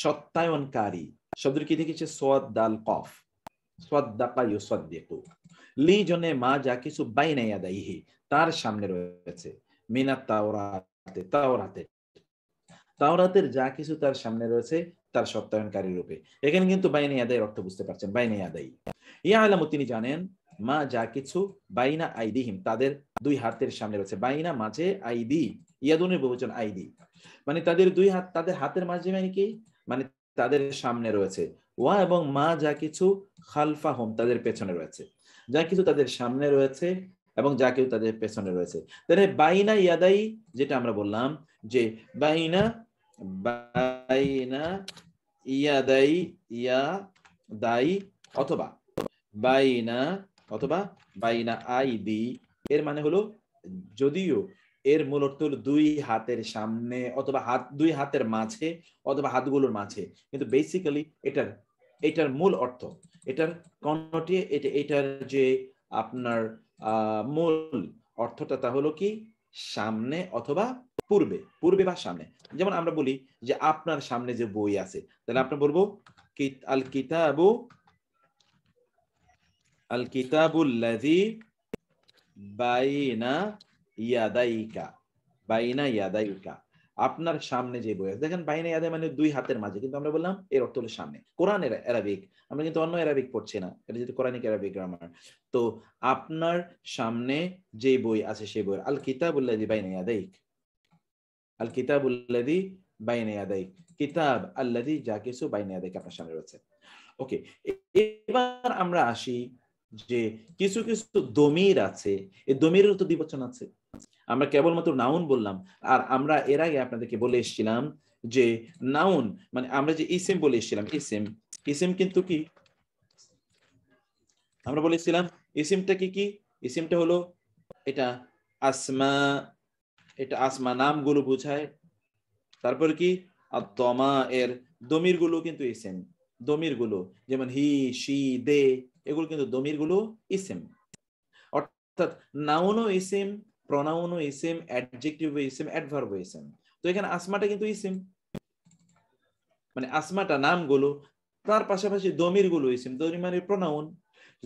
সত্যায়নকারী শব্দের কি দেখেছে সোয়াদ দাল কফ সাদ্দাকা ইউসাদ্দিকু লি জন্য মা যা কিছু বাইনা ইয়াদাইহি তার সামনে রয়েছে মিনাত তাওরাতে তাওরাতের যা কিছু তার সামনে রয়েছে তার সত্যায়নকারী রূপে। এখানে কিন্তু বাইনা ইয়াদাইয়ের অর্থ বুঝতে পারছেন, বাইনা ইয়াদাই ইয়ালামু তিনি জানেন মা যা কিছু বাইনা আইদিহিম তাদের দুই হাতের সামনে রয়েছে। বাইনা মাঝে, আইদি ইয়াদুনের বহুবচন আইদি, মানে তাদের দুই হাত, তাদের হাতের মাঝে মানে কি, মানে তাদের সামনে রয়েছে। ওয়া এবং মা যা কিছু খালফাহুম তাদের পেছনে রয়েছে, যা কিছু তাদের সামনে রয়েছে এবং যা কিছু তাদের পেছনে রয়েছে। তাহলে বাইনা ইয়াদাই যেটা আমরা বললাম যে বাইনা ইয়াদাই ইয়াদাই অথবা বাইনা আইদি এর মানে হলো, যদিও এর মূল অর্থ হলো দুই হাতের সামনে অথবা দুই হাতের মাঝে অথবা হাতগুলোর মাঝে, কিন্তু বেসিক্যালি এটার মূল অর্থ, এটার কন্নটি, এটার যে আপনার মূল অর্থটা তা হলো কি সামনে অথবা পূর্বে বা সামনে। যেমন আমরা বলি যে আপনার সামনে যে বই আছে, তাহলে আমরা বলবো আল কিতাবুল্লাযী বাইনা ইয়াদাইকা, আপনার সামনে যে বই আছে। দেখেন বাইনা ইয়াদাই মানে দুই হাতের মাঝে, কিন্তু আমরা বললাম এর অর্থ হলো সামনে। কোরআনের অ্যারাবিক, আমরা কিন্তু অন্য অ্যারাবিক পড়ছি না, এটা যেহেতু কোরআনিক অ্যারাবিক গ্রামার। তো আপনার সামনে যে বই আছে সেই বই আল কিতাবুল্লাযী বাইনা ইয়াদাইক, আল কিতাবুল্লাযী বাইনা ইয়াদাইক, কিতাব আল্লাযী যা কিছু বাইনা ইয়াদাইক আপনার সামনে রয়েছে। ওকে, এবার আমরা আসি যে কিছু কিছু দমির আছে, এই দমিরের তো দ্বিবচন আছে। আমরা কেবলমাত্র নাউন বললাম, আর আমরা এর আগে আপনাদেরকে বলে এসেছিলাম যে নাউন মানে আমরা যে ইসিম বলে এসেছিলাম, ইসিম কিন্তু কি আমরা বলেছিলাম ইসিমটা কি ইসিমটা হলো এটা আসমা নামগুলো বোঝায়। তারপর কি আত-তমা এর দমির গুলো কিন্তু ইসিম, দমির গুলো যেমন হি, শি, দে এগুলো কিন্তু দমির গুলো ইসিম। অর্থাৎ নাউনও ইসিম, প্রনাউনও ইসিম, অ্যাডজেক্টিভও ইসিম, অ্যাডভার্বও ইসিম। তো এখানে আসমাটা কিন্তু ইসিম, মানে আসমাটা নামগুলো, তার পাশাপাশি দমির গুলো ইসিম, দমির মানে প্রনাউন।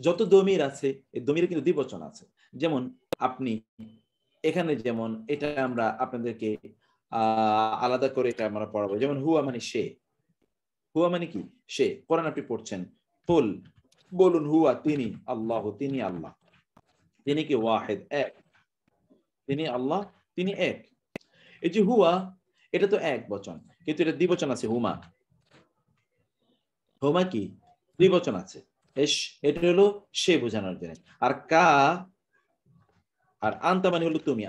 যত দমির আছে এই দমির কিন্তু দ্বিবচন আছে। যেমন আপনি এখানে, যেমন এটা আমরা আপনাদেরকে আলাদা করে এটা আমরা পড়াবো। যেমন হুয়া মানে সে, হুয়া মানে কি সে। কোরআন আপনি পড়ছেন, কুল বলুন হুয়া তিনি আল্লাহ, তিনি আল্লাহ, তিনি কি ওয়াহিদ এক, তিনি আল্লাহ, তিনি এক। এই যে হুয়া এটা তো এক বচন, কিন্তু এটা দ্বিবচন আছে হুমা, হুমা কি দ্বিবচন আছে। এটা হলো সে বোঝানোর জন্য। আর আর আন্তা মানে হলো তুমি,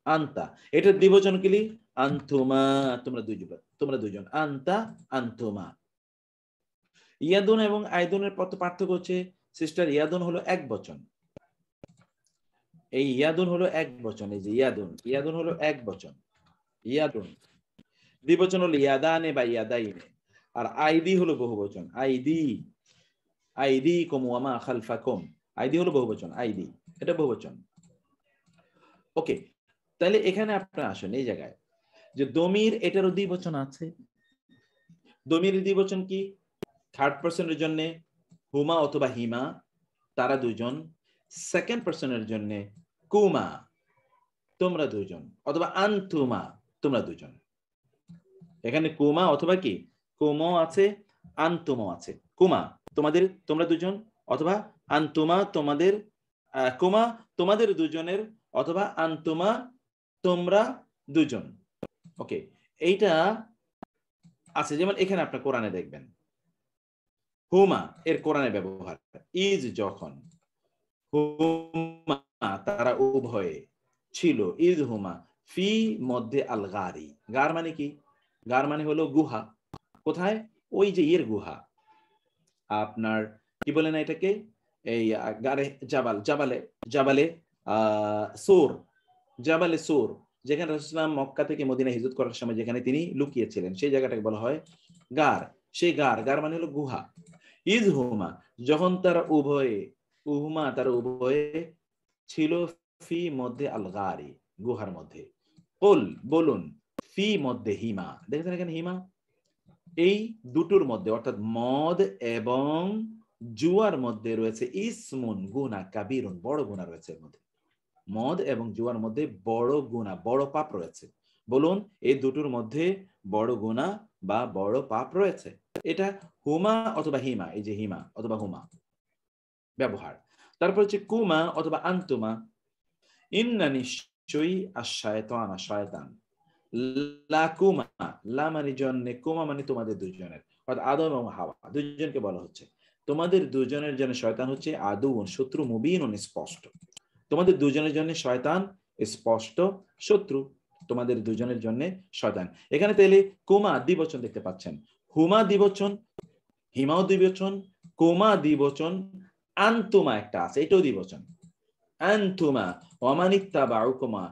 আন্তা এটা দ্বিবচন কি আনতুমা, তোমরা দুইজন, আন্তা আনতুমা। ইয়াদুন এবং আইদুনের পার্থক্য হচ্ছে সিস্টার, ইয়াদুন হলো এক বচন, এই ইয়াদুন হলো এক বচন, এই যে ইয়াদুন হলো এক বচন, ইয়াদুন। দ্বিবচন হলো ইয়াদানে বা ইয়াদাইনে। আর আইদি হলো বহুবচন, আইদি কুম ওয়া মা খালফাকুম, আইদি হলো বহুবচন, আইদি এটা বহুবচন। ওকে, তাহলে এখানে আপনারা আসেন এই জায়গায় যে দমির এটারও দ্বিবচন আছে। দমির দ্বিবচন কি? থার্ড পারসনের জন্য হুমা অথবা হিমা, তারা দুজন। সেকেন্ড পারসনের জন্য কুমা, তোমরা দুজন, অথবা আনতুমা, তোমরা দুজন। এখানে কুমা অথবা কি কুমো আছে, আনতুমো আছে। কুমা তোমাদের, তোমরা দুজন, অথবা আনতুমা তোমাদের, কুমা তোমাদের দুজনের, অথবা আনতুমা তোমরা দুজন। ওকে, এইটা আছে। যেমন এখানে আপনার কোরআনে দেখবেন হুমা এর কোরআনে ব্যবহার ইজ, যখন হুমা তারা উভয়ে ছিল, ইজ হুমা ফি মধ্যে আল গারি, গার মানে কি? গার মানে হলো গুহা। কোথায়? ওই যে এর গুহা, আপনার কি বলে না এটাকে, এই গারে জাবালে সোর, যেখানে রাসূলুল্লাহ মক্কা থেকে মদিনা হিজরত করার সময় যেখানে তিনি লুকিয়েছিলেন সেই জায়গাটাকে বলা হয় গার। সেই গার মানে হলো গুহা। ইজ হুমা যখন তারা উভয়ে ছিল ফি মধ্যে আল গারি, গুহার মধ্যে। কুল বলুন ফি মধ্যে হিমা, দেখেছেন এখানে হিমা, এই দুটোর মধ্যে অর্থাৎ মদ এবং জুয়ার মধ্যে রয়েছে ইসমুন গুনাহ কাবীরুন, বড় গুনাহ রয়েছে এর মধ্যে। মদ এবং জুয়ার মধ্যে বড় গুনাহ, বড় পাপ রয়েছে। বলুন এই দুটোর মধ্যে বড় গুনাহ বা বড় পাপ রয়েছে। এটা হুমা অথবা হিমা, এই যে হিমা অথবা হুমা ব্যবহার। তারপর হচ্ছে কুমা অথবা আনতুমা, ইন্না নিশ্চয়ই আশ-শায়তান, শয়তান, লাকুমা, লা মানে জন্যে, কুমা মানে তোমাদের দুজনের, অর্থাৎ আদম এবং হাওয়া দুজনকে বলা হচ্ছে তোমাদের দুজনের জন্য শয়তান হচ্ছে আদুউন, শত্রু, মুবিনুন, স্পষ্ট। তোমাদের দুজনের জন্য শয়তান স্পষ্ট শত্রু, তোমাদের দুজনের জন্য শয়তান। এখানে তাহলে কুমা দ্বিবচন দেখতে পাচ্ছেন, হুমা দ্বিবচন, হিমাও দ্বিবচন, কুমা দ্বিবচন, আনতুমা একটা আছে, এটাও দ্বিবচন। আনতুমা ওয়ামানিত্তাবাউকুমা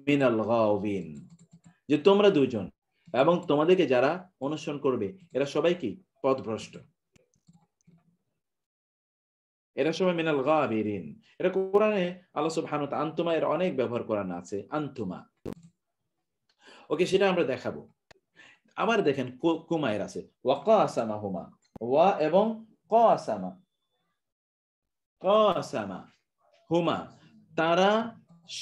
মিনাল গাওয়িন, যে তোমরা দুজন এবং তোমাদেরকে যারা অনুসরণ করবে এরা সবাই কি পথভ্রষ্ট, এরা সবাই মিনাল গাবিরিন। এটা কোরআনে আল্লাহ সুবহানাহু ওয়া তাআলা আনতুমা এর অনেক ব্যবহার কোরআনে আছে, আনতুমা। ওকে, সেটা আমরা দেখাবো। আবার দেখেন কুমা এর আছে ওয়াকাসামাহুমা, ওয়া এবং কাসামা, কাসামা হুমা, তারা,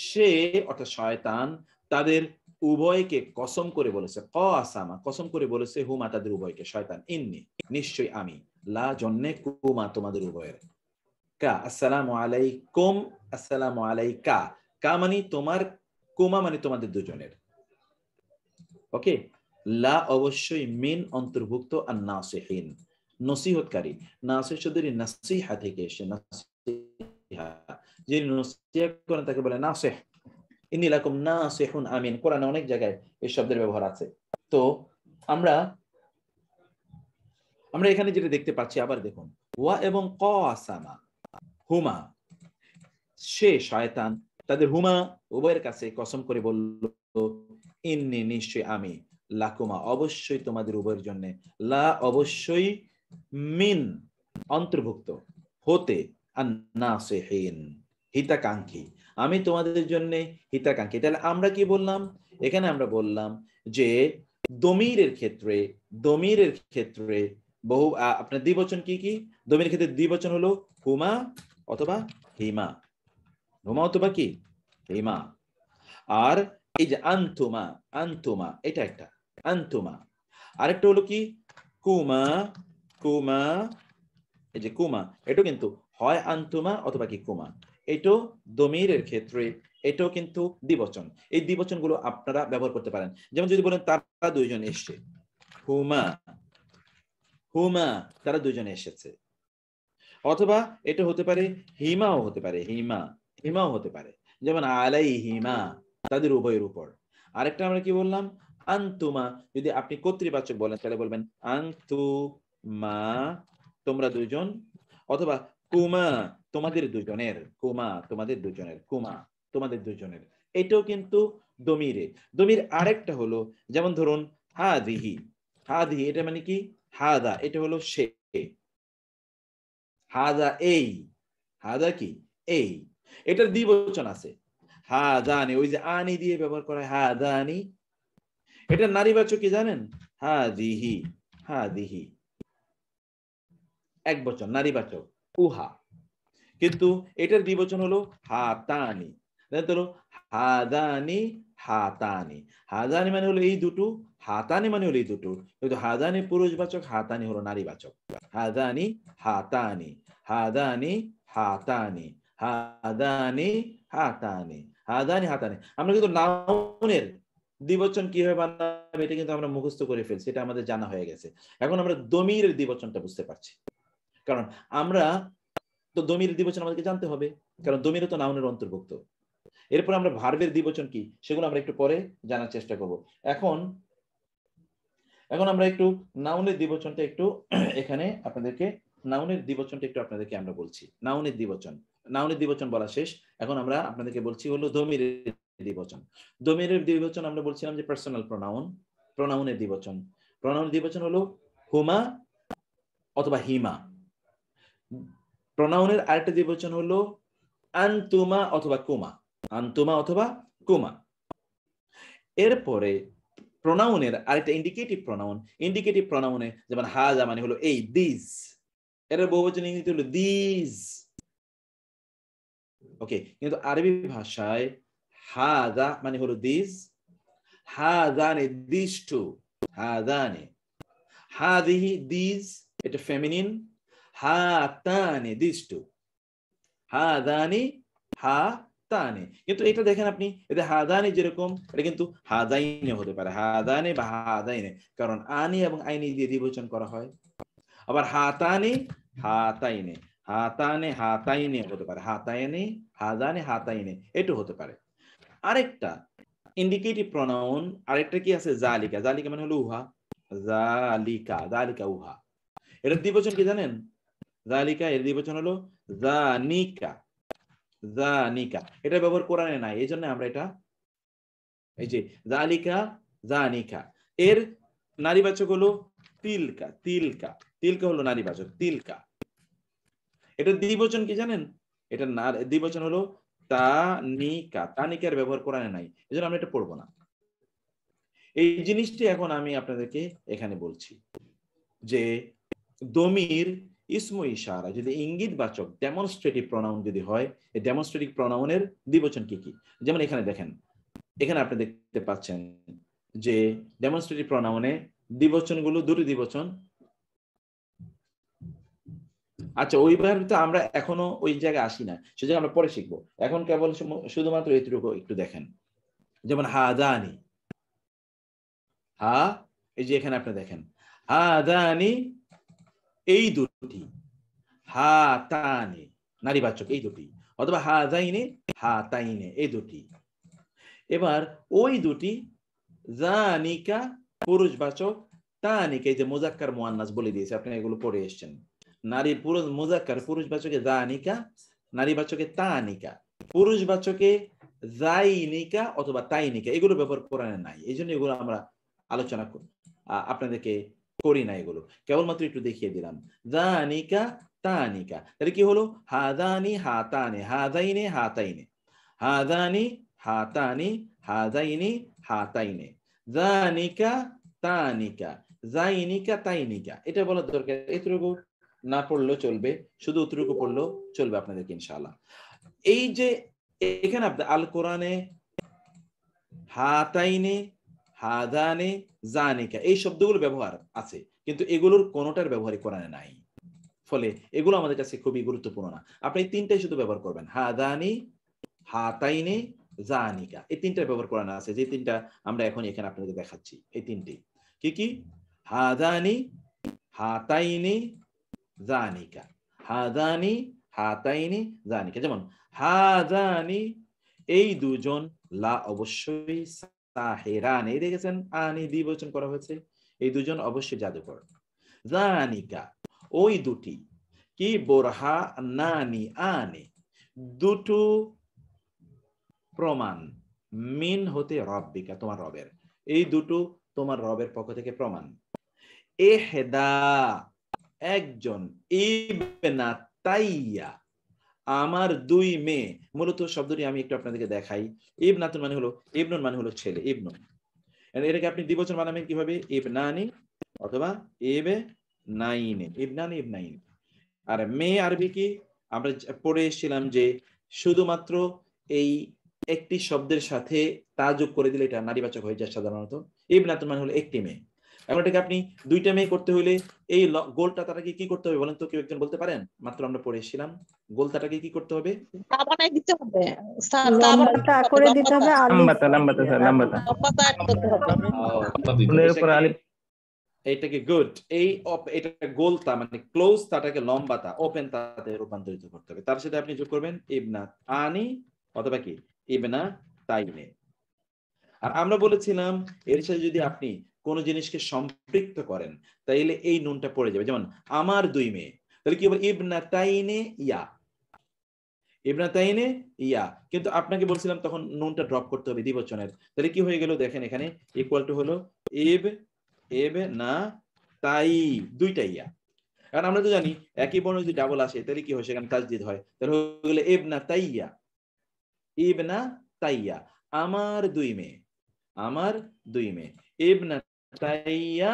সে অর্থাৎ শয়তান তাদের উভয়কে কসম করে বলেছে, কাসামা কসম করে বলেছে, হুমা তাদের উভয়কে, শয়তান, ইন্নি নিশ্চয়ই আমি, লা জন্নে কুমা তোমাদের উভয়ের, কা আসসালামু আলাইকুম, আসসালামু আলাইকা, কা মানে তোমার, কুমা মানে তোমাদের দুজনের। ওকে, লা অবশ্যই, মিন অন্তর্ভুক্ত, আর নাসিহিন নসিহতকারী, নাসিহ শব্দের নাসিহা থেকে এসে, নাসিহা যিনি নসিহত করেন তাকে বলে নাসিহ। ইন্নী লাকুম নাসিহুন আমিন, কোরআনে অনেক জায়গায় এই শব্দের ব্যবহার আছে। তো আমরা এখানে যেটা দেখতে পাচ্ছি, আবার দেখুন ওয়া এবং কাসামা, হুমা সে শয়তান তাদের হুমা উভয়ের কাছে কসম করে বলল, ইন্নী নিশ্চয় আমি, লাকুমা অবশ্যই তোমাদের উভয়ের জন্য, লা অবশ্যই, মিন অন্তর্ভুক্ত, হতে, আন-নাসিহিন হিতাকাঙ্ক্ষী, আমি তোমাদের জন্য হিতাকাঙ্ক্ষী। তাহলে আমরা কি বললাম এখানে? আমরা বললাম যে দমিরের ক্ষেত্রে বহু আপনার দ্বিবচন কি কি? দমিরের ক্ষেত্রে দ্বিবচন হলো হুমা অথবা হিমা, হুমা অথবা কি হিমা। আর এই যে আনতুমা, আনতুমা এটা একটা, আনতুমা। আরেকটা হলো কি কুমা, কুমা, এই যে কুমা, এটা কিন্তু হয় আনতুমা অথবা কি কুমা, এটাও দমিরের ক্ষেত্রে, এটাও কিন্তু দ্বিবচন। এই দ্বিবচনগুলো আপনারা ব্যবহার করতে পারেন। যেমন যদি বলেন তারা দুইজন এসছে, হুমা, হুমা তারা দুইজনে এসেছে। অথবা এটা হতে পারে হিমাও হতে পারে, হিমা, হিমাও হতে পারে। যেমন আলাইহিমা তাদের উভয়ের উপর। আরেকটা আমরা কি বললাম? আনতুমা, যদি আপনি কর্তৃবাচক বলেন তাহলে বলবেন আনতুমা তোমরা দুইজন, অথবা কুমা তোমাদের দুজনের, কুমা তোমাদের দুজনের, কুমা তোমাদের দুজনের। এটাও কিন্তু দমিরে। দমির আরেকটা হলো, যেমন ধরুন হাদিহি, হাদিহি এটা মানে কি হাদা, এটা হলো সে, হাদা এই, হাদা কি এই, এটার দ্বিবচন আছে হাদানি, ওই যে আনি দিয়ে ব্যবহার করা হয় হাদানি। এটা নারীবাচক কি জানেন? হাদিহি, হাদিহি এক বচন নারীবাচক উহা, কিন্তু এটার দ্বিবচন হলো হাতানি। হলো হাদানি, হাতানি। হাদানি মানে হলো এই দুটো, হাতানি মানে হলো এই দুটো, কিন্তু হাদানি পুরুষবাচক, হাতানি হলো নারীবাচক। হাদানি হাতানি, হাদানি হাতানি, হাদানি হাতানি, হাদানি হাতানি। আমরা কিন্তু নাউনের দ্বিবচন কিভাবে বানাবো এটা কিন্তু আমরা মুখস্থ করে ফেলছি, এটা আমাদের জানা হয়ে গেছে। এখন আমরা দমিরের দ্বিবচনটা বুঝতে পারছি, কারণ আমরা তো দমিরের দ্বিবচন আমাদেরকে জানতে হবে, কারণ দমির তো নাউনের অন্তর্ভুক্ত। এরপর আমরা ভার্বের দ্বিবচন কি সেগুলো আমরা একটু পরে জানার চেষ্টা করব। এখন আমরা একটু নাউনের দ্বিবচনটা একটু এখানে আপনাদেরকে, নাউনের দ্বিবচনটা একটু আপনাদেরকে আমরা বলছি। নাউনের দ্বিবচন, নাউনের দ্বিবচন বলা শেষ, এখন আমরা আপনাদেরকে বলছি হলো দমিরের দ্বিবচন। দমিরের দ্বিবচন আমরা বলছিলাম যে পার্সোনাল প্রোনাউন, প্রোনাউনের দ্বিবচন। প্রোনাউনের দ্বিবচন হলো হুমা অথবা হিমা। প্রোনাউনের আরেকটা দ্বিবচন হলো আনতুমা অথবা কুমা, আনতুমা অথবা কুমা। এরপরে প্রোনাউনের আরেকটা ইন্ডিকেটিভ প্রোনাউন। ইন্ডিকেটিভ প্রোনাউনে যেমন হাজা মানে হলো এই, দিস, এর বহুবচন ইংরেজিতে হলো দিস। ওকে, কিন্তু আরবি ভাষায় হাজা মানে হলো দিস, হাজানে দিস টু, হাজানে, হাদিহি দিস এটা ফেমিনিন, হাতানে দিস টু, হাদানি হাতানে। কিন্তু এটা দেখেন আপনি, এতে হাদানি যেরকম এটা কিন্তু হাদাইনে হতে পারে, হাদানে বা হাদাইনে, কারণ আনি এবং আইনি দিয়ে দ্বিবচন করা হয়। আবার হাতানি হাতাইনে, হাতানে হাতাইনে হতে পারে, হাতাইনে হাদানে হাতাইনে এটা হতে পারে। আরেকটা ইন্ডিকেটিভ প্রোনাউন আরেকটা কি আছে, জালিকা। জালিকা মানে হলো উহা, জালিকা, জালিকা উহা। এটার দ্বিবচন কি জানেন? জালিকা এর দ্বিবচন হলো জানিকা, জানিকা। এটা ব্যবহার কোরআনে নাই, এই জন্য আমরা এটা এই যে জালিকা জানিকা। এর নারীবাচক হলো তিলকা, তিলকা, তিলকা হলো নারীবাচক, তিলকা। এটা দ্বিবচন কি জানেন? এটা দ্বিবচন হলো তানিকা, তানিকার ব্যবহার কোরআনে নাই, এই জন্য আমরা এটা পড়বো না। এই জিনিসটি এখন আমি আপনাদেরকে এখানে বলছি যে দমির ইসমু ইশারা যদি ইঙ্গিতবাচক ডেমনস্ট্রেটিভ প্রোনাউন যদি হয়, এই ডেমনস্ট্রেটিভ প্রোনাউনের দ্বিবচন কি কি? যেমন এখানে দেখেন, এখানে আপনি দেখতে পাচ্ছেন যে ডেমনস্ট্রেটিভ প্রোনাউনে দ্বিবচনগুলো দুটি দ্বিবচন। আচ্ছা, ওইবার তো আমরা এখনো ওই জায়গায় আসি না, সেজন্য আমরা পরে শিখবো। এখন কেবল শুধুমাত্র এইটুকু একটু দেখেন, যেমন হাদানি, হা, এই যে এখানে আপনি দেখেন হাদানি এই দুটি, হাতানি নারীবাচক এই দুটি, অথবা হাজাইনে হাতাইনে এই দুটি। এবার ওই দুটি জানিকা পুরুষবাচক, তানিকা এই যে মুজাক্কার মুআন্নাস বলে দিয়েছে, আপনি এগুলো পড়ে এসেছেন। নারী পুরুষ মুজাক্কার পুরুষবাচকে জানিকা, নারীবাচকে তানিকা, পুরুষবাচকে জাইনিকা অথবা তাইনিকা, এগুলো ব্যবহার কোরআনে নাই, এই জন্য এগুলো আমরা আলোচনা আপনাদেরকে করি না, এগুলো কেবলমাত্র একটু দেখিয়ে দিলাম। জানিকা তানিকা, তাহলে কি হলো? হাদানি হাতানে, হাদাইনে হাতাইনে, হাদানি হাতানি হাদাইনি হাতাইনে, জানিকা তানিকা, জাইনিকা তাইনিকা। এটা বলার দরকার, এতটুকু না পড়লেও চলবে, শুধু অতটুকু পড়লেও চলবে আপনাদেরকে ইনশাআল্লাহ। এই যে এখানে আপনি আল কোরআনে হাতাইনে হাদানে জানিকা এই শব্দগুলো ব্যবহার আছে, কিন্তু এগুলোর কোনোটার ব্যবহারই কোরআনে নাই, ফলে এগুলো আমাদের কাছে খুবই গুরুত্বপূর্ণ না। আপনি তিনটাই শুধু ব্যবহার করবেন, হাদানি হাতাইনে জানিকা, এই তিনটার ব্যবহার কোরআনে আছে, যে তিনটা আমরা এখন এখানে আপনাদের দেখাচ্ছি। এই তিনটি কি কি? হাদানি হাতাইনে জানিকা, হাদানি হাতাইনে জানিকা। যেমন হাদানি এই দুজন, লা অবশ্যই, সাহেরান এই দেখেছেন আনি দ্বিবচন করা হয়েছে, এই দুজন অবশ্যই জাদুকর। জানিকা ওই দুটি, কি? বোরহা নানি আনে দুটো প্রমাণ, মিন হতে রব্বিকা তোমার রবের, এই দুটো তোমার রবের পক্ষ থেকে প্রমাণ। এহেদা একজন, ইবনা তাইয়া আমার দুই মেয়ে। মূলত শব্দটি আমি একটু আপনাদেরকে দেখাই। ইবনাতুন মানে হলো, ইবনুন মানে হলো ছেলে, ইবনুন। এটাকে আপনি দ্বিবচন বানাবেন কিভাবে? ইবনানি অথবা ইবে নাইনে, ইবনানি ইবনাইন। আর মেয়ে আরবি কি আমরা পড়ে এসেছিলাম যে শুধুমাত্র এই একটি শব্দের সাথে তা যোগ করে দিলে এটা নারীবাচক হয়ে যায় সাধারণত। ইবনাতুন মানে হলো একটি মেয়ে। এখন এটাকে আপনি দুইটা মেয়ে করতে হইলে এই গোলটাটাকে কি করতে হবে বলেন তো, কেউ একজন বলতে পারেন? মাত্র আমরা পড়ে এসেছিলাম, গোলটাটাকে কি করতে হবে? দিতে হবে, লম্বাটা করে দিতে হবে, লম্বাটা লম্বাটা স্যার লম্বাটা ফুলের উপর আলিফ। এটাকে গুড, এই এটা গোলতা মানে ক্লোজ তাটাকে লম্বাতা ওপেন তাতে রূপান্তরিত করতে হবে। তার সাথে আপনি যোগ করবেন ইবনা আনি অথবা কি ইবনা তাইনে। আর আমরা বলেছিলাম এর সাথে যদি আপনি কোন জিনিসকে সম্পৃক্ত করেন তাইলে এই নুনটা পড়ে যাবে। যেমন আমার দুই মেয়ে, তাহলে কি হবে? ইবনা তাইনে ইয়া, ইবনা তাইনে ইয়া। কিন্তু আপনাকে বলছিলাম তখন নুনটা ড্রপ করতে হবে দ্বিবচনের, তাহলে কি হয়ে গেল দেখেন এখানে ইকুয়াল টু হলো ইব এব না তাই, দুইটা ইয়া। কারণ আমরা তো জানি একই বর্ণ যদি ডাবল আসে তাহলে কি হয়? সেখানে তাজদিদ হয়, তাহলে হয়ে গেল ইবনা তাইয়া, ইবনা তাইয়া আমার দুই মেয়ে, আমার দুই মেয়ে। ইবনাতাইয়া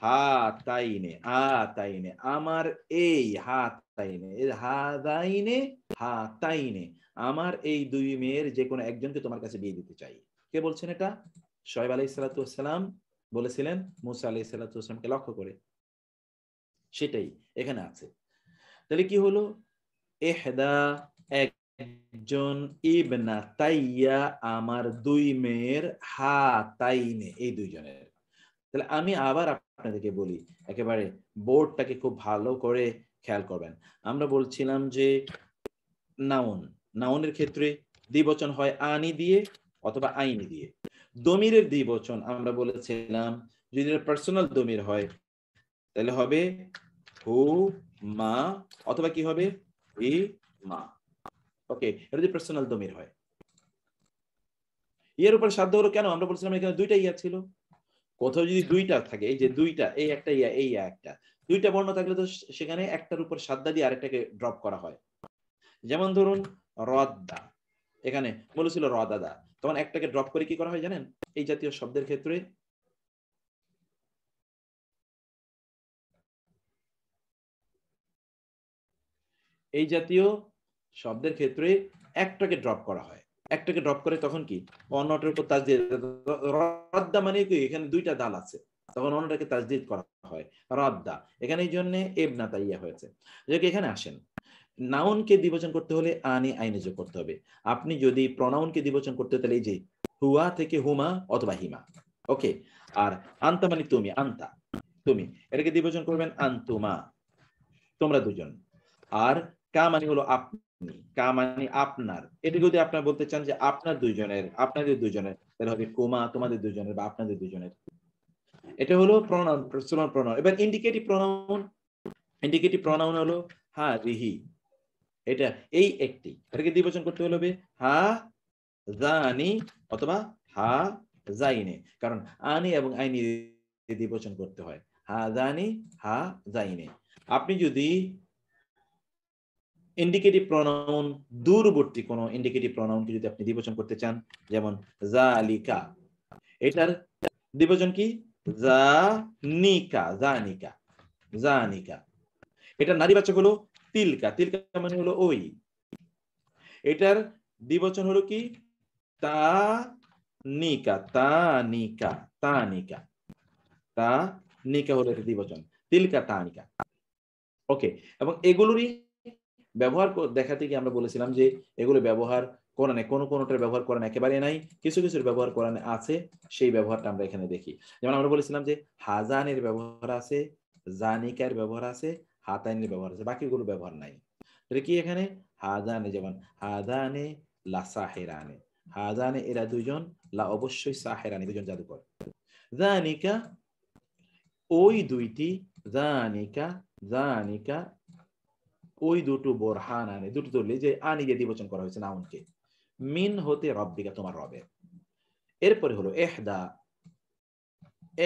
হাতাইনে আতাইনে, আমার এই হাতাইনে, হাদাইনে হাতাইনে, আমার এই দুই মেয়ের যে কোনো একজনকে তোমার কাছে বিয়ে দিতে চাই। কে বলছেন এটা? শুআয়ব আলাইহিস সালাতু ওয়াস সালাম বলেছিলেন মুসা আলাইহিস সালাতু ওয়াস সালামকে লক্ষ্য করে। সেটাই এখানে আছে। তাহলে কি হলো? ইহদা একজন, ইবনাতাইয়া আমার দুই মেয়ের, হাতাইনে এই দুইজনের। তাহলে আমি আবার আপনাদেরকে বলি, একেবারে বোর্ডটাকে খুব ভালো করে খেয়াল করবেন। আমরা বলছিলাম যে নাউনের ক্ষেত্রে দ্বিবচন হয় আনি দিয়ে অথবা আইনি দিয়ে। দমিরের দ্বিবচন আমরা বলেছিলাম যদি পার্সোনাল দমির হয় তাহলে হবে হু মা অথবা কি হবে হি মা। ওকে, এটা যদি পার্সোনাল দমির হয়। এর উপর সাধ্য হলো কেন? আমরা বলছিলাম এখানে দুইটা ইয়া ছিল। কোথাও যদি দুইটা থাকে, এই যে দুইটা, এই একটা ইয়া এই একটা, দুইটা বর্ণ থাকলে তো সেখানে একটার উপর সাদ্দা দিয়ে আরেকটাকে ড্রপ করা হয়। যেমন ধরুন রদ্দা, এখানে বলেছিল রদাদা, তখন একটাকে ড্রপ করে কি করা হয় জানেন? এই জাতীয় শব্দের ক্ষেত্রে একটাকে ড্রপ করা হয়। একটাকে ড্রপ করে তখন কি অন্যটার উপর তাজদীদ, রদ্দা মানে কি এখানে দুইটা দাল আছে, তখন অন্যটাকে তাজদীদ করা হয় রদ্দা। এখানে এই জন্য ইবনাতাইয়া হয়েছে। যদি এখানে আসেন, নাউনকে দ্বিবচন করতে হলে আনি আইনে যোগ করতে হবে। আপনি যদি প্রনাউনকে দ্বিবচন করতে তাহলে এই যে হুয়া থেকে হুমা অথবা হিমা। ওকে, আর আনতা মানে তুমি, আনতা তুমি, এটাকে দ্বিবচন করবেন আনতুমা, তোমরা দুজন। আর কা মানে হলো আপনি, কা মানে আপনার। এটা যদি আপনার বলতে চান যে আপনার দুইজনের, আপনাদের দুইজনের, তাহলে হবে কুমা তোমাদের দুইজনের বা আপনাদের দুইজনের। এটা হলো প্রনাউন, পার্সোনাল প্রনাউন। এবার ইন্ডিকেটিভ প্রনাউন, ইন্ডিকেটিভ প্রনাউন হলো হা রিহি, এটা এই একটি, এটাকে দ্বিবচন করতে হবে হা জানি অথবা হা জাইনে, কারণ আনি এবং আইনি দ্বিবচন করতে হয়। হা জানি হা জাইনে। আপনি যদি ইন্ডিকেটিভ প্রনাউন, দূরবর্তী কোন ইন্ডিকেটিভ প্রনাউনকে যদি আপনি দ্বিবচন করতে চান, যেমন জালিকা, এটার দ্বিবচন কি জানিকা, জানিকা জানিকা। এটা নারীবাচক হলো তিলকা, তিলকা মানে হলো ওই। এটার দ্বিবচন হলো কি তানিকা, তানিকা তানিকা, তানিকা হলো এটা দ্বিবচন, তিলকা তানিকা। ওকে, এবং এগুলোরই ব্যবহার দেখাতে গিয়ে আমরা বলেছিলাম যে এগুলো ব্যবহার কোরআনে কোনটার ব্যবহার কোরআনে একেবারে নাই, কিছু কিছুর ব্যবহার কোরআনে আছে, সেই ব্যবহারটা আমরা এখানে দেখি। যেমন আমরা বলেছিলাম যে হাজানের ব্যবহার আছে, জানিকার ব্যবহার আছে, হাতাইনের ব্যবহার আছে, বাকিগুলো ব্যবহার নাই। এটা কি এখানে হাজানে, যেমন হাজানে লা সাহেরানে, হাজানে এরা দুইজন, লা অবশ্যই সাহেরানে দুজন জাদুকর, জানিকা ওই দুইটি, জানিকা জানিকা ওই দুটো বোরহান আনে, দুটো দলিল, যে আনি দিয়ে দ্বিবচন করা হয়েছে নাউনকে, মিন হতে রব্বিকা তোমার রবের। এরপরে হলো ইহদা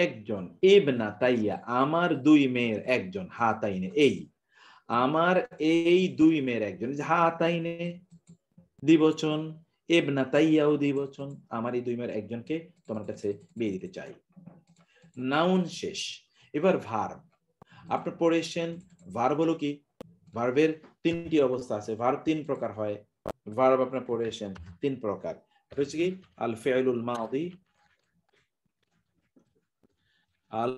একজন, ইবনাতাইয়া আমার দুই মেয়ের একজন, হাতাইনে এই আমার এই দুই মেয়ের একজন, হাতাইনে দ্বিবচন, ইবনাতাইয়াও দ্বিবচন, আমার এই দুই মেয়ের একজনকে তোমার কাছে বিয়ে দিতে চাই। নাউন শেষ। এবার ভার্ব আপনি পড়েছেন। ভার্ব হলো কি? ভার্বের তিনটি অবস্থা আছে, ভার্ব তিন প্রকার হয়। ভার্ব আপনার পড়েছেন তিন প্রকার, হচ্ছে কি আল ফিউলুল মাদি, আল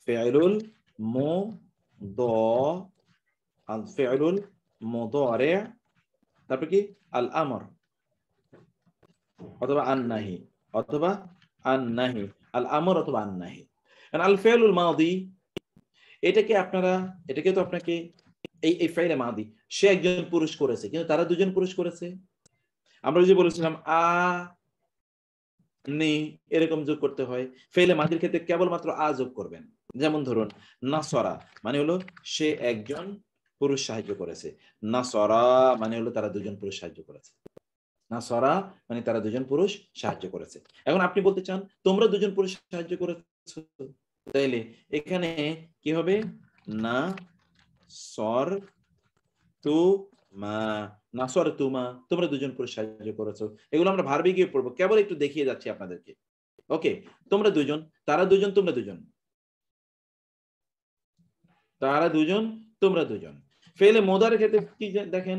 ফিউলুল মুদ, আল ফিউলুল মুদারি, তারপর কি আল আমর অথবা আন-নাহি, অথবা আন-নাহি, আল আমর অথবা আন-নাহি। আল ফিউলুল মাদি এটাকে তো আপনাকে এই ফাইলে মাদি, সে একজন পুরুষ করেছে, কিন্তু তারা দুজন পুরুষ করেছে। আমরা যে বলেছিলাম আ নি এরকম যোগ করতে হয়। ফাইলে মাদির ক্ষেত্রে কেবলমাত্র আ যোগ করবেন। যেমন ধরুন নাসরা মানে হলো সে একজন পুরুষ সাহায্য করেছে, নাসরা মানে হলো তারা দুজন পুরুষ সাহায্য করেছে, নাসরা মানে তারা দুজন পুরুষ সাহায্য করেছে। এখন আপনি বলতে চান তোমরা দুজন পুরুষ সাহায্য করেছো, তাইলে এখানে কি হবে? না সর তুমা, নাসর তুমা, তোমরা দুজন পুরুষ সাহায্য করেছো। এগুলো আমরা ভার্বে গিয়ে পড়বো, কেবল একটু দেখিয়ে যাচ্ছি আপনাদেরকে। ওকে, তোমরা দুজন, তারা দুজন, তোমরা দুজন, তারা দুজন, তোমরা দুজন। ফেলে মোদারের ক্ষেত্রে কি দেখেন,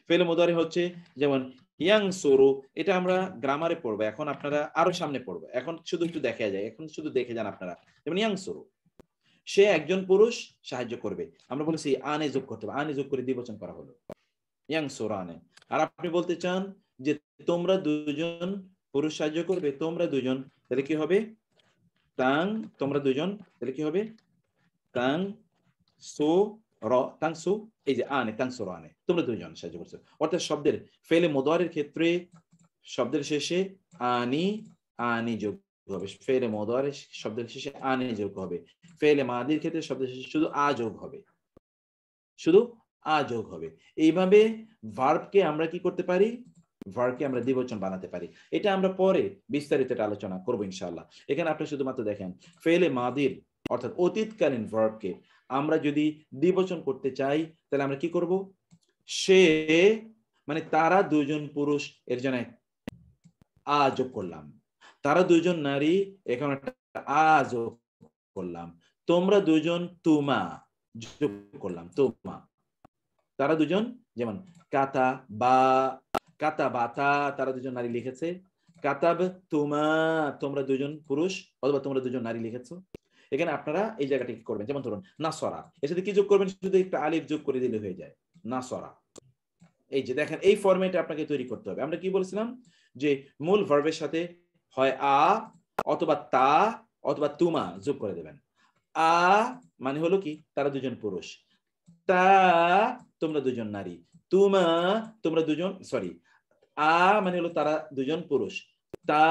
ফেলে মোদারে হচ্ছে যেমন ইয়াংসুরু, এটা আমরা গ্রামারে পড়বো, এখন আপনারা আরো সামনে পড়বো, এখন শুধু একটু দেখা যায়, এখন শুধু দেখে যান আপনারা। যেমন ইয়াংসুরু, সে একজন পুরুষ সাহায্য করবে, আমরা বলেছি আনে যোগ করতে হবে, আনে যোগ করে দ্বিবচন করা হলো ইয়াংসুরানে। আর আপনি বলতে চান যে তোমরা দুজন পুরুষ সাহায্য করবে, তোমরা দুজন, তাহলে কি হবে তাং, তোমরা দুজন, তাহলে কি হবে তাং সো র, তাং সু, এই যে আনে, তাং সো র আনে, তোমরা দুজন সাহায্য করছো। অর্থাৎ শব্দের ফেলে মোদারের ক্ষেত্রে শব্দের শেষে আনি, আনি যোগ হবে, ফেলে মোদারের শব্দের শেষে আনি যোগ হবে। ফেলে মাদির ক্ষেত্রে শব্দের শেষে শুধু আ যোগ হবে, শুধু আ যোগ হবে। এইভাবে ভার্বকে আমরা কি করতে পারি, ভার্বকে আমরা দ্বিবচন বানাতে পারি। এটা আমরা পরে বিস্তারিত আলোচনা করবো ইনশাআল্লাহ। এখানে আপনি শুধুমাত্র দেখেন ফেলে মাদির অর্থাৎ অতীতকালীন ভার্বকে আমরা যদি দ্বিবচন করতে চাই তাহলে আমরা কি করব, সে মানে তারা দুজন পুরুষ, এর জন্য আ যোগ করলাম। তারা দুজন নারী, এখন একটা আ যোগ করলাম। তোমরা দুজন, তুমা যোগ করলাম, তুমা। তারা দুজন, যেমন কাতা বা, কাতা বাতা, তারা দুজন নারী লিখেছে। কাতাব তুমা, তোমরা দুজন পুরুষ অথবা তোমরা দুজন নারী লিখেছো। এখানে আপনারা এই জায়গাটা কি করবেন, যেমন ধরুন নাসরা, এর সাথে কি যোগ করবেন, শুধু একটা আলিফ যোগ করে দিলে হয়ে যায় নাসরা। এই যে দেখেন, এই ফরম্যাটে আপনাকে তৈরি করতে হবে। আমরা কি বলেছিলাম যে মূল ভার্বের সাথে হয় আ অথবা তা অথবা তুমা যোগ করে দেবেন। আ মানে হলো কি তারা দুজন পুরুষ, তা তোমরা দুজন নারী, তুমা তোমরা দুজন, সরি, আ মানে হলো তারা দুজন পুরুষ, তা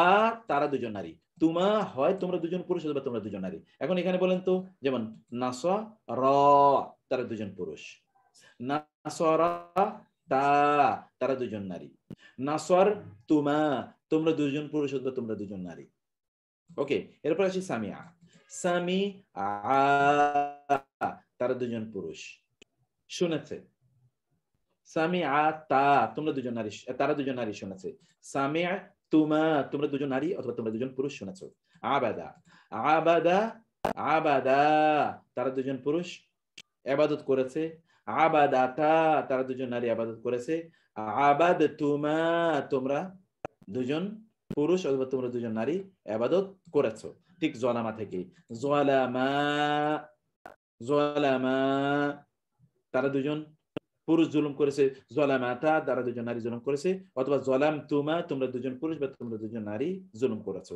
তারা দুজন নারী, তুমা হয় তোমরা দুজন পুরুষ অথবা তোমরা দুজন নারী। এখন এখানে বলেন তো, যেমন নাসা র, তারা দুজন পুরুষ, নাসরা তা, তারা দুজন নারী, নাসর তুমা, তোমরা দুজন পুরুষ অথবা তোমরা দুজন নারী। ওকে, এরপর আসি সামিয়া, সামি আ, তারা দুজন পুরুষ শুনেছে। সামি আ তা, তোমরা দুজন নারী, তারা দুজন নারী শুনেছে। সামি তুমা, তোমরা দুজন নারী অথবা তোমরা দুজন পুরুষ শুনেছো। আবাদা, আবাদা, আবাদা, তারা দুজন পুরুষ ইবাদত করেছে। আবাদাতা, তারা দুজন নারী ইবাদত করেছে। আবাদ তুমা, তোমরা দুজন পুরুষ অথবা তোমরা দুজন নারী ইবাদত করেছো। ঠিক জলামা থেকে, জলামা, জলামা, তারা দুজন পুরুষ জুলুম করেছে। জলামাতা, তারা দুজন নারী জুলুম করেছে। অথবা জলাম তুমা, তোমরা দুজন পুরুষ বা তোমরা দুজন নারী জুলুম করেছো।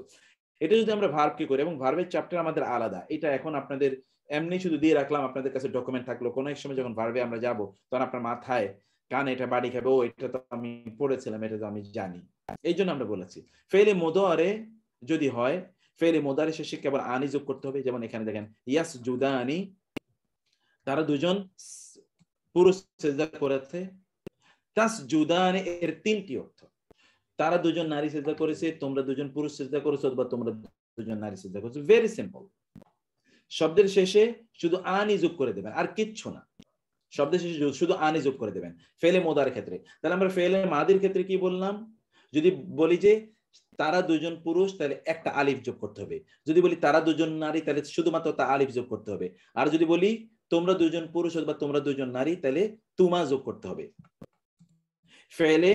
এটা যদি আমরা ভার্বকে করি, এবং ভার্বের চ্যাপ্টার আমাদের আলাদা, এটা এখন আপনাদের এমনি শুধু দিয়ে রাখলাম, আপনাদের কাছে ডকুমেন্ট থাকলো, কোনো এক সময় যখন ভার্বে আমরা যাব তখন আপনার মাথায় কানে এটা বাড়ি খাবে, ও এটা তো আমি পড়েছিলাম, এটা তো আমি জানি। এই জন্য আমরা বলেছি ফেলে মোদারে যদি হয়, ফেলে মোদারে শেষে কেবল আনি যোগ করতে হবে। যেমন এখানে দেখেন ইয়াস জুদানি, তারা দুজন পুরুষ সেজদা করেছে। তাস জুদানি এর তিনটি অর্থ, তারা দুজন নারী সেজদা করেছে, তোমরা দুজন পুরুষ সেজদা করেছো অথবা তোমরা দুজন নারী সেজদা করেছো। Very simple. শব্দের শেষে শুধু আনি যোগ করে দেবেন, আর কিচ্ছু না। শব্দের শেষে শুধু আনি যোগ করে দেবেন ফেলে মোদার ক্ষেত্রে। তাহলে আমরা ফেলে মাদির ক্ষেত্রে কি বললাম, যদি বলি যে তারা দুজন পুরুষ তাহলে একটা আলিফ যোগ করতে হবে। যদি বলি তারা দুজন নারী তাহলে শুধুমাত্র তা আলিফ যোগ করতে হবে। আর যদি বলি তোমরা দুজন পুরুষ অথবা তোমরা দুজন নারী তাহলে তুমা যোগ করতে হবে। ফেলে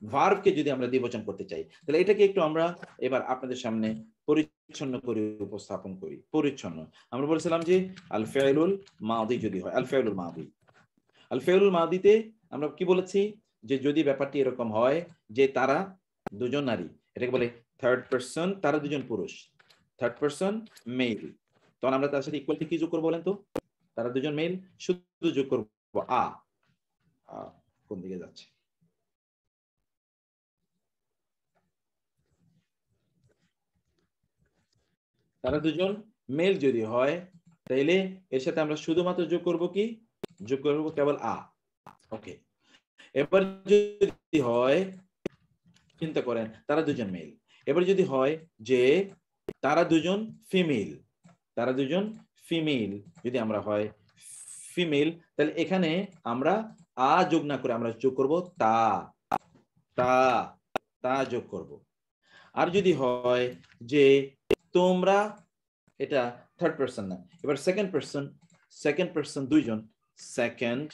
ভার্বকে যদি আমরা দ্বিবচন করতে চাই তাহলে এটাকে একটু আমরা এবার আপনাদের সামনে পরিচ্ছন্ন করে উপস্থাপন করি। পরিচ্ছন্ন আমরা বলেছিলাম যে আল ফাইলুল মাদি যদি হয়, আল ফাইলুল মাদি, আল ফাইলুল মাদিতে আমরা কি বলেছি যে যদি ব্যাপারটি এরকম হয় যে তারা দুজন নারী, এটাকে বলে থার্ড পারসন, তারা দুজন পুরুষ, থার্ড পারসন মেল, তখন আমরা তার সাথে ইকুয়ালিটি কি যোগ করবো বলেন তো, তারা দুজন মেল, শুধু যোগ করবো আ। কোন দিকে যাচ্ছে, তারা দুজন মেল যদি হয় তাইলে এর সাথে আমরা শুধুমাত্র যোগ করব কি, যোগ করব কেবল আ। ওকে, এবার যদি হয়, চিন্তা করেন তারা দুজন মেল, এবার যদি হয় যে তারা দুজন ফিমেল, তারা দুজন ফিমেল যদি আমরা হয় ফিমেল, তাহলে এখানে আমরা আ যোগ না করে আমরা যোগ করব তা, তা, তা যোগ করব। আর যদি হয় যে তোমরা, এটা থার্ড পারসন না, এবার সেকেন্ড পারসন দুইজন, সেকেন্ড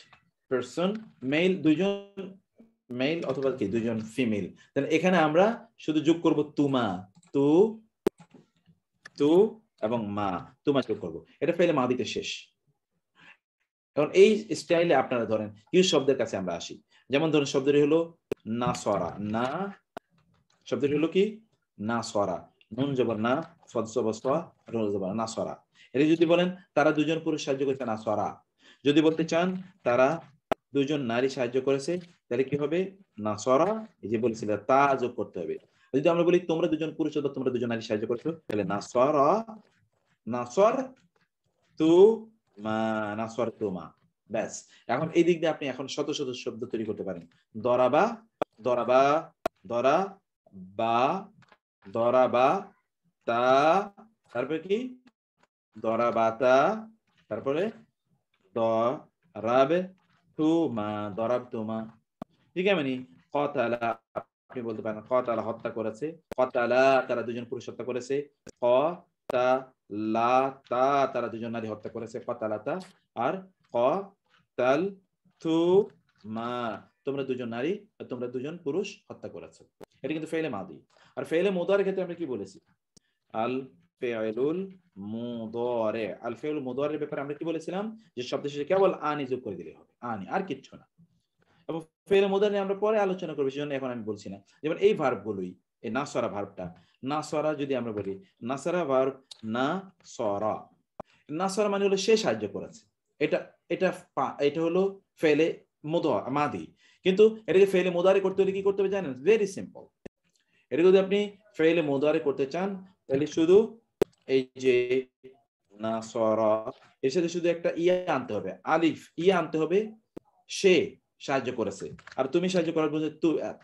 পারসন মেল দুইজন মেল অথবা কি দুইজন ফিমেল, তাহলে এখানে আমরা শুধু যোগ করব তুমা, তু এবং মা, তুমা যোগ করব। এটা ফেলে মাদিতে শেষ। এখন এই স্টাইলে আপনারা ধরেন ইউ শব্দের কাছে আমরা আসি। যেমন ধরুন শব্দটি হলো নাসরা, না শব্দটি হলো কি নাসরা, নুন জবর না, ফদ জবর সা, রুল জবর নাসরা। এটা যদি বলেন তারা দুজন পুরুষ সাহায্য করেছে নাসরা, যদি বলতে চান তারা দুজন নারী সাহায্য করেছে তাহলে কি হবে নাসরা, এই যে বলেছিল তা যোগ করতে হবে। যদি আমরা বলি তোমরা দুজন পুরুষ অথবা তোমরা দুজন নারী সাহায্য করেছো তাহলে নাসরা, নাসর তু মা, নাসর তুমা, ব্যাস। এখন এই দিক দিয়ে আপনি এখন শত শত শব্দ তৈরি করতে পারেন। দরাবা, দরাবা, দরা বা, দরাবা তা, তারপরে কি দরাবাতা, তারপরে দরাবে তুমা, দরাব তুমা। ঠিক আছে, মানে কতালা আপনি বলতে পারেন কতালা হত্যা করেছে, কতালা তারা দুজন পুরুষ হত্যা করেছে, কতালা তা তারা দুজন নারী হত্যা করেছে, কতালাতা। আর কতাল তু মা তোমরা দুজন নারী তোমরা দুজন পুরুষ হত্যা করেছো। এটা কিন্তু ফেলে মাদি। আর ফেলে মুদারের ক্ষেত্রে আমরা কি বলেছি? আল ফেলুল মুদারে, আল ফেলুল মুদারের ব্যাপারে আমরা কি বলেছিলাম যে শব্দ শেষে কেবল আনি যোগ করে দিলে হবে, আনি আর কিচ্ছু না। এবং ফেলে মুদারে আমরা পরে আলোচনা করব, সেজন্য এখন আমি বলছি না। যেমন এই ভার্বগুলোই, এই নাসরা ভার্বটা, নাসরা যদি আমরা বলি নাসরা ভার্ব না সরা, নাসরা মানে হলো সে সাহায্য করেছে, এটা এটা এটা হলো ফেলে মাদি। কিন্তু এটাকে ফেলে মুদারে করতে হলে কি করতে হবে জানেন? Very simple. এটা যদি আপনি ফেলে মুদারে করতে চান তাহলে শুধু এই যে নাসরা এর সাথে শুধু একটা ইয়া আনতে হবে, আলিফ ইয়া আনতে হবে, সে সাহায্য করেছে। আর তুমি সাহায্য করার জন্য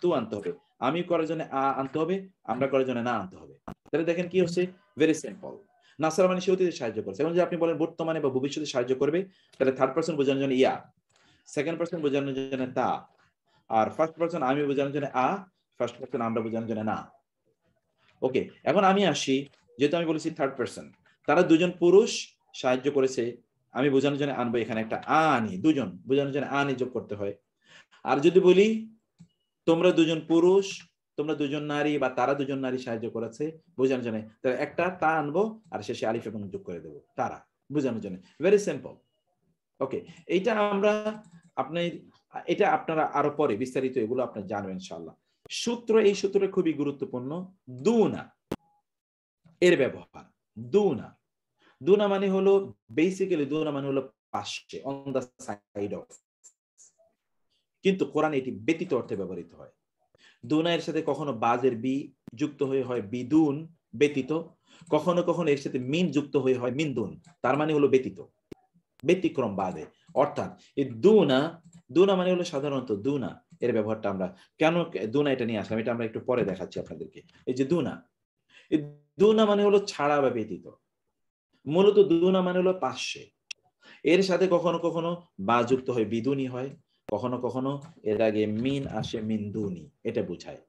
তু আনতে হবে, আমি করার জন্য আ আনতে হবে, আমরা করার জন্য না আনতে হবে। তাহলে দেখেন কি হচ্ছে, ভেরি সিম্পল। নাসরা মানে সে অতীতে সাহায্য করেছে। এবং যদি আপনি বলেন বর্তমানে বা ভবিষ্যতে সাহায্য করবে তাহলে থার্ড পারসন বোঝানোর জন্য ইয়া, সেকেন্ড পারসন বোঝানোর জন্য তা, আর ফার্স্ট পারসন আমি বোঝানোর জন্য আ, ফার্স্ট পারসন আমরা বোঝানোর জন্য না। ওকে, এখন আমি আসি, যেহেতু আমি বলেছি থার্ড পারসন, তারা দুজন পুরুষ সাহায্য করেছে, আমি বোঝানোর জন্য আনবো এখানে একটা আনি, দুজন বোঝানোর জন্য আনি যোগ করতে হয়। আর যদি বলি তোমরা দুজন পুরুষ তোমরা দুজন নারী বা তারা দুজন নারী সাহায্য করেছে বোঝানোর জন্য, তাহলে একটা তা আনবো আর শেষে আলিফ এবং যোগ করে দেবো, তারা বোঝানোর জন্য। Very simple. ওকে, এইটা আমরা এটা আপনারা আরো পরে বিস্তারিত এগুলো আপনারা জানবেন ইনশাআল্লাহ। সূত্র, এই সূত্রটা খুবই গুরুত্বপূর্ণ। দুনা এর ব্যবহার, দুনা, দুনা মানে হলো বেসিক্যালি দুনা মানে হলো পাশে, অন দা সাইড অফ, কিন্তু কোরআনে এটি ব্যতীত অর্থে ব্যবহৃত হয়। দুনা এর সাথে কখনো বাজের বি যুক্ত হয়ে হয় বিদুন, ব্যতীত, কখনো কখনো এর সাথে মিন যুক্ত হয়ে হয় মিনদুন, তার মানে হলো ব্যতীত, ব্যতিক্রম বাদে। অর্থাৎ এই দুনা, দুনা মানে হলো সাধারণত দুনা এর ব্যবহারটা আমরা কেন দুনা এটা নিয়ে আসলাম এটা আমরা একটু পরে দেখাচ্ছি আপনাদেরকে। এই যে দুনা, এই দুনা মানে হলো ছাড়া বা ব্যতীত। মূলত দুনা মানে হলো পাশে, এর সাথে কখনো কখনো বা যুক্ত হয় বিদুনি হয়, কখনো কখনো এর আগে মিন আসে মিনদুনি, এটা বোঝায়।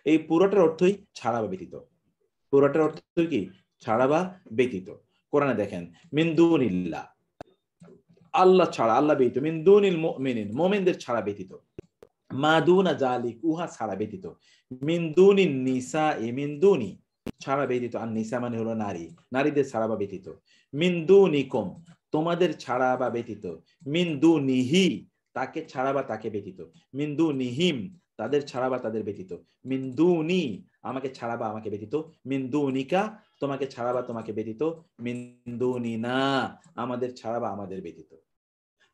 এই পুরোটার অর্থই ছাড়া বা ব্যতীত, পুরোটার অর্থ কি ছাড়া বা ব্যতীত। কোরআনে দেখেন মিনদুনিল্লাহ, আল্লাহ ছাড়া, আল্লাহ ব্যতীত, মিনদুনিল মুমিনিন মুমিনদের ছাড়া ব্যতীত, মাদুনা জালিক উহা ছাড়া ব্যতীত, মিনদুনিন নিসা মিনদুনি ছাড়া ব্যতীত, আর নিসা মানে হলো নারী, নারীদের ছাড়া বা ব্যতীত, মিনদুনিকুম তোমাদের ছাড়া বা ব্যতীত, মিনদুনিহি তাকে ছাড়া বা তাকে ব্যতীত, মিনদুনিহিম তাদের ছাড়া বা তাদের ব্যতীত, মিনদুনি আমাকে ছাড়া বা আমাকে ব্যতীত, মিনদুনিকা তোমাকে ছাড়া বা তোমাকে ব্যতীত, মিনদুনিনা আমাদের ছাড়া বা আমাদের ব্যতীত।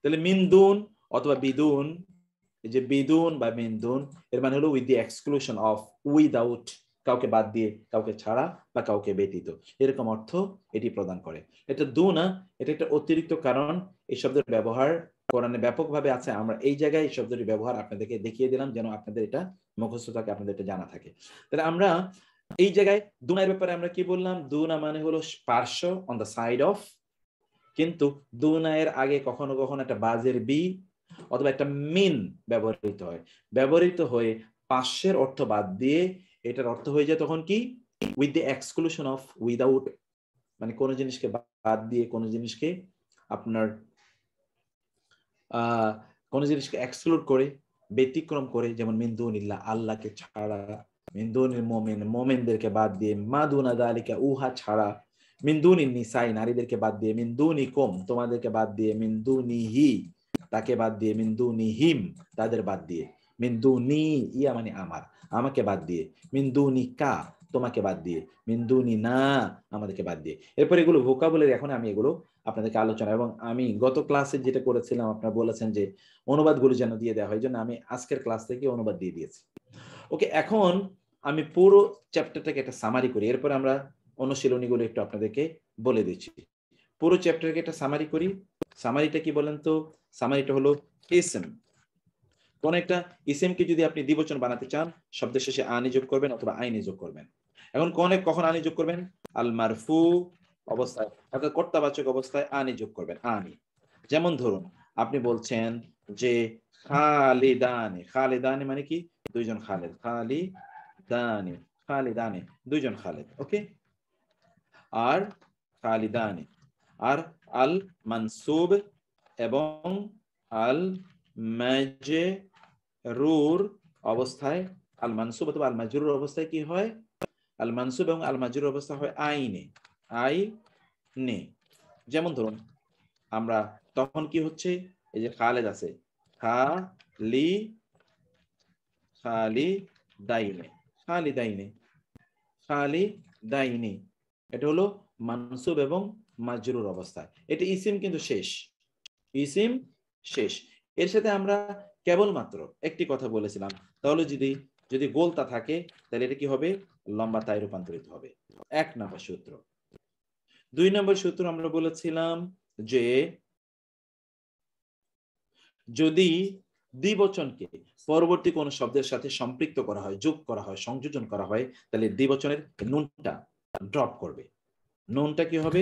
তাহলে মিনদুন অথবা বিদুন, এই যে বিদুন বা মিনদুন এর মানে হলো with the exclusion of, without কাউকে বাদ দিয়ে, কাউকে ছাড়া বা কাউকে ব্যতীত, এরকম অর্থ এটি প্রদান করে। এটা দুনা, এটা একটা অতিরিক্ত কারণ। এই শব্দের ব্যবহার কোরআনে ব্যাপকভাবে আছে। আমরা এই জায়গায় এই শব্দটির ব্যবহার আপনাদেরকে দেখিয়ে দিলাম যেন আপনাদের এটা মুখস্থ থাকে, আপনাদের এটা জানা থাকে। তাহলে আমরা এই জায়গায় দুনার ব্যাপারে আমরা কি বললাম? দুনা মানে হলো পার্শ্ব, অন দ্য সাইড অফ, কিন্তু দুনা এর আগে কখনো কখনো একটা বাজের বি অথবা একটা মিন ব্যবহৃত হয়, ব্যবহৃত হয়ে পার্শ্বের অর্থ বাদ দিয়ে এটার অর্থ হয়ে যায় তখন কি with the exclusion of, without, মানে কোন জিনিসকে বাদ দিয়ে, কোন জিনিসকে আপনার কোন জিনিসকে এক্সক্লুড করে, ব্যতিক্রম করে, যেমন মিনদুনিল্লাহ, আল্লাহকে ছাড়া, মিনদুনিল মুমিন, মুমিনদেরকে বাদ দিয়ে, মাদুনা যালিকা, উহা ছাড়া, মিনদুনিন নিসাই, নারীদেরকে বাদ দিয়ে, মিনদুনিকুম, তোমাদেরকে বাদ দিয়ে, মিনদুনিহি, তাকে বাদ দিয়ে, মিনদুনিহিম, তাদের বাদ দিয়ে, মিনদুনি ইয়া মানে আমার, আমাকে বাদ দিয়ে, মিনদুনিকা, তোমাকে বাদ দিয়ে, মিনদুনি না, আমাদেরকে বাদ দিয়ে। এরপর এগুলো ভোকাবুলারি, এখন আমি এগুলো আপনাদেরকে আলোচনা, এবং আমি গত ক্লাসে যেটা করেছিলাম আপনারা বলেছেন যে অনুবাদগুলো যেন দিয়ে দেওয়া হয়, জন্য আমি আজকের ক্লাস থেকে অনুবাদ দিয়ে দিয়েছি। ওকে, এখন আমি পুরো চ্যাপ্টারটাকে একটা সামারি করি, এরপর আমরা অনুশীলনীগুলো একটু আপনাদেরকে বলে দিচ্ছি। পুরো চ্যাপ্টারকে একটা সামারি করি। সামারিটা কি বলেন তো? সামারিটা হলো ইসম। কোন একটা ইসিমকে যদি আপনি দ্বিবচন বানাতে চান, শব্দের শেষে আনি যোগ করবেন অথবা আইনি যোগ করবেন। এখন কখন আনি যোগ করবেন? আল মারফু অবস্থায়, অর্থাৎ কর্তাবাচক অবস্থায় আনি যোগ করবেন, আনি। যেমন ধরুন আপনি বলছেন যে খালিদানে, খালিদানে মানে কি? দুইজন খালেদ, খালিদানে, খালিদানে দুইজন খালেদ। ওকে, আর খালিদানে, আর আল মানসুব এবং আল মাজরুর অবস্থায়, আল মানসুব অথবা আল মাজরুর অবস্থায় কি হয়? আল মানসুব এবং আল মাজরুর অবস্থা হয় আইনে, আইনে। যেমন ধরুন আমরা তখন কি হচ্ছে, এই যে খালেদ আছে, খালিদাইনে, খালিদাইনে, খালিদাইনে, এটা হলো মানসুব এবং মাজরুর অবস্থায়। এটা ইসিম কিন্তু শেষ, ইসিম শেষ। এর সাথে আমরা কেবলমাত্র একটি কথা বলেছিলাম, তাহলে যদি গোলতা থাকে তাহলে এটা কি হবে? লম্বা তায় রূপান্তরিত হবে। 1 নম্বর সূত্র। 2 নম্বর সূত্র আমরা বলেছিলাম যে যদি দ্বিবচনকে পরবর্তী কোন শব্দের সাথে সম্পৃক্ত করা হয়, যোগ করা হয়, সংযোজন করা হয়, তাহলে দ্বিবচনের নুনটা ড্রপ করবে। নুনটা কি হবে?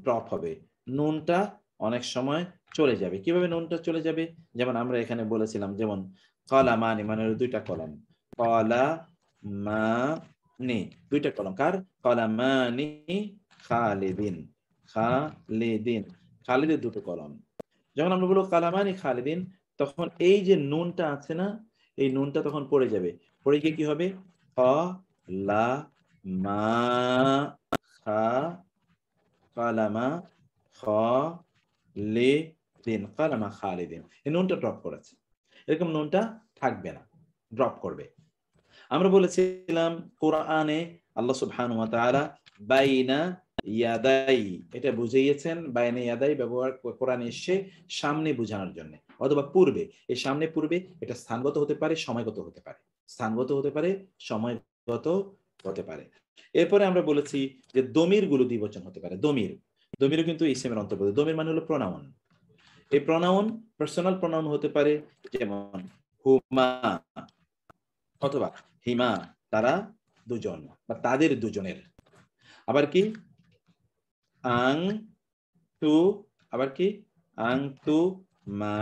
ড্রপ হবে। নুনটা অনেক সময় চলে যাবে। কিভাবে নুনটা চলে যাবে? যেমন আমরা এখানে বলেছিলাম, যেমন কলামানি মানে দুইটা কলম, কলামানি দুইটা কলম, কার? কলামানি খালিদিন, খালিদিন, খালিদের দুটো কলম। যখন আমরা বলবো কালামানি খালিদিন, তখন এই যে নুনটা আছে না, এই নুনটা তখন পড়ে যাবে। পড়ে গিয়ে কি হবে? কালামা খালিদিন, কালামা খালিদিন, এই নুনটা ড্রপ করেছে। এরকম নুনটা থাকবে না, ড্রপ করবে। আমরা বলেছিলাম কোরআনে আল্লাহ সুবহানাহু ওয়া তাআলা বাইনা ইয়াদাই, এটা বুঝিয়েছেন, বাইনা ইয়াদাই ব্যবহার কোরআনে এসে সামনে বোঝানোর জন্য, অথবা পূর্বে। এই সামনে পূর্বে এটা স্থানগত হতে পারে, সময়গত হতে পারে, স্থানগত হতে পারে, সময়গত হতে পারে। এরপরে আমরা বলেছি যে দমির গুলো দ্বিবচন হতে পারে। দমিরও কিন্তু ইসমের অন্তর্গত। দমির মানে হলো প্রোনাউন। এই প্রোনাউন পার্সোনাল প্রোনাউন হতে পারে, যেমন হুমা অথবা হিমা, তারা দুজন বা তাদের দুজনের। আবার কি আং তু, আবার কি আং তু মা,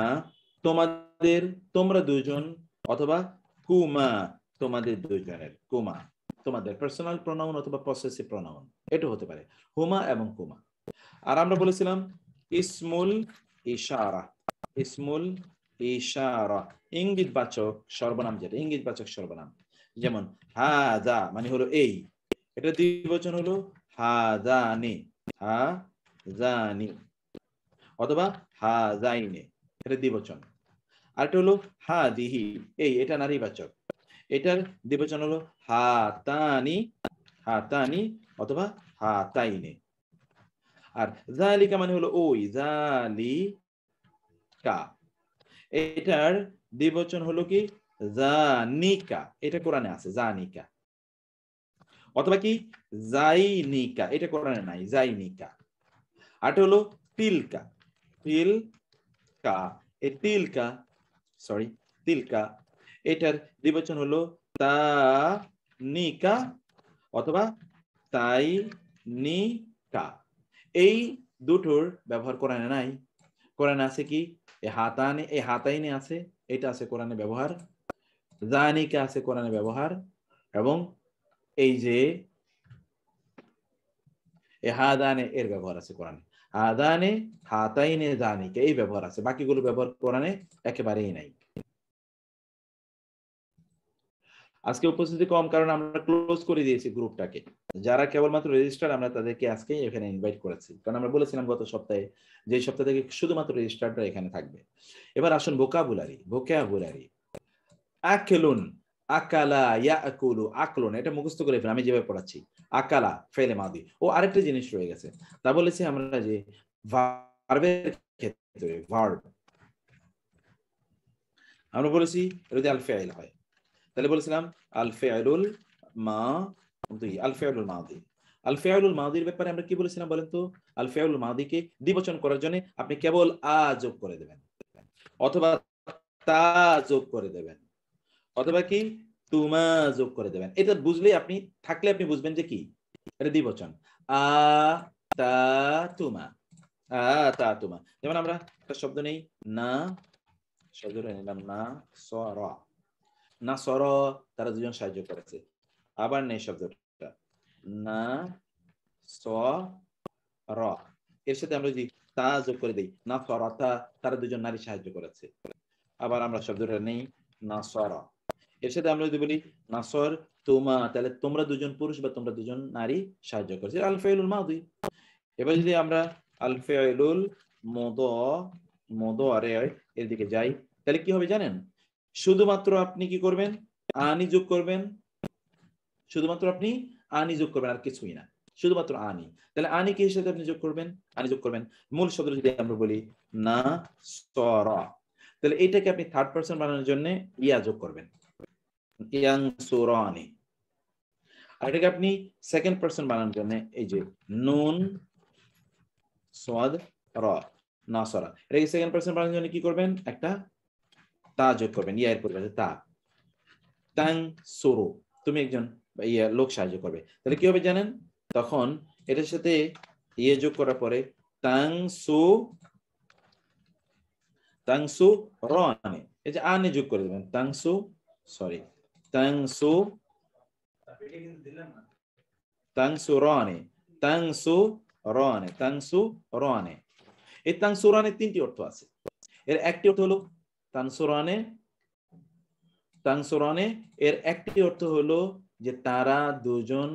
তোমাদের, তোমরা দুজন, অথবা কুমা, তোমাদের দুজনের, কুমা তোমাদের পার্সোনাল প্রোনাউন অথবা পসেসিভ প্রোনাউন, এটা হতে পারে হুমা এবং কুমা। আর আমরা বলেছিলাম ইসমুল ইশারা, ইসমুল ইশারা ইঙ্গিতবাচক সর্বনাম, যেটা ইঙ্গিতবাচক সর্বনাম, যেমন হাদা মানে হলো এই, এটা দ্বিবচন হলো হাদানি, হাদানি, অথবা হাদাইনে, এটা দ্বিবচন। আরেকটা হলো হাদিহি, এই, এটা নারীবাচক, এটার দ্বিবচন হলো হাতানি, হাতানি অথবা হাতাইনে। আর জালিকা মানে হলো ওই, জালিকা, এটার দ্বিবচন হলো কি জানিকা, এটা কোরআনে আছে জানিকা, অথবা কি জাইনিকা, এটা কোরআনে নাই, জাইনিকা। আর হলো তিলকা, তিলকা, এই তিলকা, সরি তিলকা, এটার দ্বিবচন হলো তানিকা অথবা তাইনিকা। এই দুটোর ব্যবহার কোরআনে নাই। কোরআনে আছে কি এই হাতানে, এই হাতাইনে আছে, এটা আছে কোরআনে ব্যবহার, জানিকা আছে কোরআনে ব্যবহার, এবং এই যে হাদানে এর ব্যবহার আছে কোরআনে, হাদানে হাতাইনে দানিকে এই ব্যবহার আছে, বাকিগুলো ব্যবহার কোরআনে একেবারেই নাই। আজকে উপস্থিতি কম কারণ আমরা ক্লোজ করে দিয়েছি গ্রুপটাকে। যারা কেবলমাত্র রেজিস্টার আমরা তাদেরকে আজকে এখানে ইনভাইট করেছি, কারণ আমরা বলেছিলাম গত সপ্তাহে যে সপ্তাহ থেকে শুধুমাত্র রেজিস্টারটা এখানে থাকবে। এবার আসুন ভোকাবুলারি। ভোকাবুলারি আকেলুন, আকালা, ইয়াকুলু, আকলুন, এটা মুখস্থ করে ফেলে আমি যেভাবে পড়াচ্ছি। আকালা ফেলে মাদি। ও আরেকটা জিনিস রয়ে গেছে, তা বলেছি আমরা যে ভার্বের ক্ষেত্রে ভার্ব আমরা বলেছি এটা যদি আল ফাইল হয় তাহলে বলেছিলাম আল ফাইলুল মাদি, আল ফাইলুল মাদি। আল ফাইলুল মাদির ব্যাপারে আমরা কি বলেছিলাম বলেন তো? আল ফাইলুল মাদিকে দ্বিবচন করার জন্য আপনি কেবল আ যোগ করে দেবেন, অথবা তা যোগ করে দেবেন, অথবা কি তুমা যোগ করে দেবেন। এটা বুঝলে আপনি থাকলে আপনি বুঝবেন যে কি এটা দ্বিবচন। আ তা তুমা, আ তা তুমা। যেমন আমরা একটা শব্দ নেই না, শব্দটা নিলাম না সর, না সর, তারা দুজন সাহায্য করেছে। আবার নেই শব্দটা না সর, এর সাথে আমরা যদি তা যোগ করে দিই না সরতা, তারা দুজন নারী সাহায্য করেছে। আবার আমরা শব্দটা নেই না সর, এর সাথে আমরা যদি বলি নাসর তুমা, তাহলে তোমরা দুজন পুরুষ বা তোমরা দুজন নারী সাহায্য করেছে, আল ফাইলুল মাদি। এবার যদি আমরা আল ফাইলুল মুদারি এর দিকে যাই তাহলে কি হবে জানেন? শুধুমাত্র আপনি কি করবেন? আনি যোগ করবেন, শুধুমাত্র আপনি আনি যোগ করবেন, আর কিছুই না, শুধুমাত্র আনি। তাহলে আনি কি সাথে আপনি যোগ করবেন? আনি যোগ করবেন। মূল শব্দ যদি আমরা বলি না সরা, তাহলে এটাকে আপনি থার্ড পারসন বানানোর জন্য ইয়া যোগ করবেন, ইয়ানসুরানি। আর এটাকে আপনি সেকেন্ড পারসন বানানোর জন্য এই যে নুন সাদ রা, নাসরা। এটাকে সেকেন্ড পারসন বানানোর জন্য কি করবেন? একটা তা যোগ করবেন, ইয়া এর পরিবর্তে তা। তাং সুরু, তুমি একজন ইয়া লোক সাহায্য করবে, তাহলে কি হবে জানেন? তখন এটার সাথে ইয়ে যোগ করার পরে তাংসু রানি, এই যে আনে যোগ করে দেবেন, তাংসু রানি, তাংসু রানি। এই তাংসু রানি তিনটি অর্থ আছে। এর একটি অর্থ হলো তাংসুরানে এর একটি অর্থ হলো যে তারা দুজন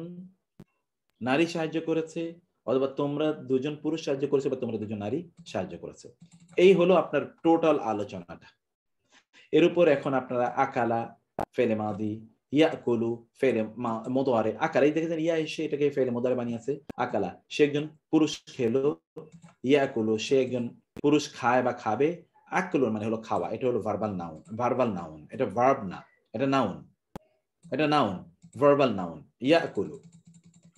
নারী সাহায্য করেছে, অথবা তোমরা দুজন পুরুষ সাহায্য করেছে, বা তোমরা দুজন নারী সাহায্য করেছে। এই হলো আপনার টোটাল আলোচনাটা। এর উপর এখন আপনারা আকালা ফেলে মাদি, ইয়াকুলু ফেলে মুদারি, আকালা এই দেখেছেন ইয়া এসে এটাকে ফেলে মুদারি বানিয়েছে। আকালা সে একজন পুরুষ খেলো, ইয়াকুলু সে একজন পুরুষ খায় বা খাবে, আকুলুন মানে হলো খাওয়া, এটা হলো ভার্বাল নাউন, এটা ভার্ব না, এটা নাউন, ভার্বাল নাউন ইয়াকুলু।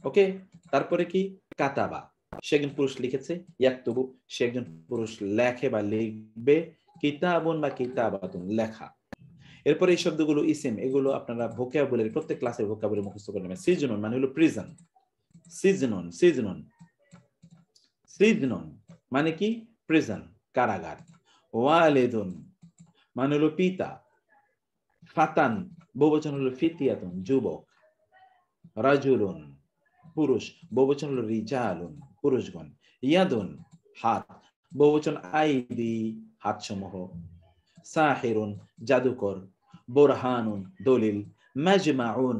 ওকে, তারপরে কি কাতাবা সে একজন পুরুষ লিখেছে, ইয়াকতুবু সে একজন পুরুষ লেখে বা লিখবে, কিতাবুন বা কিতাবাতুন লেখা। এরপরে এই শব্দগুলো ইসিম, এগুলো আপনারা ভোকাবুলারি প্রত্যেক ক্লাসের ভোকাবুলারি মুখস্থ করে নেবেন। সিজনুন মানে হলো প্রিজন, সিজনুন মানে কি? প্রিজন, কারাগার। ওয়ালিদুন মানে হলো পিতা, ফাতান বহুবচন হলো ফিতিয়াতুন যুবক, রাজুলুন পুরুষ বহুবচন হলো রিজালুন পুরুষগণ, ইয়াদুন হাত বহুবচন আইদি হাতসমূহ, সাহিরুন জাদুকর, বুরহানুন দলিল, মাজমাউন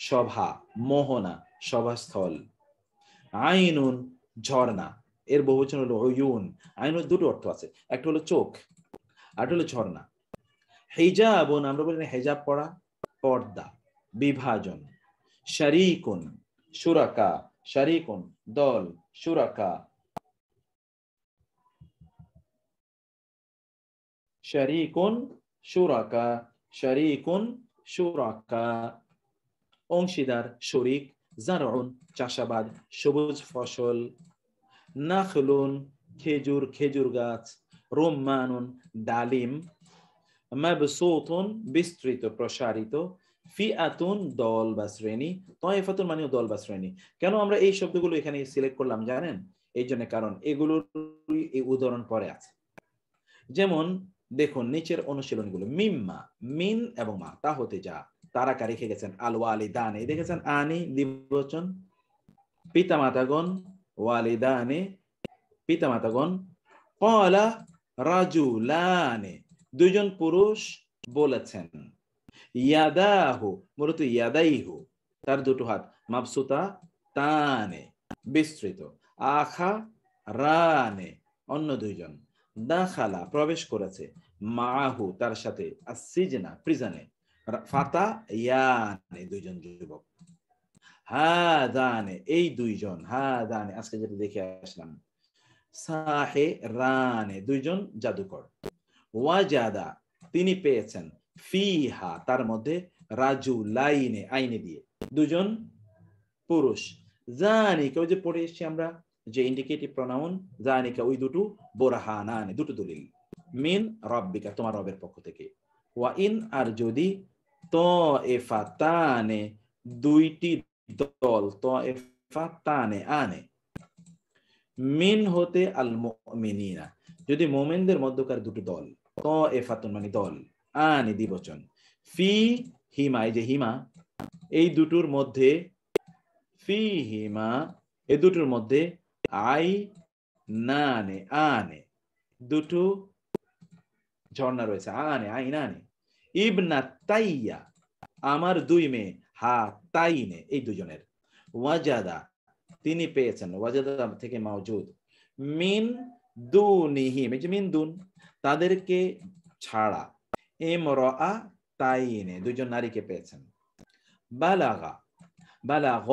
সভা মোহনা সভাস্থল, আইনুন ঝর্ণা এর বহুবচন হলো উয়ুন। আইনুর দুটো অর্থ আছে, একটা হলো চোখ আর একটা হলো ঝর্ণা। হিজাবুন আমরা বলি হিজাব পড়া, পর্দা, বিভাজন। শারীকুন শুরাকা, শারীকুন দল, শুরাকা শুরাকা অংশীদার, শরীক। জারউন চাষাবাদ, সবুজ ফসল। নাখলুন খেজুর গাছ। রুম্মানুন ডালিম। মাবসুতুন বিস্তৃত প্রসারিত। ফিআতুন দল বা শ্রেণী। তায়েফাতুন মানে দল বা শ্রেণী। কেন আমরা এই শব্দগুলো এখানে সিলেক্ট করলাম জানেন? এই জন্য কারণ এগুলোর এই উদাহরণ পরে আছে। যেমন দেখুন নিচের অনুশীলনগুলো, মিম্মা মিন এবং মা তা হতে যা, তারাকা রেখে গেছেন। আল ওয়ালিদানে দেখেছেন আনি দ্বিবচন, পিতামাতাগণ, ওয়ালিদানে পিতামাতাগণ। ক্বালা রাজুলানে দুইজন পুরুষ বলেছেন। ইয়াদাহু মূলত ইয়াদাইহু তার দুটো হাত, মাবসুতা তানে বিস্তৃত, আখা রানে অন্য দুইজন, দাখালা প্রবেশ করেছে, মাহু তার সাথে, আসিজনা প্রিজনে, ফাতা ইয়ানে দুইজন যুবক, হাদানে এই দুইজন, হাদানে আজকে যেটা দেখে আসলাম, সাহে রানে দুইজন জাদুকর, ওয়াজাদা তিনি পেয়েছেন, ফিহা তার মধ্যে, রাজুলাইনে আইনে দিয়ে দুজন পুরুষ, জানিকা ওই যে পড়ে এসেছি আমরা যে ইন্ডিকেটিভ প্রনাউন, জানিকা ওই দুটো, বোরহানানে দুটো দলিল, মিন রব্বিকা তোমার রবের পক্ষ থেকে, ওয়া ইন আর যদি, তায়েফাতানে দুইটি দল, তায়েফাতানে আনে, মিন হতে আল মুমিনিনা যদি মুমিনদের মধ্যকার দুটো দল, তায়েফাতুন মানে দল, আনে দ্বিবচন, ফি হিমা এই যে হিমা এই দুটোর মধ্যে, ফি হিমা এই দুটোর মধ্যে, আই নানে আনে দুটো ঝর্ণা রয়েছে, আনে আই নানে, ইবনা তাইয়া আমার দুই মেয়ে, হা তাইনে এই দুজনের, ওয়াজাদা তিনি পেয়েছেন, ওয়াজাদা থেকে মাওজুদ, মিন দুনিহিম এই যে মিন দুন তাদেরকে ছাড়া, ইমরাআ তাইনে দুইজন নারীকে পেয়েছেন, বালাগা বালাগ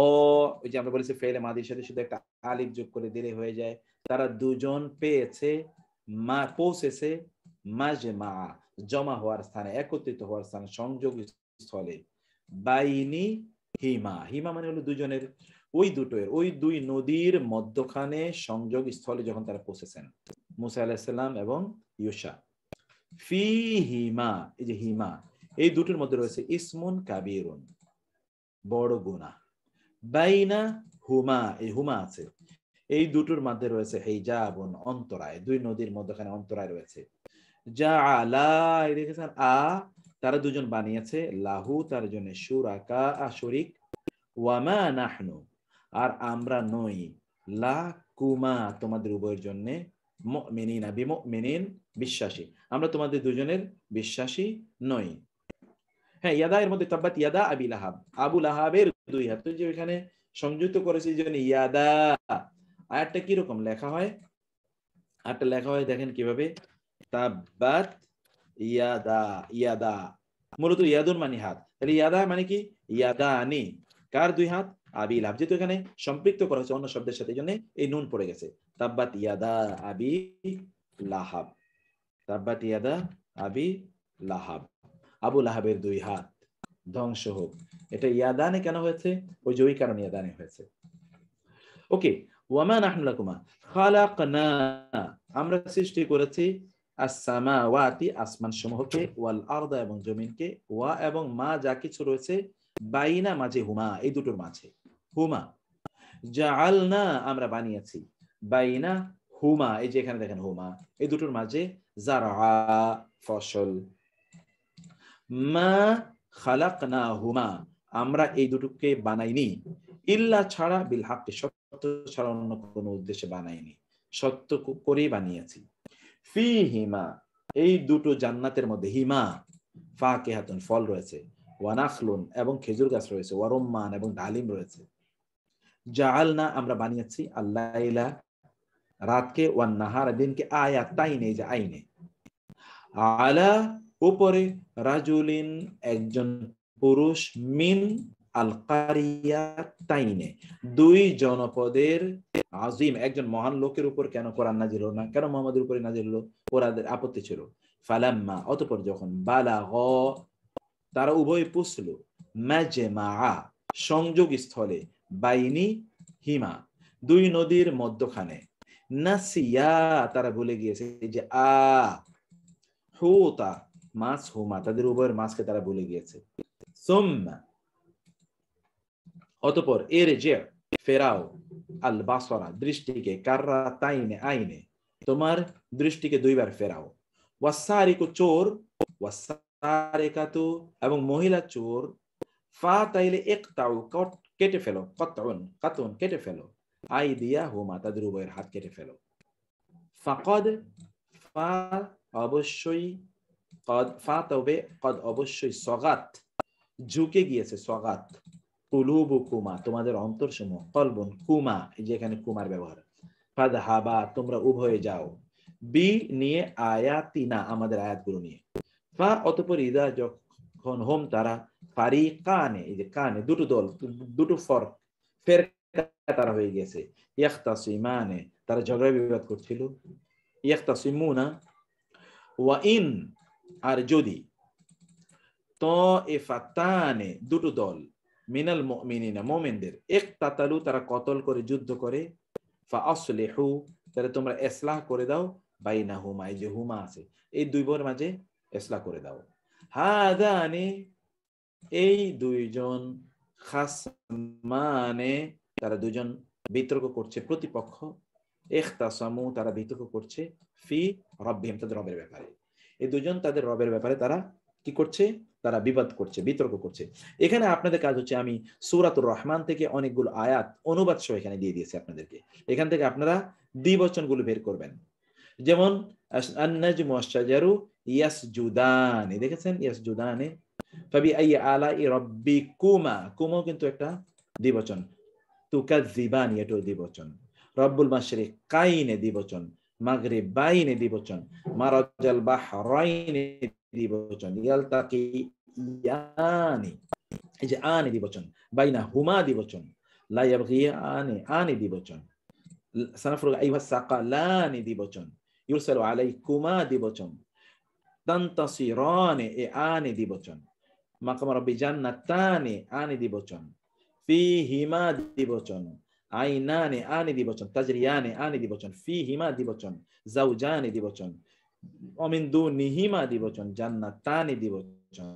ওই যে আমরা বলেছি ফেলে মাদির সাথে শুধু একটা আলিফ যোগ করে দিলে হয়ে যায়, তারা দুজন পেয়েছে, মা পৌঁছেছে, মাজমা জমা হওয়ার স্থানে, একত্রিত হওয়ার স্থানে, সংযোগ স্থলে, বাইনি হিমা হিমা মানে হলো দুজনের, ওই দুটোর ওই দুই নদীর মধ্যখানে সংযোগ স্থলে যখন তারা পৌঁছেছেন, মুসা আলাইহিস সালাম এবং ইউসা, ফি হিমা এই যে হিমা এই দুটোর মধ্যে রয়েছে, ইসমুন কাবীরুন বড় গুনাহ, বাইনা হুমা এই হুমা আছে এই দুটোর মধ্যে রয়েছে, হিজাবুন অন্তরায় দুই নদীর মধ্যখানে অন্তরায় রয়েছে, জাআলা দেখেছেন আ তারা দুজন বানিয়েছে, লাহু তার জন্য, শুরাকা শরীক, ওয়ামা নাহনু আর আমরা নই, লা কুমা তোমাদের উভয়ের জন্য, মুমিনিনা বিমুমিনিন বিশ্বাসী আমরা তোমাদের দুজনের বিশ্বাসী নই। হ্যাঁ ইয়াদা এর মধ্যে তাব্বাত ইয়াদা আবি লাহাব আবু লাহাবের দুই হাত যে এখানে সংযুক্ত করেছে এই জন্য ইয়াদা। আয়াতটা কি রকম লেখা হয়, আয়াতটা লেখা হয় দেখেন কিভাবে, তাব্বাত ইয়াদা, ইয়াদা মূলত ইয়াদুন মানে হাত, তাহলে ইয়াদা মানে কি, ইয়াদানি কার দুই হাত, আবি লাহাব যেহেতু এখানে সম্পৃক্ত করা হয়েছে অন্য শব্দের সাথে এই জন্য এই নুন পড়ে গেছে, তাব্বাত ইয়াদা আবি লাহাব, তাব্বাত ইয়াদা আবি লাহাব আবু লাহাবের দুই হাত ধ্বংস হোক। এটা ইয়াদানে কেন হয়েছে, ওই যে ওই কারণে ইয়াদানে হয়েছে। ওকে, ওয়ামা নাহনু লাকুমা খালাকনা আমরা সৃষ্টি করেছি, as-সামাওয়াতি আসমান সমূহকে, ওয়াল আরদা এবং জমিনকে, ওয়া এবং মা যা কিছু রয়েছে, বাইনা মাঝে, হুমা এই দুটোর মাঝে, হুমা জাআলনা আমরা বানিয়েছি, বাইনা হুমা এই যে এখানে দেখেন হুমা এই দুটোর মাঝে, জারআ ফসল, মা খালাকনাহুমা আমরা এই দুটোকে বানাইনি, ইল্লা ছাড়া বিল হাক্কি সত্য ছাড়া অন্য কোনো উদ্দেশ্যে বানাইনি, সত্য করেই বানিয়েছি, ফিহিমা এই দুটো জান্নাতের মধ্যে, হিমা ফাকিহাতুন ফল রয়েছে, ওয়া নাখলুন এবং খেজুর গাছ রয়েছে, ওয়া রুম্মান এবং ডালিম রয়েছে, জাআলনা আমরা বানিয়েছি, আল্লাইলা রাতকে, ওয়ান নাহার দিনকে, আয়াতাইনে যে আইনে, আলা উপরে, রাজুলিন একজন পুরুষ, মিন আল কারিয়াতাইনে দুই জনপদের, আজিম একজন মহান লোকের উপর কেন কোরআন নাজিল হলো না, কেন মুহাম্মদের উপরে নাজিল হলো, ওরাদের আপত্তি ছিল, ফালাম্মা অতঃপর যখন, বালাগ তারা উভয় পুছল, মাজমা সংযোগ স্থলে, বাইনি হিমা দুই নদীর মধ্যখানে, নাসিয়া তারা ভুলে গিয়েছে যে আ হুতা মাছ, হুমা তাদের উভয়ের মাছকে তারা ভুলে গিয়েছে, সুম্মা অতঃপর, এর যে ফেরাও, আল বাসরা দৃষ্টিকে, কাররাতাইনে আইনে তোমার দৃষ্টিকে দুইবার ফেরাও, ওয়াসারিকু চোর, ওয়াসারিকাতু এবং মহিলা চোর, ফা তাইলে ইকতাউ কেটে ফেলো, কাতুন কেটে ফেলো, আইদিয়া হুমা তাদের উভয়ের হাত কেটে ফেলো। ফাকদ ফা অবশ্যই, কদ ফা তবে কদ অবশ্যই, সগাত ঝুঁকে গিয়েছে, সগাত কুলুবুকুমা তোমাদের অন্তরসমূহ, কলবুন কুমা এই যে এখানে কুমার ব্যবহার, ফাদহাবা তোমরা উভয়ে যাও, বি নিয়ে আয়াতিনা আমাদের আয়াতগুলো নিয়ে, ফা অতঃপর ইদা যখন হোম তারা, ফারিকানে এই যে কানে দুটো দল, দুটো ফেরকা তারা হয়ে গেছে, ইয়াখতাসিমানে তারা ঝগড়া বিবাদ করছিল, ইয়াখতাসিমুনা ওয়া ইন আর যদি, তাইফাতানে দুটো দল, মিনাল মুমিনিনা মুমিনদের, ইকতাতালু তারা কতল করে যুদ্ধ করে, ফাআসলিহু তাহলে তোমরা ইসলাহ করে দাও, বাইনাহুমা এই যে হুমা আছে এই দুই বোর মাঝে ইসলাহ করে দাও, হাদানি এই দুইজন, খাসমানে তারা দুজন বিতর্ক করছে, প্রতিপক্ষ, ইখতাসামু তারা বিতর্ক করছে, ফি রাব্বিহিম তাদের রবের ব্যাপারে, এই দুজন তাদের রবের ব্যাপারে তারা কি করছে, তারা বিবাদ করছে, বিতর্ক করছে। এখানে আপনাদের কাজ হচ্ছে আমি সূরাতুর রহমান থেকে অনেকগুলো আয়াত অনুবাদ সহ এখানে দিয়ে দিয়েছি আপনাদেরকে, এখান থেকে আপনারা দ্বিবচনগুলো বের করবেন। যেমন আন-নাজমু ওয়াশ-শাজারু ইয়াসজুদান, দেখেছেন ইয়াসজুদানে, ফাবি আই আলাই রাব্বিকুমা, কুমা কিন্তু একটা দ্বিবচন, তুকাযযিবান এটাও দ্বিবচন, রব্বুল মাশরিকাইনে দ্বিবচন, মাগরিবাইনে দ্বিবচন, মারাজাল বাহরাইনে দ্বিবচন, ইয়ালতাকিয়ানি এই যে আনি দ্বিবচন, বাইনা হুমা দ্বিবচন, লা ইয়াবগিয়ানি আনি দ্বিবচন, সানাফরুগ আইয়ুহাস সাকালানি দ্বিবচন, ইউরসালু আলাইকুমা দ্বিবচন, তানতাসিরানি এ আনি দ্বিবচন, মাকাম রাব্বি জান্নাতানি আনি দ্বিবচন, ফিহিমা দ্বিবচন, আইনানি আনি দ্বিবচন, তাজরিয়ানি আনি দ্বিবচন, ফিহিমা দ্বিবচন, যাওজানি দ্বিবচন, অমিন দুনিহিমা দ্বিবচন, জান্নাতানি দ্বিবচন,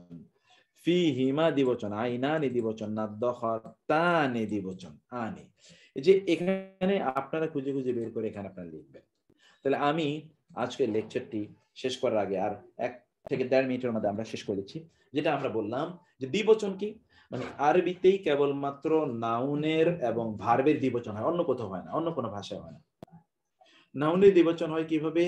ফিহিমা দ্বিবচন, আইনানি দ্বিবচন, নাদখাতানি দ্বিবচন, আনি। এই যে এখানে আপনারা খুঁজে খুঁজে বের করে এখানে আপনারা লিখবেন। তাহলে আমি আজকের লেকচারটি শেষ করার আগে আর 1 থেকে 1.5 মিনিটের মধ্যে আমরা শেষ করেছি। যেটা আমরা বললাম যে দ্বিবচন কি, মানে আরবিতেই কেবলমাত্র নাউনের এবং ভার্বের দ্বিবচন হয়, অন্য কোথাও হয় না, অন্য কোনো ভাষায় হয় না। নাউনের দ্বিবচন হয় কিভাবে,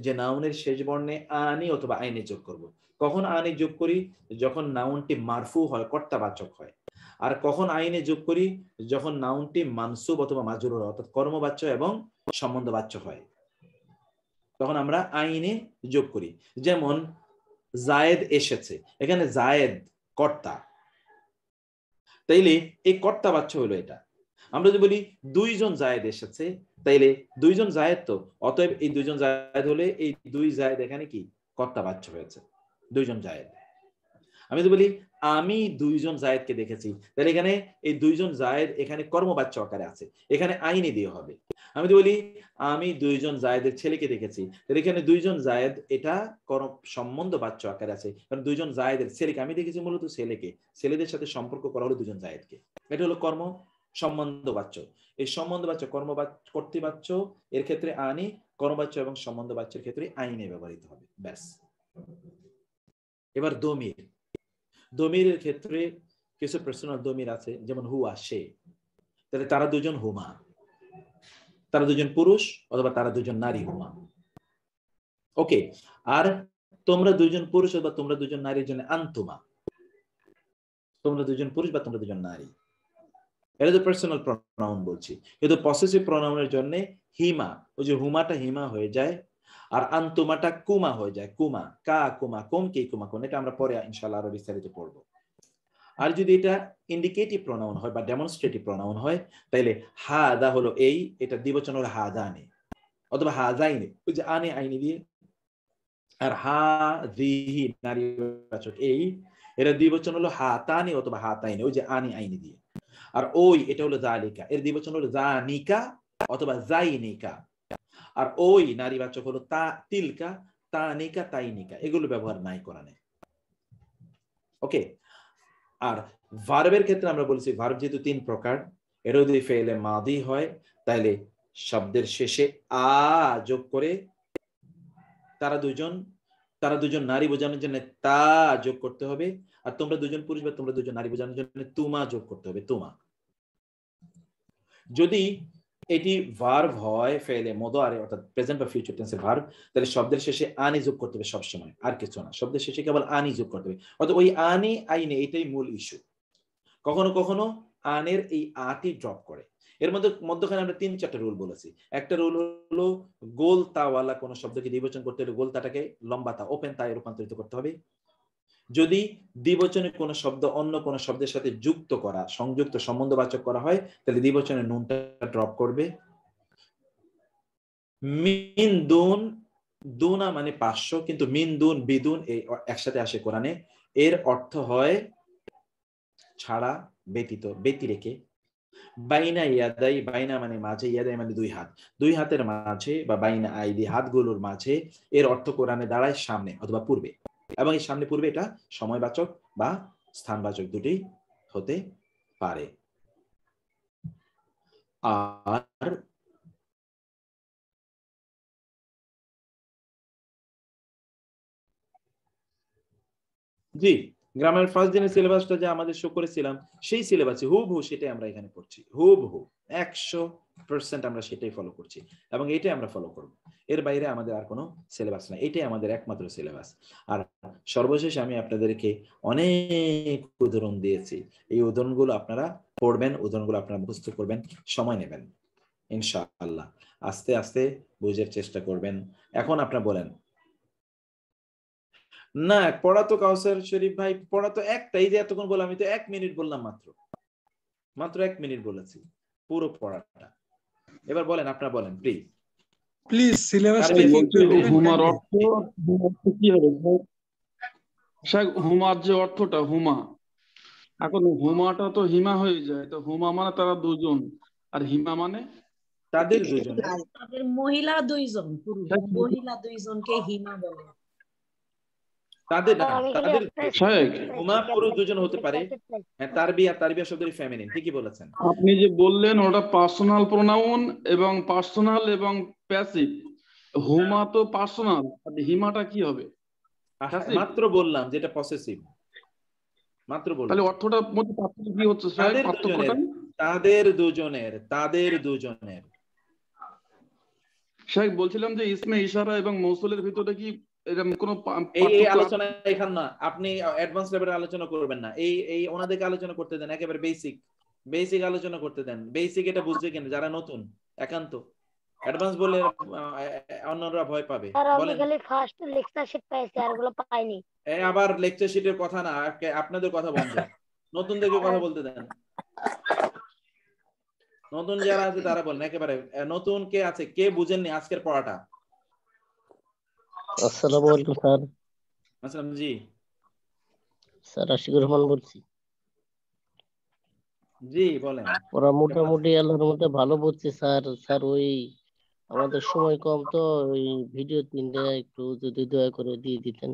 যে নাউনের শেষ বর্ণে আনি অথবা আইনে যোগ করব। কখন আনি যোগ করি, যখন নাউনটি মারফু হয়, কর্তাবাচক হয়। আর কখন আইনে যোগ করি, যখন নাউনটি মানসুব অথবা মাজরুর অর্থাৎ কর্মবাচ্য এবং সম্বন্ধবাচ্য হয়, তখন আমরা আইনে যোগ করি। যেমন জায়েদ এসেছে, এখানে জায়েদ কর্তা, তাইলে এই কর্তাবাচ্য হলো এটা। আমরা যদি বলি দুইজন জায়েদ এসেছে, তাইলে দুইজন জায়েদ, তো অতএব এই দুইজন জায়েদ হলে এই দুই জায়েদ এখানে কি কর্তাবাচ্য হয়েছে, দুইজন জায়েদ। আমি যদি বলি আমি দুইজন জায়েদকে দেখেছি, তাহলে এখানে এই দুইজন জায়েদ এখানে কর্মবাচ্য আকারে আছে, এখানে আইনে দিয়ে হবে। আমি যদি বলি আমি দুইজন জায়েদের ছেলেকে দেখেছি, তাহলে এখানে দুইজন জায়েদ এটা সম্বন্ধ বাচ্য আকারে আছে, কারণ দুইজন জায়েদের ছেলেকে আমি দেখেছি, মূলত ছেলেকে, ছেলেদের সাথে সম্পর্ক করা হলো দুজন জায়েদকে, এটা হলো কর্ম সম্বন্ধবাচ্য। এই সম্বন্ধবাচ্য কর্তৃবাচ্য এর ক্ষেত্রে আনি, কর্মবাচ্য এবং সম্বন্ধবাচ্যের ক্ষেত্রে আইনে ব্যবহৃত হবে, ব্যাস। এবার দমির, দমিরের ক্ষেত্রে কিছু পার্সোনাল দমির আছে, যেমন হুয়া সে, তাহলে তারা দুজন হুমা, তারা দুজন পুরুষ অথবা তারা দুজন নারী, হুমা। ওকে, আর তোমরা দুজন পুরুষ অথবা তোমরা দুজন নারীর জন্য আনতুমা, তোমরা দুজন পুরুষ বা তোমরা দুজন নারী, এটা তো পার্সোনাল প্রনাউন বলছি। কিন্তু পসেসিভ প্রনাউনের জন্য হিমা, ওই যে হুমাটা হিমা হয়ে যায়, আর আনতুমাটা কুমা হয়ে যায়, কুমা, কা কুমা, কোম কে কুমা কোন, এটা আমরা পরে ইনশাআল্লাহ আরো বিস্তারিত পড়ব। আর যদি এটা ইন্ডিকেটিভ প্রনাউন হয় বা ডেমনস্ট্রেটিভ প্রনাউন হয়, তাহলে হাদা হলো এই, এটা দ্বিবচন হলো হাদানে অথবা হাজাইনে, ওই যে আনে আইনে দিয়ে, আর হাযিহি নারীবাচক এই, এটা দ্বিবচন হলো হাতানি অথবা হাতাইনে, ওই যে আনে আইনে দিয়ে। আর ওই এটা হলো জালিকা, এর দ্বিবচন হলো জানিকা অথবা জাইনিকা। আর ওই নারীবাচক হলো তা তিলকা, তানিকা, তাইনিকা, এগুলো ব্যবহার নাই কোরআনে। ওকে, আর ভার্বের ক্ষেত্রে আমরা বলছি ভার্ব যেহেতু 3 প্রকার, এর যদি ফেলে মাদি হয়, তাহলে শব্দের শেষে আ যোগ করে তারা দুজন তারা দুজন নারী বোঝানোর জন্য তা যোগ করতে হবে, আর তোমরা দুজন পুরুষ বা তোমরা দুজন নারী বোঝানোর জন্য তুমা যোগ করতে হবে, তুমা। যদি এটি ভার্ব হয় ফেলে মুদারি অর্থাৎ প্রেজেন্ট বা ফিউচার টেন্সের ভার্ব, তাহলে শব্দের শেষে আনি যোগ করতে হবে সবসময়, আর কিছু না। শব্দের শেষে কেবল আনি যোগ করতে হবে, অর্থাৎ ওই আনি আইনে এটাই মূল ইস্যু। কখনো কখনো আনের এই আটি ড্রপ করে। এর মধ্যখানে আমরা 3-4টা রুল বলেছি। একটা রুল হলো গোল তাওয়ালা কোনো শব্দকে দ্বিবচন করতে হলে গোল তাটাকে লম্বা তা ওপেন তায় রূপান্তরিত করতে হবে। যদি দ্বিবচনে কোনো শব্দ অন্য কোনো শব্দের সাথে যুক্ত করা, সংযুক্ত, সম্বন্ধবাচক করা হয়, তাহলে দ্বিবচনে নুনটা ড্রপ করবে। মিন দুন, দুনা মানে 500, কিন্তু মিন দুন বিদুন এই একসাথে আসে কোরআনে। এর অর্থ হয় ছাড়া, ব্যতীত, ব্যতিরেকে। বাইনা ইয়াদাই, বাইনা মানে মাঝে, ইয়াদাই মানে দুই হাত, দুই হাতের মাঝে বা বাইনা আইদি হাতগুলোর মাঝে, এর অর্থ কোরআনে দাঁড়ায় সামনে অথবা পূর্বে। এবং এই সামনে পূর্বে এটা সময়বাচক বা স্থানবাচক দুটি হতে পারে। আর জি, গ্রামের ফার্স্ট দিনের সিলেবাসটা যে আমাদের শো করেছিলাম সেই সিলেবাসে হুবহু সেটাই আমরা এখানে পড়ছি, হুবহু 100% আমরা সেটাই ফলো করছি এবং এটাই আমরা ফলো করব। এর বাইরে আমাদের আর কোনো সিলেবাস নাই, এটাই আমাদের একমাত্র সিলেবাস। আর সর্বশেষ আমি আপনাদেরকে অনেক উদাহরণ দিয়েছি, এই উদাহরণগুলো আপনারা পড়বেন, উদাহরণগুলো আপনারা মুখস্থ করবেন, সময় নেবেন ইনশাআল্লাহ, আস্তে আস্তে বুঝার চেষ্টা করবেন। এখন আপনারা বলেন না পড়া তো কাউসার শরীফ ভাই, পড়া তো একটাই, যে এতক্ষণ বললাম, আমি তো 1 মিনিট বললাম, মাত্র 1 মিনিট বলেছি পুরো পড়াটা। এবার বলেন, আপনারা বলেন প্লিজ সিলেবাসটা হুমার অর্থ কি হবে স্যার? হুমার যে অর্থটা হুমা, এখন হুমাটা তো হিমা হয়ে যায়, তো হুমা মানে তারা দুজন, আর হিমা মানে তাদের দুজন, তাদের মহিলা দুইজন, পুরুষ মহিলা দুইজনকে হিমা বলে। তাদের হুমা পুরুষ দুজন হতে পারে। তারবিয়া শব্দের ফেমিনিন, ঠিকই বলেছেন আপনি যে বললেন ওটা পার্সোনাল প্রোনাউন এবং পার্সোনাল এবং প্যাসিভ। হুমা তো পার্সোনাল, আর হিমাটা কি হবে? মাত্র বললাম যেটা পসেসিভ, মাত্র বললাম। তাহলে অর্থটার মধ্যে পার্থক্য কি হচ্ছে স্যার? পার্থক্যটা তাদের দুজনের স্যার বলছিলাম যে ইসমে ইশারা এবং মৌসুলের ভিতরে কি এরকম কোনো এই আলোচনা এখানে না, আপনি অ্যাডভান্স লেভেলের আলোচনা করবেন না, এই ওনাদেরকে আলোচনা করতে দেন, একেবারে বেসিক আলোচনা করতে দেন। বেসিক এটা বুঝবে কেন যারা নতুন, একান্ত অ্যাডভান্স বলে অন্যরা ভয় পাবে। বলেন, খালি ফার্স্ট লেকচার শীট পাইছি, আর গুলো পাইনি। এই আবার লেকচার শীটের কথা না, আপনাদের কথা বন্ধ, নতুনদেরকে কথা বলতে দেন। নতুন যারা আছে তারা বলেন, একেবারে নতুন কে আছে, কে বুঝেননি আজকের পড়াটা? আসসালামু আলাইকুম স্যার। আসসালাম জি স্যার আশিকুর রহমান বলছি। জি বলেন। ওরা মোটামুটি আল্লাহর মধ্যে ভালো বুঝছি স্যার। স্যার ওই আমাদের সময় কম, তো ওই ভিডিও 3টা একটু যদি দয়া করে দিয়ে দিতেন।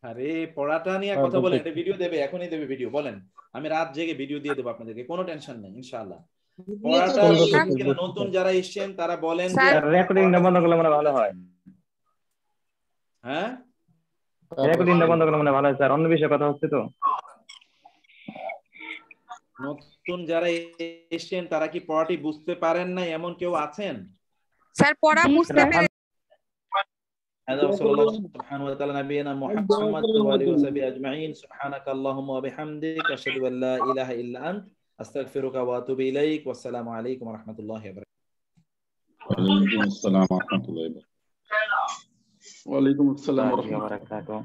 আরে পড়াটা নিয়ে কথা বলেন, এটা ভিডিও দেবে, এখনই দেবে ভিডিও। বলেন, আমি রাত জেগে ভিডিও দিয়ে দেবো আপনাদেরকে, কোনো টেনশন নেই ইনশাআল্লাহ। পড়াটা নতুন যারা এসেছেন তারা বলেন যে রেকর্ডিংটা বন্ধ করলে মনে ভালো হয়। হ্যাঁ রেকর্ডিংটা বন্ধ করলে মনে ভালো হয় স্যার, অন্য বিষয়ে কথা হচ্ছে তো। নতুন যারা এসেছেন তারা কি পড়াটি বুঝতে পারেন না এমন কেউ আছেন? স্যার পড়া বুঝতে পেরেছি। هذا وصلى الله سبحانه وتعالى نبينا محمد وآله وصحبه أجمعين. سبحانك اللهم وبحمدك أشهد أن لا إله إلا أنت أستغفرك وأتوب إليك والسلام عليكم ورحمة الله وبركاته. وعليكم السلام ورحمة الله وبركاته. وعليكم السلام ورحمة الله وبركاته.